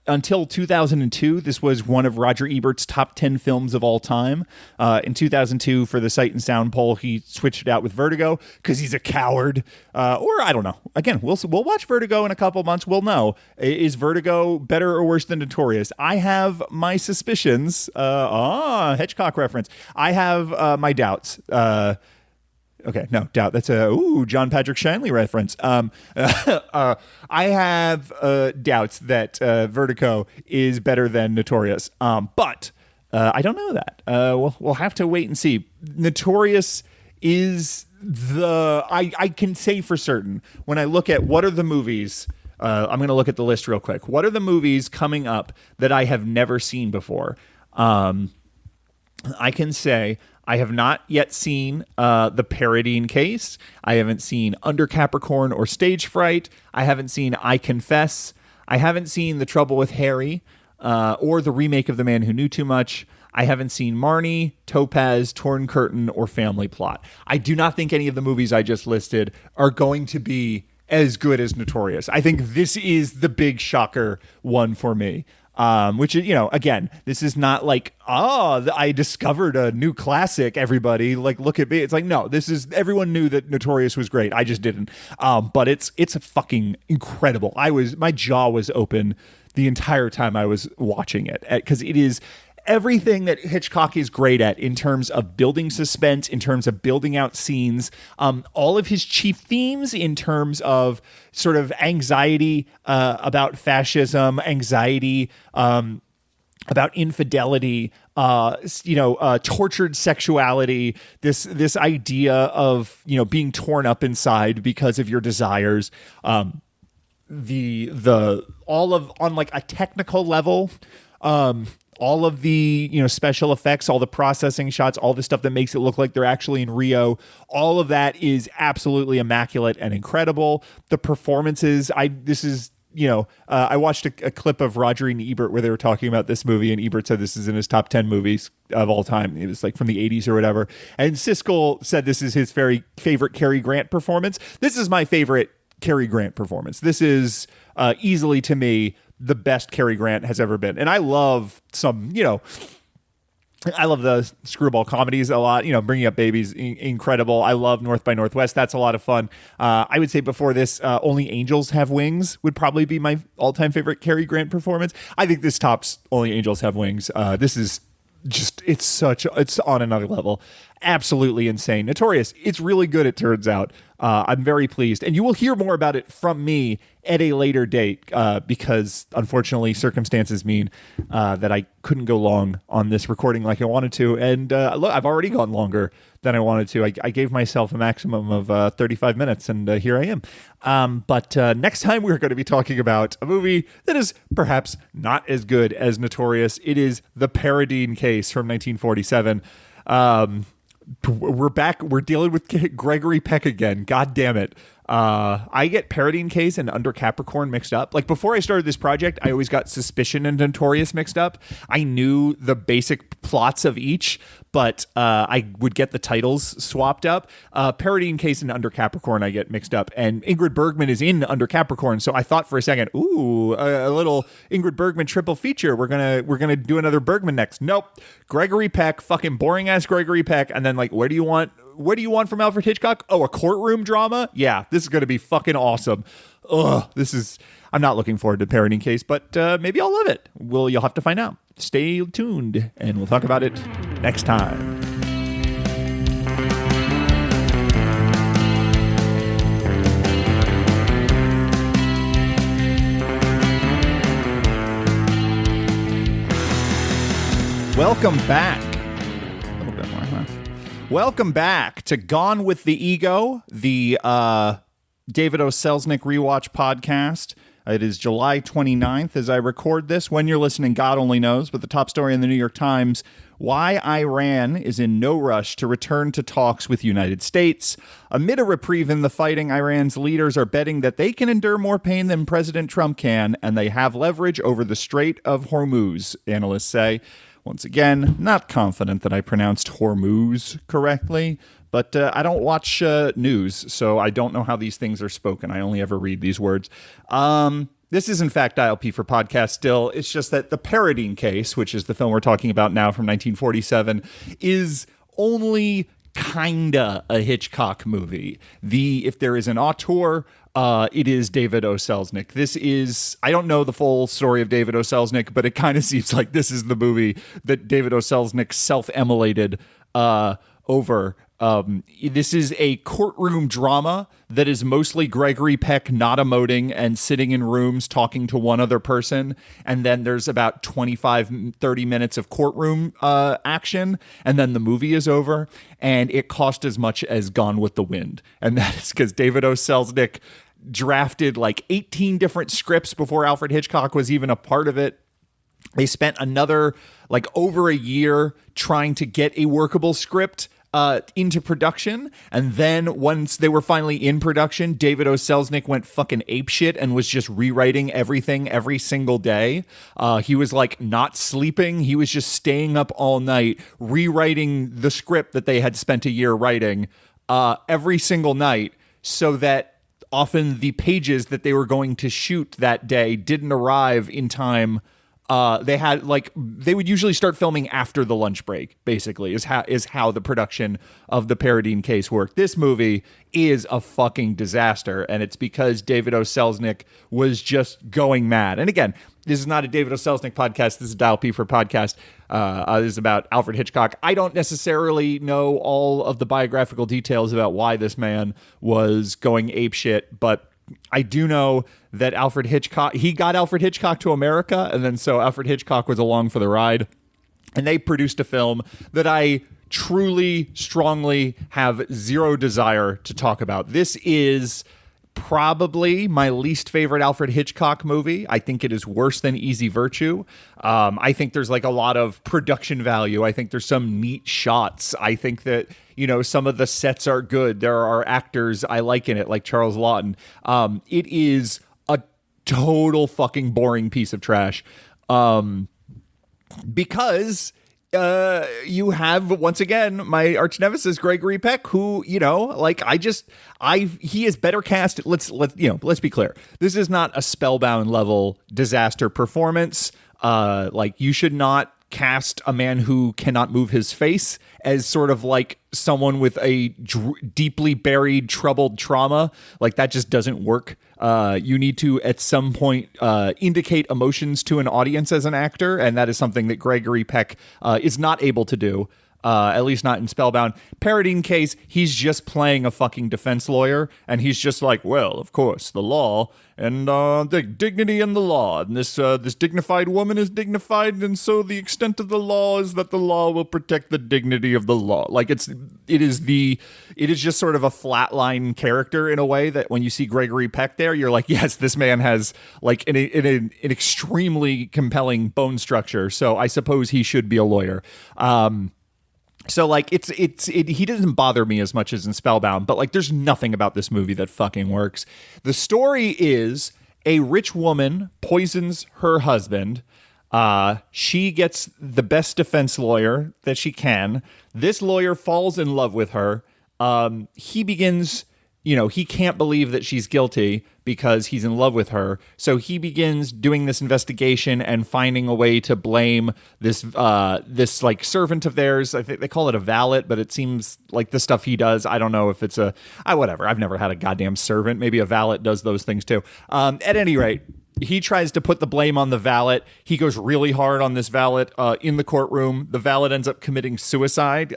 Until 2002, this was one of Roger Ebert's top 10 films of all time. In 2002, for the Sight and Sound poll, he switched it out with Vertigo because he's a coward. Or I don't know. Again, we'll watch Vertigo in a couple months. We'll know. Is Vertigo better or worse than Notorious? I have my suspicions. Hitchcock reference. I have my doubts. Okay, no, doubt. That's a John Patrick Shanley reference. I have doubts that Vertigo is better than Notorious, but I don't know that. We'll have to wait and see. Notorious is I can say for certain, when I look at what are the movies, I'm going to look at the list real quick. What are the movies coming up that I have never seen before? I can say I have not yet seen the Paradine Case. I haven't seen Under Capricorn or Stage Fright. I haven't seen I Confess. I haven't seen The Trouble with Harry or the remake of The Man Who Knew Too Much. I haven't seen Marnie, Topaz, Torn Curtain, or Family Plot. I do not think any of the movies I just listed are going to be as good as Notorious. I think this is the big shocker one for me. Which is, again, this is not like, I discovered a new classic, everybody, like, look at me. It's like, no, this is, everyone knew that Notorious was great. I just didn't. But it's fucking incredible. My jaw was open the entire time I was watching it, because it is everything that Hitchcock is great at in terms of building suspense, in terms of building out scenes, all of his chief themes in terms of sort of anxiety about fascism, anxiety about infidelity, tortured sexuality, this idea of, being torn up inside because of your desires, on like a technical level, all of the special effects, all the processing shots, all the stuff that makes it look like they're actually in Rio, all of that is absolutely immaculate and incredible. The performances, I watched a clip of Roger and Ebert where they were talking about this movie, and Ebert said this is in his top 10 movies of all time. It was like from the 80s or whatever. And Siskel said this is his very favorite Cary Grant performance. This is my favorite Cary Grant performance. This is easily, to me, the best Cary Grant has ever been. And I love I love the screwball comedies a lot. Bringing Up Babies, incredible. I love North by Northwest. That's a lot of fun. I would say before this, Only Angels Have Wings would probably be my all-time favorite Cary Grant performance. I think this tops Only Angels Have Wings. This is just, it's on another level. Absolutely insane. Notorious, it's really good, it turns out. I'm very pleased. And you will hear more about it from me at a later date because, unfortunately, circumstances mean that I couldn't go long on this recording like I wanted to. And look, I've already gone longer than I wanted to. I gave myself a maximum of 35 minutes, and here I am. But next time we're going to be talking about a movie that is perhaps not as good as Notorious. It is The Paradine Case from 1947. We're back. We're dealing with Gregory Peck again. God damn it. I get Paradine Case and Under Capricorn mixed up. Like, before I started this project, I always got Suspicion and Notorious mixed up. I knew the basic plots of each, but I would get the titles swapped up. Paradine Case and Under Capricorn I get mixed up, and Ingrid Bergman is in Under Capricorn, so I thought for a second, a little Ingrid Bergman triple feature. We're gonna do another Bergman next. Nope, Gregory Peck, fucking boring ass Gregory Peck, and then like, where do you want what do you want from Alfred Hitchcock? Oh, a courtroom drama? Yeah, this is going to be fucking awesome. I'm not looking forward to Paradine Case, but maybe I'll love it. You'll have to find out. Stay tuned, and we'll talk about it next time. Welcome back. A little bit more, huh? Welcome back to Gone with the Ego, the David O Selznick rewatch podcast. It is July 29th as I record this. When you're listening, God only knows. But the top story in the New York Times, why Iran is in no rush to return to talks with United States. Amid a reprieve in the fighting, Iran's leaders are betting that they can endure more pain than President Trump can, and they have leverage over the Strait of Hormuz, analysts say. Once again, not confident that I pronounced Hormuz correctly, but I don't watch news, so I don't know how these things are spoken. I only ever read these words. This is, in fact, Dial P for podcast still. It's just that the Paradine Case, which is the film we're talking about now from 1947, is only kinda a Hitchcock movie. If there is an auteur, it is David O Selznick. This is, I don't know the full story of David O Selznick, but it kind of seems like this is the movie that David O Selznick self-immolated over. This is a courtroom drama that is mostly Gregory Peck not emoting and sitting in rooms talking to one other person. And then there's about 25-30 minutes of courtroom action. And then the movie is over. And it cost as much as Gone with the Wind. And that is because David O Selznick drafted like 18 different scripts before Alfred Hitchcock was even a part of it. They spent another like over a year trying to get a workable script into production, and then once they were finally in production, David O Selznick went fucking apeshit and was just rewriting everything every single day. He was like not sleeping. He was just staying up all night rewriting the script that they had spent a year writing every single night, so that often the pages that they were going to shoot that day didn't arrive in time. They would usually start filming after the lunch break, basically, is how the production of the Paradine Case worked. This movie is a fucking disaster, and it's because David O Selznick was just going mad. And again, this is not a David O Selznick podcast. This is Dial P for podcast. This is about Alfred Hitchcock. I don't necessarily know all of the biographical details about why this man was going apeshit, but I do know that Alfred Hitchcock, he got Alfred Hitchcock to America, and then so Alfred Hitchcock was along for the ride, and they produced a film that I truly, strongly have zero desire to talk about. This is probably my least favorite Alfred Hitchcock movie. I think it is worse than Easy Virtue. I think there's like a lot of production value. I think there's some neat shots. I think that, you know, some of the sets are good. There are actors I like in it, like Charles Lawton. It is a total fucking boring piece of trash. Because you have, once again, my arch nemesis Gregory Peck, who, you know, like he is better cast. Let's be clear. This is not a Spellbound level disaster performance. Like, you should not cast a man who cannot move his face as sort of like someone with a deeply buried, troubled trauma. Like, that just doesn't work. You need to, at some point, indicate emotions to an audience as an actor, and that is something that Gregory Peck is not able to do. At least not in Spellbound. Paradine Case, he's just playing a fucking defense lawyer, and he's just like, well, of course, the law and the dignity in the law, and this dignified woman is dignified, and so the extent of the law is that the law will protect the dignity of the law. Like, it is just sort of a flatline character in a way that when you see Gregory Peck there, you're like, yes, this man has like an extremely compelling bone structure. So I suppose he should be a lawyer. So like he doesn't bother me as much as in Spellbound, but like there's nothing about this movie that fucking works. The story is a rich woman poisons her husband. She gets the best defense lawyer that she can. This lawyer falls in love with her. He begins he can't believe that she's guilty because he's in love with her. So he begins doing this investigation and finding a way to blame this like servant of theirs. I think they call it a valet, but it seems like the stuff he does, I don't know if it's whatever. I've never had a goddamn servant. Maybe a valet does those things too. At any rate, he tries to put the blame on the valet. He goes really hard on this valet in the courtroom. The valet ends up committing suicide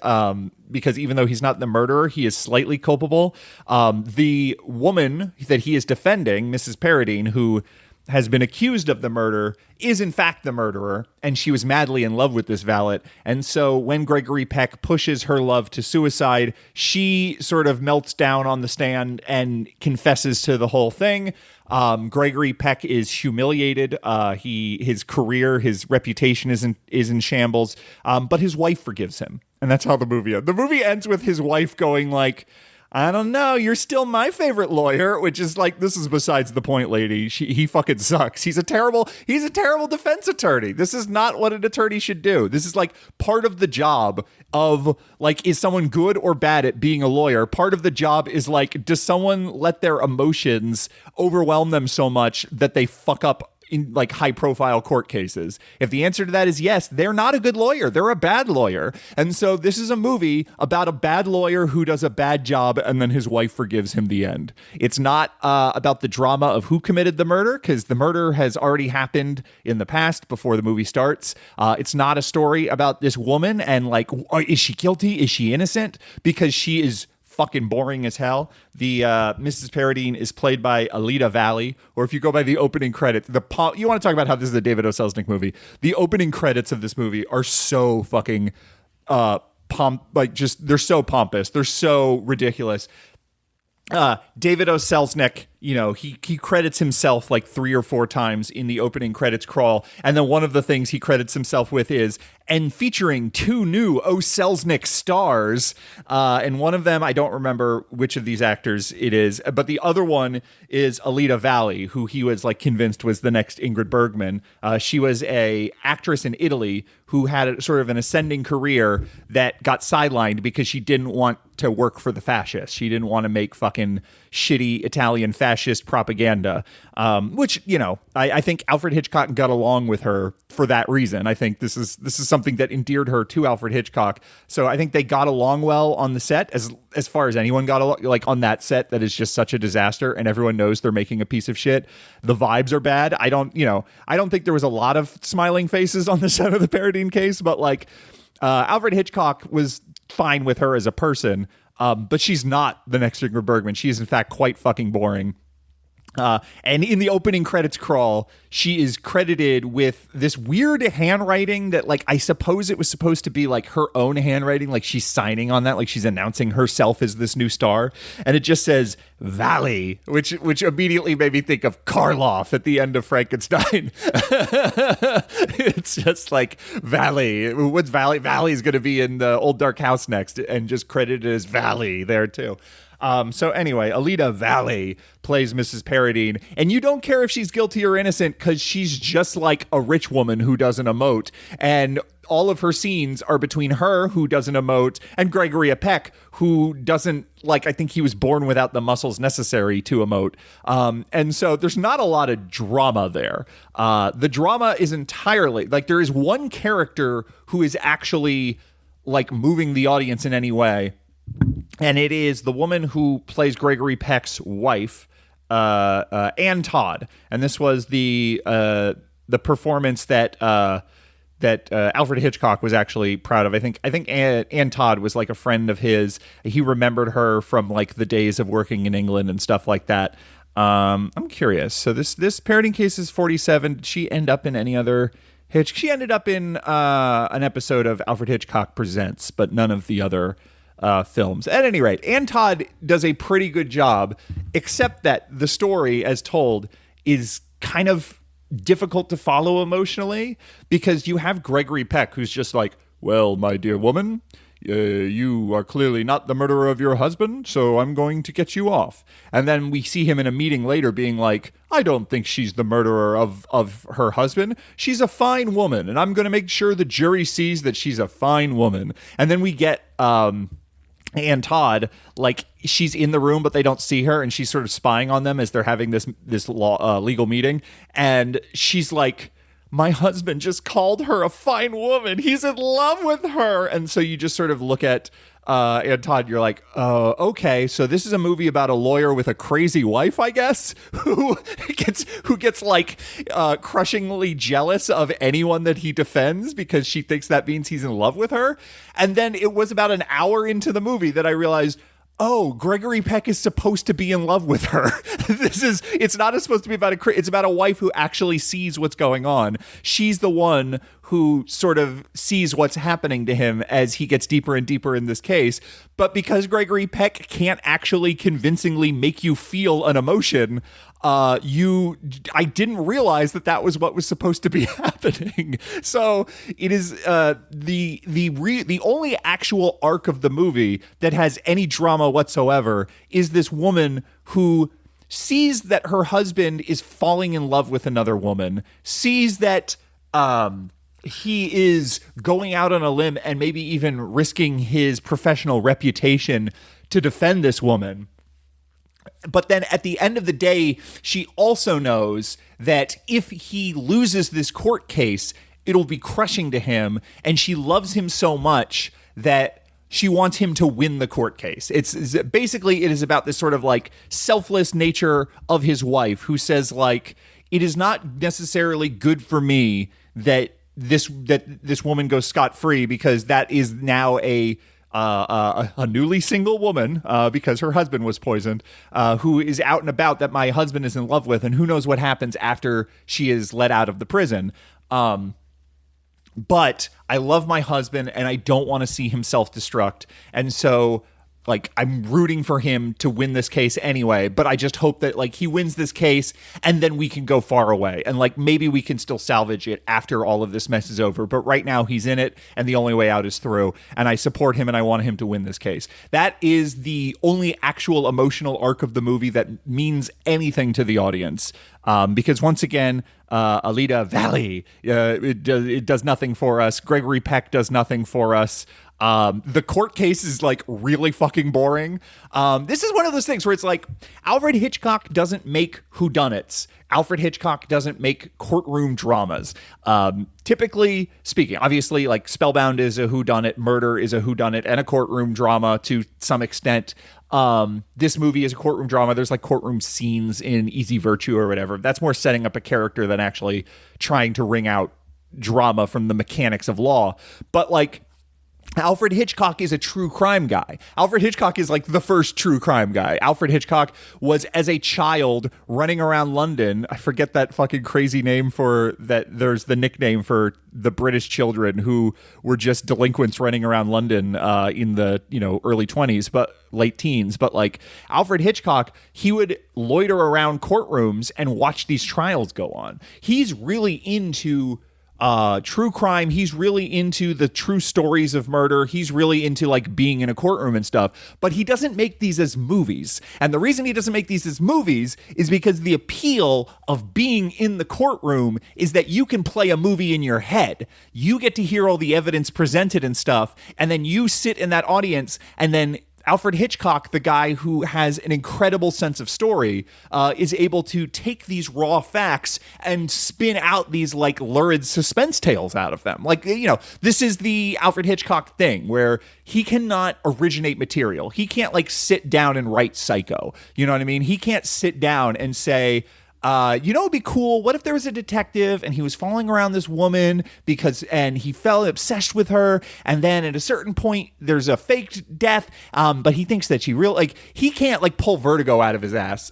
because even though he's not the murderer, he is slightly culpable. The woman that he is defending, Mrs. Paradine, who has been accused of the murder, is in fact the murderer, and she was madly in love with this valet. And so when Gregory Peck pushes her love to suicide, she sort of melts down on the stand and confesses to the whole thing. Gregory Peck is humiliated. His career, his reputation is in shambles. But his wife forgives him, and that's how the movie ends. The movie ends with his wife going like, I don't know, you're still my favorite lawyer, which is like, this is besides the point, lady. He fucking sucks. He's a terrible defense attorney. This is not what an attorney should do. This is like part of the job of like, is someone good or bad at being a lawyer? Part of the job is like, does someone let their emotions overwhelm them so much that they fuck up in like high profile court cases? If the answer to that is yes, they're not a good lawyer. They're a bad lawyer. And so this is a movie about a bad lawyer who does a bad job and then his wife forgives him the end. It's not about the drama of who committed the murder, because the murder has already happened in the past before the movie starts. It's not a story about this woman and like, is she guilty? Is she innocent? Because she is fucking boring as hell. The Mrs. Paradine is played by Alida Valli, or if you go by the opening credits, you want to talk about how this is a David O Selznick movie. The opening credits of this movie are so fucking they're so pompous. They're so ridiculous. David O Selznick, he credits himself like 3 or 4 times in the opening credits crawl. And then one of the things he credits himself with is, and featuring 2 new O Selznick stars. And one of them, I don't remember which of these actors it is, but the other one is Alida Valli, who he was like convinced was the next Ingrid Bergman. She was a actress in Italy who had a, sort of an ascending career that got sidelined because she didn't want to work for the fascists. She didn't want to make fucking shitty Italian fascist propaganda, which, I think Alfred Hitchcock got along with her for that reason. I think this is something that endeared her to Alfred Hitchcock. So I think they got along well on the set, as far as anyone got along, like on that set that is just such a disaster and everyone knows they're making a piece of shit. The vibes are bad. I don't think there was a lot of smiling faces on the set of the Paradine Case, but like Alfred Hitchcock was fine with her as a person, but she's not the next Ingrid Bergman. She is in fact quite fucking boring. And in the opening credits crawl, she is credited with this weird handwriting that, like, I suppose it was supposed to be like her own handwriting, like she's signing on that, like she's announcing herself as this new star. And it just says Valley, which immediately made me think of Karloff at the end of Frankenstein. It's just like Valley. What's Valley? Valley's going to be in the Old Dark House next, and just credited as Valley there too. So anyway, Alida Valli plays Mrs. Paradine, and you don't care if she's guilty or innocent because she's just like a rich woman who doesn't emote, and all of her scenes are between her, who doesn't emote, and Gregory Peck, who doesn't, like, I think he was born without the muscles necessary to emote. And so there's not a lot of drama there. The drama is entirely, like, there is one character who is actually, like, moving the audience in any way. And it is the woman who plays Gregory Peck's wife, Ann Todd. And this was the performance that Alfred Hitchcock was actually proud of. I think Ann Todd was like a friend of his. He remembered her from like the days of working in England and stuff like that. I'm curious. So this Paradine Case is 47. Did she end up in any other She ended up in an episode of Alfred Hitchcock Presents, but none of the other films. At any rate, Ann Todd does a pretty good job, except that the story, as told, is kind of difficult to follow emotionally, because you have Gregory Peck, who's just like, well, my dear woman, you are clearly not the murderer of your husband, so I'm going to get you off. And then we see him in a meeting later being like, I don't think she's the murderer of her husband. She's a fine woman, and I'm going to make sure the jury sees that she's a fine woman. And then we get Ann Todd, like she's in the room, but they don't see her, and she's sort of spying on them as they're having this legal meeting, and she's like, "My husband just called her a fine woman. He's in love with her." And so you just sort of look at Ann Todd, you're like, "Oh, okay, so this is a movie about a lawyer with a crazy wife, I guess, who gets like crushingly jealous of anyone that he defends because she thinks that means he's in love with her." And then it was about an hour into the movie that I realized, oh, Gregory Peck is supposed to be in love with her. It's not supposed to be it's about a wife who actually sees what's going on. She's the one who sort of sees what's happening to him as he gets deeper and deeper in this case. But because Gregory Peck can't actually convincingly make you feel an emotion, I didn't realize that was what was supposed to be happening. So it is the only actual arc of the movie that has any drama whatsoever is this woman who sees that her husband is falling in love with another woman, sees that he is going out on a limb and maybe even risking his professional reputation to defend this woman. But then at the end of the day, she also knows that if he loses this court case, it'll be crushing to him. And she loves him so much that she wants him to win the court case. It's basically, it is about this sort of like selfless nature of his wife who says, like, it is not necessarily good for me that this woman goes scot-free, because that is now a newly single woman, because her husband was poisoned, who is out and about, that my husband is in love with, and who knows what happens after she is let out of the prison. But I love my husband, and I don't want to see him self-destruct. And so, like, I'm rooting for him to win this case anyway, but I just hope that, like, he wins this case and then we can go far away. And, like, maybe we can still salvage it after all of this mess is over. But right now he's in it, and the only way out is through. And I support him, and I want him to win this case. That is the only actual emotional arc of the movie that means anything to the audience. Because once again, Alida Valli, it does nothing for us. Gregory Peck does nothing for us. The court case is like really fucking boring. This is one of those things where it's like Alfred Hitchcock doesn't make whodunits. Alfred Hitchcock doesn't make courtroom dramas. Typically speaking, obviously, like Spellbound is a whodunit, Murder is a whodunit, and a courtroom drama to some extent. This movie is a courtroom drama. There's like courtroom scenes in Easy Virtue or whatever. That's more setting up a character than actually trying to wring out drama from the mechanics of law. But like, Alfred Hitchcock is a true crime guy. Alfred Hitchcock is like the first true crime guy. Alfred Hitchcock was, as a child, running around London. I forget that fucking crazy name for that. There's the nickname for the British children who were just delinquents running around London in the early 20s, but late teens. But like Alfred Hitchcock, he would loiter around courtrooms and watch these trials go on. He's really into true crime. He's really into the true stories of murder. He's really into like being in a courtroom and stuff, but he doesn't make these as movies. And the reason he doesn't make these as movies is because the appeal of being in the courtroom is that you can play a movie in your head. You get to hear all the evidence presented and stuff, and then you sit in that audience, and then Alfred Hitchcock, the guy who has an incredible sense of story, is able to take these raw facts and spin out these like lurid suspense tales out of them. Like, this is the Alfred Hitchcock thing where he cannot originate material. He can't like sit down and write Psycho. You know what I mean? He can't sit down and say, it'd be cool. What if there was a detective and he was following around this woman and he fell obsessed with her, and then at a certain point there's a faked death, but he thinks that he can't like pull Vertigo out of his ass.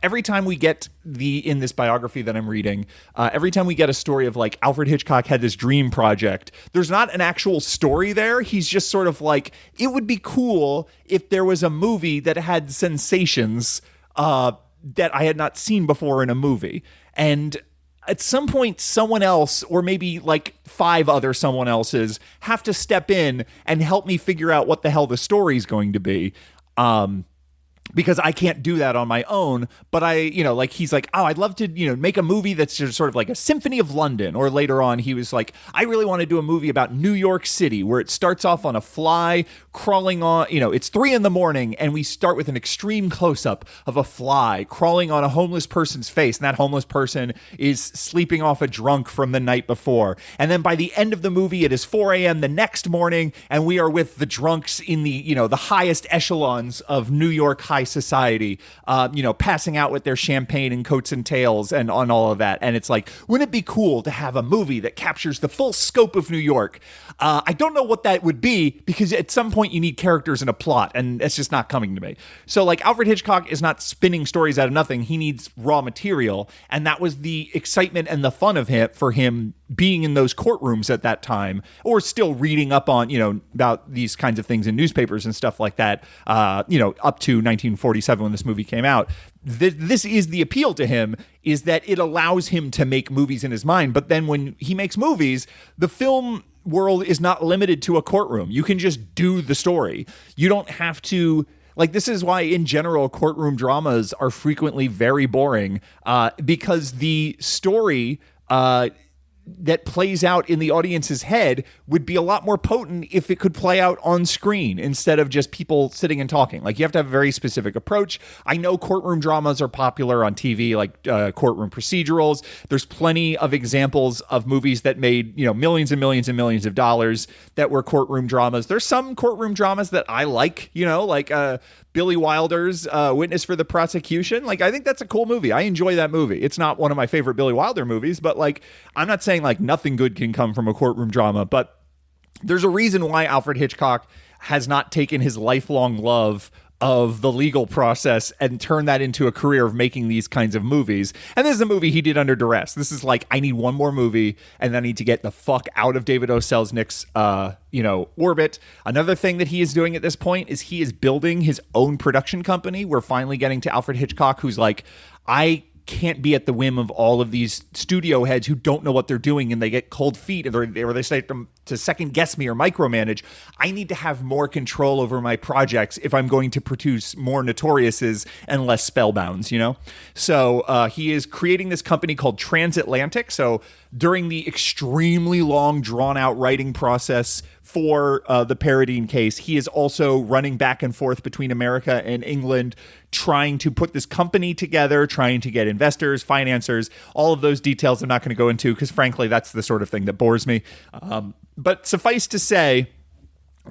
Every time we get in this biography that I'm reading, every time we get a story of like Alfred Hitchcock had this dream project, there's not an actual story there. He's just sort of like, it would be cool if there was a movie that had sensations, that I had not seen before in a movie. And at some point, someone else, or maybe like 5 other someone else's, have to step in and help me figure out what the hell the story is going to be. because I can't do that on my own. But like he's like, oh, I'd love to, make a movie that's just sort of like a symphony of London. Or later on, he was like, I really want to do a movie about New York City where it starts off on a fly crawling on, it's 3 a.m. and we start with an extreme close up of a fly crawling on a homeless person's face. And that homeless person is sleeping off a drunk from the night before. And then by the end of the movie, it is 4 a.m. the next morning, and we are with the drunks in the, the highest echelons of New York high society, passing out with their champagne and coats and tails and on all of that. And it's like, wouldn't it be cool to have a movie that captures the full scope of New York? I don't know what that would be, because at some point you need characters and a plot, and it's just not coming to me. So like Alfred Hitchcock is not spinning stories out of nothing. He needs raw material. And that was the excitement and the fun of for him being in those courtrooms at that time, or still reading up on, about these kinds of things in newspapers and stuff like that, up to 1947 when this movie came out. This is the appeal to him, is that it allows him to make movies in his mind. But then when he makes movies, the film world is not limited to a courtroom. You can just do the story. You don't have to... Like, this is why, in general, courtroom dramas are frequently very boring, because the story that plays out in the audience's head would be a lot more potent if it could play out on screen instead of just people sitting and talking. Like, you have to have a very specific approach. I know courtroom dramas are popular on TV, like courtroom procedurals. There's plenty of examples of movies that made, millions and millions and millions of dollars that were courtroom dramas. There's some courtroom dramas that I like, like Billy Wilder's Witness for the Prosecution. Like, I think that's a cool movie. I enjoy that movie. It's not one of my favorite Billy Wilder movies, but like, I'm not saying like nothing good can come from a courtroom drama, but there's a reason why Alfred Hitchcock has not taken his lifelong love of the legal process and turn that into a career of making these kinds of movies. And this is a movie he did under duress. This is like, I need one more movie and then I need to get the fuck out of David O Selznick's orbit. Another thing that he is doing at this point is he is building his own production company. We're finally getting to Alfred Hitchcock, who's like, I can't be at the whim of all of these studio heads who don't know what they're doing and they get cold feet or they start to second guess me or micromanage. I need to have more control over my projects if I'm going to produce more Notoriouses and less Spellbounds, So he is creating this company called Transatlantic. So during the extremely long, drawn-out writing process for the Paradine Case, he is also running back and forth between America and England, trying to put this company together, trying to get investors, financiers, all of those details I'm not going to go into because, frankly, that's the sort of thing that bores me. But suffice to say,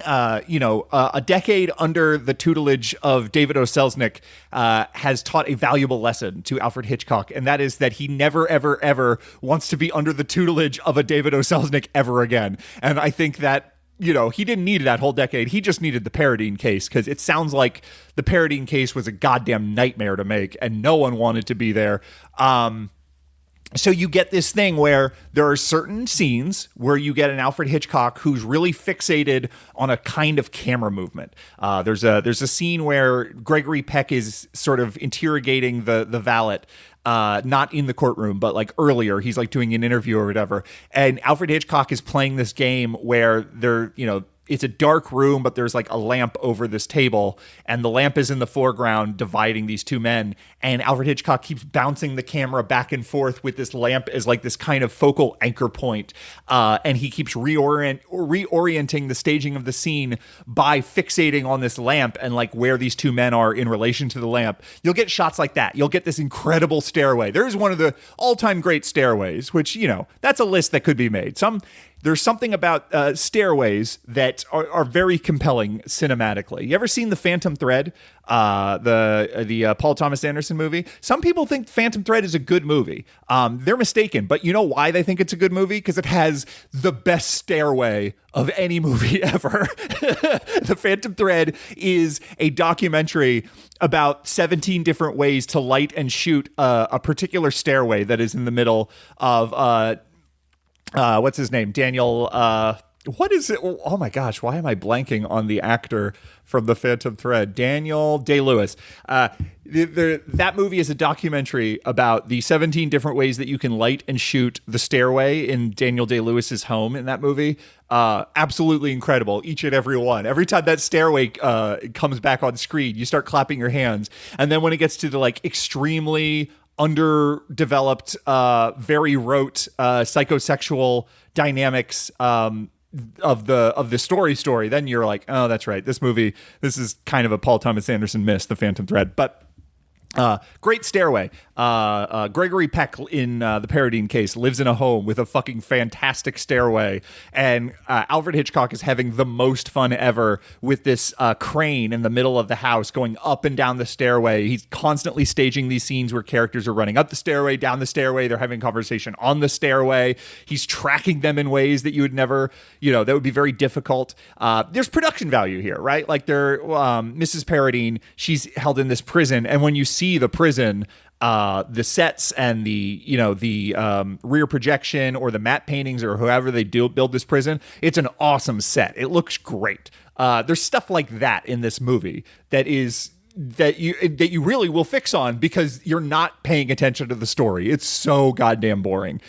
a decade under the tutelage of David O Selznick has taught a valuable lesson to Alfred Hitchcock, and that is that he never, ever, ever wants to be under the tutelage of a David O Selznick ever again. And I think that, he didn't need that whole decade. He just needed the Paradine Case, because it sounds like the Paradine Case was a goddamn nightmare to make, and no one wanted to be there. So you get this thing where there are certain scenes where you get an Alfred Hitchcock who's really fixated on a kind of camera movement. There's a scene where Gregory Peck is sort of interrogating the valet, not in the courtroom, but like earlier, he's like doing an interview or whatever. And Alfred Hitchcock is playing this game where it's a dark room, but there's like a lamp over this table, and the lamp is in the foreground dividing these two men. And Alfred Hitchcock keeps bouncing the camera back and forth with this lamp as like this kind of focal anchor point. And he keeps reorienting the staging of the scene by fixating on this lamp and like where these two men are in relation to the lamp. You'll get shots like that. You'll get this incredible stairway. There's one of the all-time great stairways, which, that's a list that could be made. There's something about stairways that are very compelling cinematically. You ever seen The Phantom Thread, the Paul Thomas Anderson movie? Some people think Phantom Thread is a good movie. They're mistaken, but you know why they think it's a good movie? Because it has the best stairway of any movie ever. The Phantom Thread is a documentary about 17 different ways to light and shoot a particular stairway that is in the middle of... what's his name? Daniel, what is it? Oh my gosh, why am I blanking on the actor from The Phantom Thread? Daniel Day-Lewis. That movie is a documentary about the 17 different ways that you can light and shoot the stairway in Daniel Day-Lewis's home in that movie. Absolutely incredible, each and every one. Every time that stairway comes back on screen, you start clapping your hands. And then when it gets to the like extremely underdeveloped, very rote psychosexual dynamics of the story, then you're like, oh, that's right. This is kind of a Paul Thomas Anderson miss, The Phantom Thread. But great stairway. Gregory Peck in the Paradine Case lives in a home with a fucking fantastic stairway, and Alfred Hitchcock is having the most fun ever with this crane in the middle of the house going up and down the stairway. He's constantly staging these scenes where characters are running up the stairway, down the stairway, they're having conversation on the stairway. He's tracking them in ways that you would never, that would be very difficult. There's production value here, right? Like Mrs. Paradine, she's held in this prison, and when you see the prison, the sets and the rear projection or the matte paintings or however they build this prison, it's an awesome set. It looks great. There's stuff like that in this movie that you really will fix on because you're not paying attention to the story. It's so goddamn boring.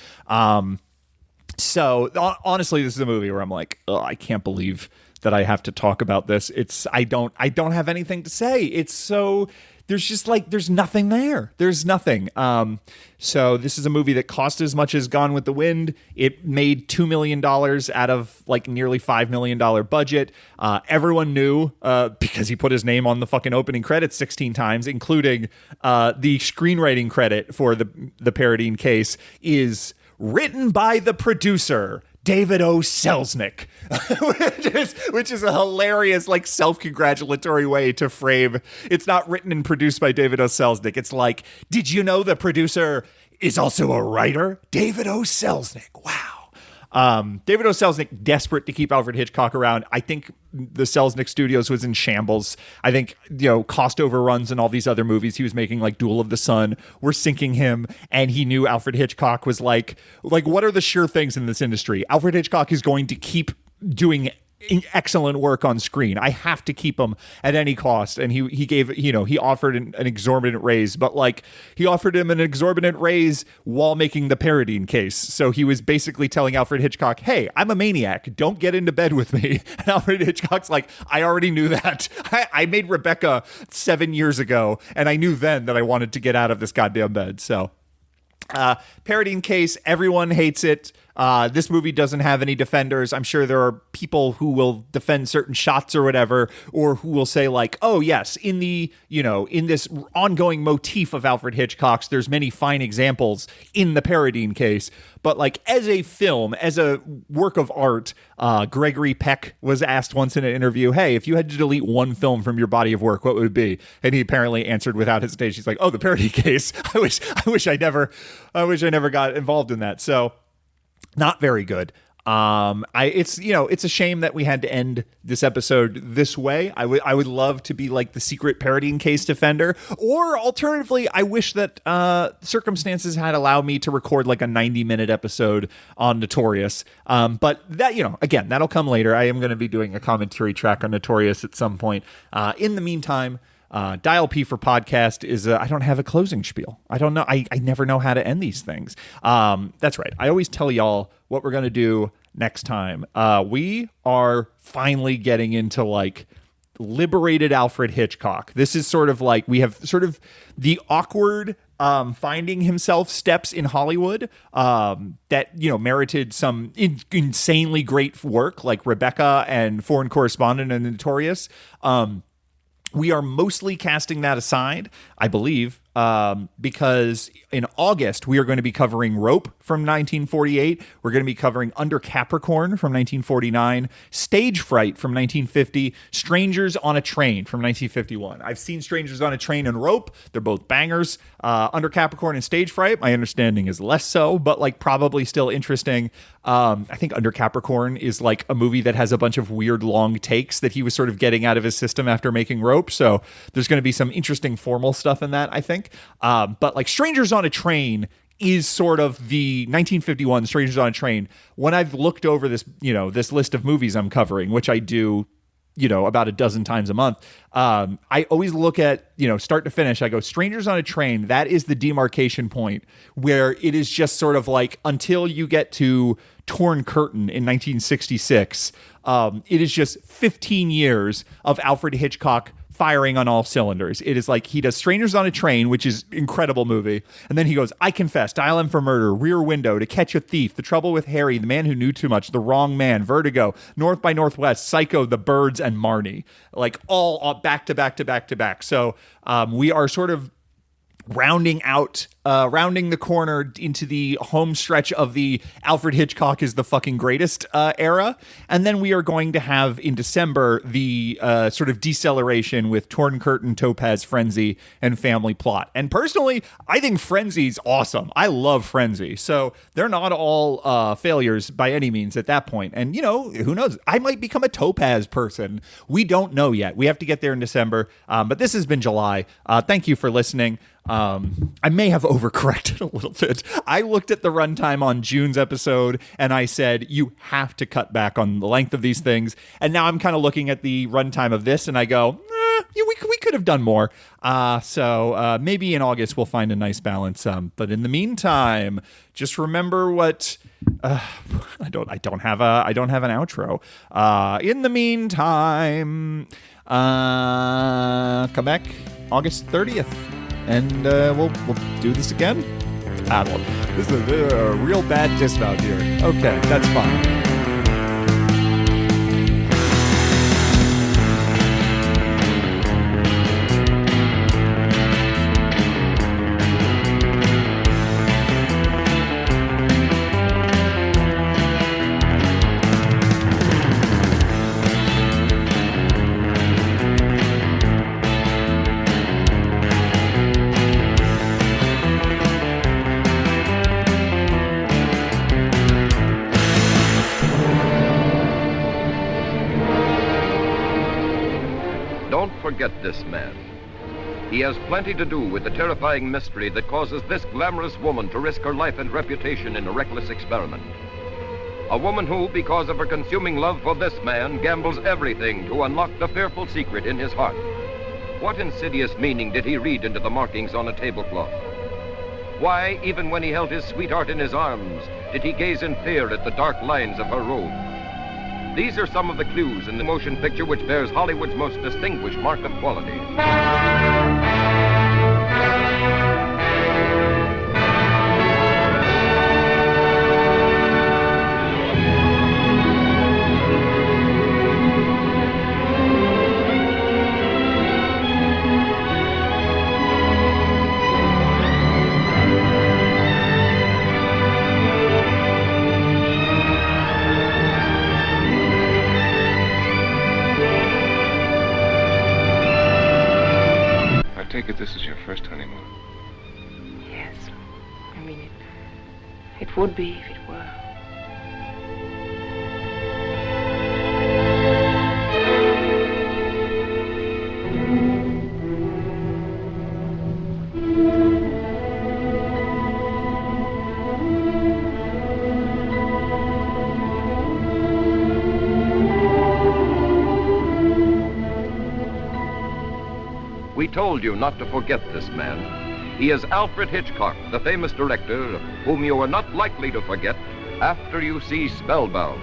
So honestly, this is a movie where I'm like, oh, I can't believe that I have to talk about this. I don't have anything to say. It's so. There's nothing there. There's nothing. So this is a movie that cost as much as Gone with the Wind. It made $2 million out of like nearly $5 million budget. Everyone knew because he put his name on the fucking opening credits 16 times, including the screenwriting credit for the Paradine Case is written by the producer, David O Selznick, which is a hilarious, like, self-congratulatory way to frame. It's not written and produced by David O Selznick. It's like, did you know the producer is also a writer? David O Selznick. Wow. David O Selznick, desperate to keep Alfred Hitchcock around. I think the Selznick Studios was in shambles. I think, cost overruns and all these other movies he was making, like Duel of the Sun, were sinking him. And he knew Alfred Hitchcock was like, what are the sure things in this industry? Alfred Hitchcock is going to keep doing excellent work on screen. I have to keep him at any cost. And he gave, he offered an exorbitant raise, but like he offered him an exorbitant raise while making the Paradine Case. So he was basically telling Alfred Hitchcock, hey, I'm a maniac. Don't get into bed with me. And Alfred Hitchcock's like, I already knew that. I made Rebecca 7 years ago, and I knew then that I wanted to get out of this goddamn bed. So Paradine Case, everyone hates it. This movie doesn't have any defenders. I'm sure there are people who will defend certain shots or whatever, or who will say like, oh yes, in this ongoing motif of Alfred Hitchcock's, there's many fine examples in the Paradine Case. But like as a film, as a work of art, Gregory Peck was asked once in an interview, hey, if you had to delete one film from your body of work, what would it be? And he apparently answered without hesitation. He's like, oh, the Paradine Case. I wish I never got involved in that. So not very good. It's a shame that we had to end this episode this way. I would love to be like the secret Paradine Case defender, or alternatively, I wish that circumstances had allowed me to record like a 90-minute episode on Notorious. But that, again, that'll come later. I am going to be doing a commentary track on Notorious at some point. In the meantime, Dial P for podcast is I don't have a closing spiel. I don't know. I never know how to end these things. That's right. I always tell y'all what we're going to do next time. We are finally getting into like liberated Alfred Hitchcock. This is sort of like, we have sort of the awkward finding himself steps in Hollywood that merited some insanely great work like Rebecca and Foreign Correspondent and Notorious. We are mostly casting that aside, I believe, because in August, we are going to be covering Rope from 1948. We're going to be covering Under Capricorn from 1949, Stage Fright from 1950, Strangers on a Train from 1951. I've seen Strangers on a Train and Rope. They're both bangers. Under Capricorn and Stage Fright, my understanding is less so, but like probably still interesting. I think Under Capricorn is like a movie that has a bunch of weird long takes that he was sort of getting out of his system after making Rope. So there's going to be some interesting formal stuff in that, I think. But like Strangers on a Train is sort of the 1951 Strangers on a Train. When I've looked over this, this list of movies I'm covering, which I do, about a dozen times a month, I always look at, start to finish. I go, Strangers on a Train, that is the demarcation point where it is just sort of like until you get to Torn Curtain in 1966, it is just 15 years of Alfred Hitchcock firing on all cylinders. It is like he does Strangers on a Train, which is incredible movie. And then he goes, I Confess, Dial M for Murder, Rear Window, To Catch a Thief, The Trouble with Harry, The Man Who Knew Too Much, The Wrong Man, Vertigo, North by Northwest, Psycho, The Birds, and Marnie. Like all back to back to back to back. So we are sort of rounding the corner into the home stretch of the Alfred Hitchcock is the fucking greatest era. And then we are going to have in December the sort of deceleration with Torn Curtain, Topaz, Frenzy, and Family Plot. And personally, I think Frenzy's awesome. I love Frenzy. So they're not all failures by any means at that point. And, who knows? I might become a Topaz person. We don't know yet. We have to get there in December. But this has been July. Thank you for listening. I may have overcorrected a little bit. I looked at the runtime on June's episode and I said, you have to cut back on the length of these things. And now I'm kind of looking at the runtime of this and I go, we could have done more. So maybe in August we'll find a nice balance. But in the meantime, just remember what I don't have an outro. In the meantime, come back August 30th. And we'll do this again. This is a real bad dismount here. Okay, that's fine. Forget this man. He has plenty to do with the terrifying mystery that causes this glamorous woman to risk her life and reputation in a reckless experiment. A woman who, because of her consuming love for this man, gambles everything to unlock the fearful secret in his heart. What insidious meaning did he read into the markings on a tablecloth? Why, even when he held his sweetheart in his arms, did he gaze in fear at the dark lines of her robe? These are some of the clues in the motion picture which bears Hollywood's most distinguished mark of quality. I take it this is your first honeymoon? Yes. I mean, it would be if it were. We told you not to forget this man. He is Alfred Hitchcock, the famous director, whom you are not likely to forget after you see Spellbound.